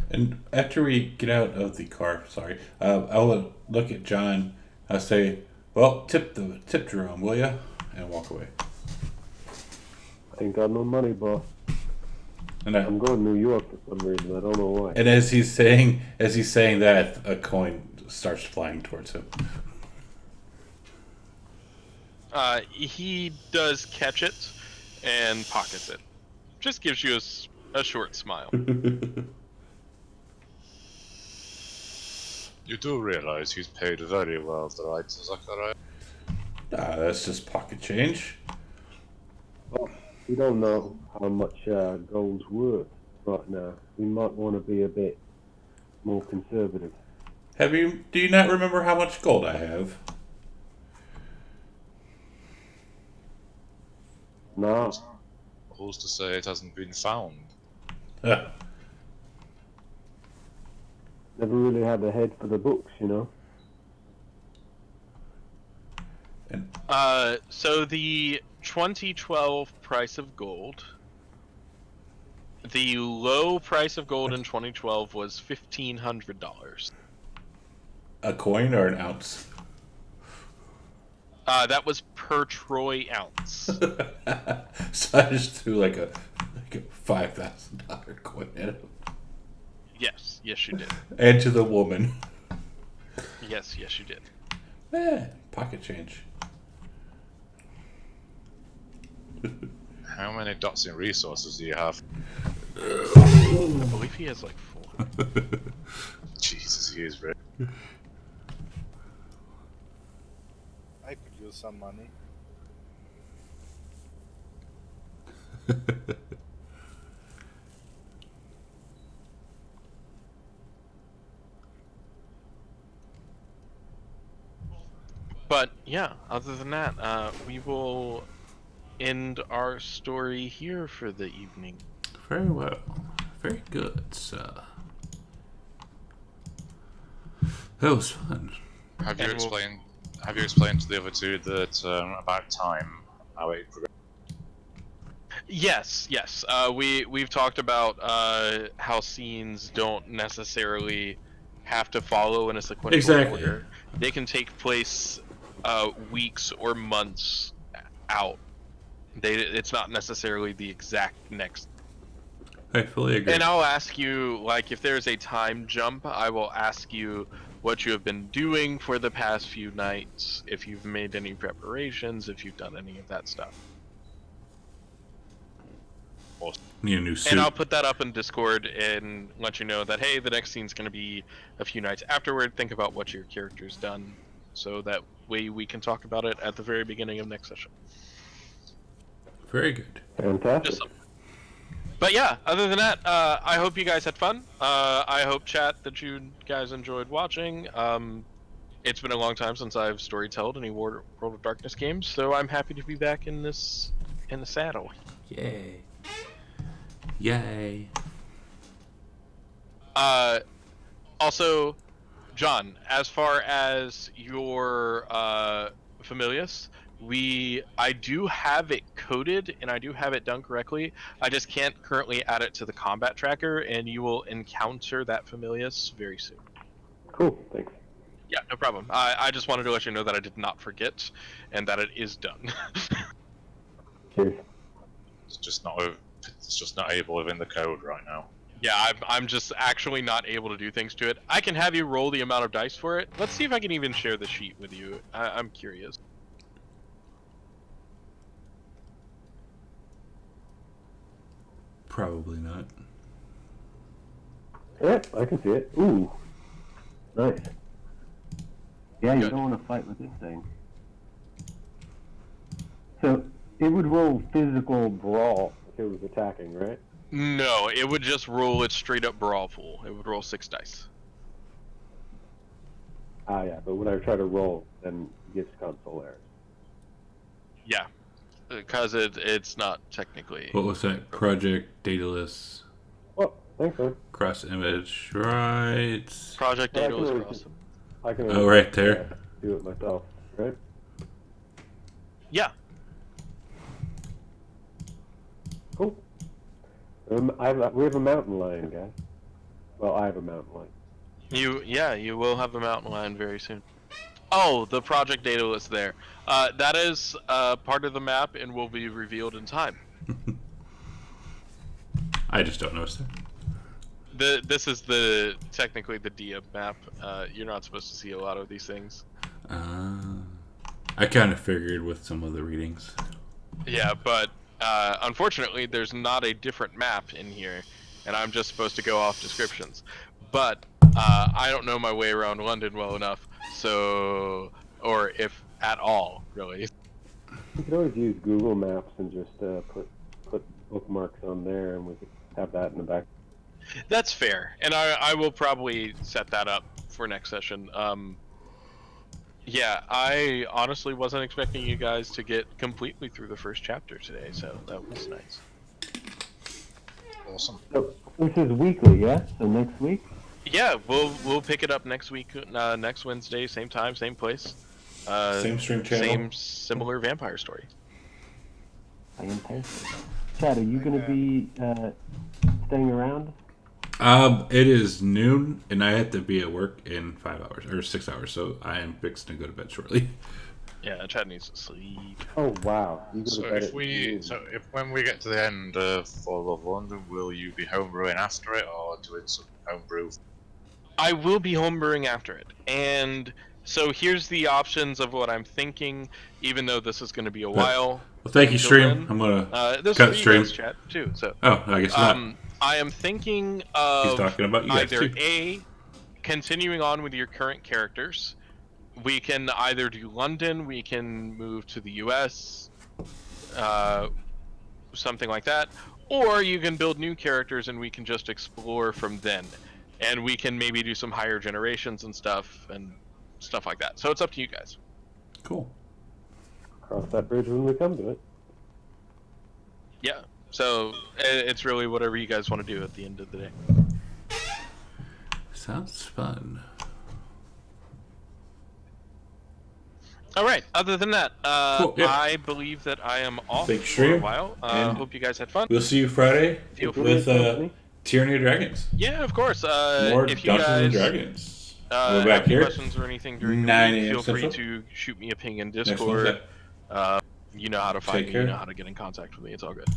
And after we get out of the car, I'll look at John. I'll say, "Well, tip Jerome, will ya?" And walk away. I ain't got no money, boss. And I'm going to New York for some reason. I don't know why. and as he's saying that, a coin starts flying towards him. He does catch it and pockets it. just gives you a short smile. You do realize he's paid very well, right, Zachariah? That's just pocket change. Well, we don't know how much gold's worth right now. We might want to be a bit more conservative. Do you not remember how much gold I have? No, Who's to say it hasn't been found? Huh. never really had a head for the books, you know. So the 2012 price of gold, the low price of gold in 2012 was $1,500. A coin or an ounce? That was per troy ounce. So I just threw like a $5,000 coin at him. Yes, you did. And to the woman. Yes, you did. Pocket change. How many dots in resources do you have? I believe he has like 4. Jesus, he is rich. I could use some money. But yeah, other than that, we will end our story here for the evening. Very well. Very good, sir. That was fun. Have you And we'll- explained? Have you explained to the other two that about time, how it progressed? Yes. We've talked about how scenes don't necessarily have to follow in a sequential Exactly. order. They can take place weeks or months out. It's not necessarily the exact next. I fully agree. And I'll ask you, like, if there's a time jump, I will ask you what you have been doing for the past few nights, if you've made any preparations, if you've done any of that stuff. Need a new suit. And I'll put that up in Discord and let you know that, hey, the next scene's going to be a few nights afterward. Think about what your character's done, so that way we can talk about it at the very beginning of next session. Very good. Fantastic. Just something. But yeah, other than that, I hope you guys had fun. I hope, chat, that you guys enjoyed watching. It's been a long time since I've storytelled any World of Darkness games, so I'm happy to be back in the saddle. Yay. Yay. Also, John, as far as your Familius, I do have it coded and I do have it done correctly. I just can't currently add it to the combat tracker, and you will encounter that Familius very soon. Cool, thanks. Yeah, no problem. I just wanted to let you know that I did not forget and that it is done. Cheers. It's just not able within the code right now. Yeah, I'm just actually not able to do things to it. I can have you roll the amount of dice for it. Let's see if I can even share the sheet with you. I'm curious. Probably not. Yep, I can see it. Ooh, nice. Yeah, you Good. don't want to fight with this thing. So, it would roll physical brawl if it was attacking, right? No, it would just roll its straight up brawl pool. It would roll 6 dice. Ah, yeah, but when I try to roll, then gives console errors. Yeah, because it's not technically. What was that? Project Daedalus Oh, thanks, man. cross image, right? Project Yeah, I Data can is always awesome. I can Oh, right there. do it myself, right? Yeah, Cool. We have a mountain lion, guys. Well, I have a mountain lion. you will have a mountain lion very soon. Oh, the Project Data is there. That is part of the map and will be revealed in time. I just don't notice that. This is technically the Dia map. You're not supposed to see a lot of these things. I kind of figured with some of the readings. Yeah, but Unfortunately, there's not a different map in here, and I'm just supposed to go off descriptions. But I don't know my way around London well enough, so or if at all, really. You could always use Google Maps and just put bookmarks on there, and we could have that in the back. That's fair, and I will probably set that up for next session. Yeah, I honestly wasn't expecting you guys to get completely through the first chapter today, so that was nice. Awesome. So this is weekly, yeah? So next week? Yeah, we'll pick it up next week, next Wednesday, same time, same place. Same stream channel. Same similar vampire story. Fantastic. Chad, are you going to be staying around? It is noon, and I have to be at work in 5 hours or 6 hours, so I am fixed to go to bed shortly. Yeah, Chad needs to sleep. Oh wow! You go to So bed if at we, noon. so if when we get to the end of Fall of London, will you be homebrewing after it, or doing some homebrew? I will be homebrewing after it, and so here's the options of what I'm thinking. Even though this is going to be a while. Well, thank you, until stream. then. I'm gonna This cut is stream. you guys, Chat too. So Oh, I guess not. I am thinking He's of talking about you guys either too. A, continuing on with your current characters. We can either do London, we can move to the US, something like that, or you can build new characters and we can just explore from then. And we can maybe do some higher generations and stuff like that. So it's up to you guys. Cool. Cross that bridge when we come to it. Yeah. So it's really whatever you guys want to do at the end of the day. Sounds fun. All right. Other than that, Cool, yeah. I believe that I am off Big for a stream, while. and Hope you guys had fun. We'll see you Friday Feel free. with Tyranny of Dragons. Yeah, of course. More If you Dungeons and guys Dragons. We're have back any here. questions or anything during the 9 week, a.m. feel free Central. to shoot me a ping in Next Discord. Wednesday. You know how to find Take me. care. You know how to get in contact with me. It's all good.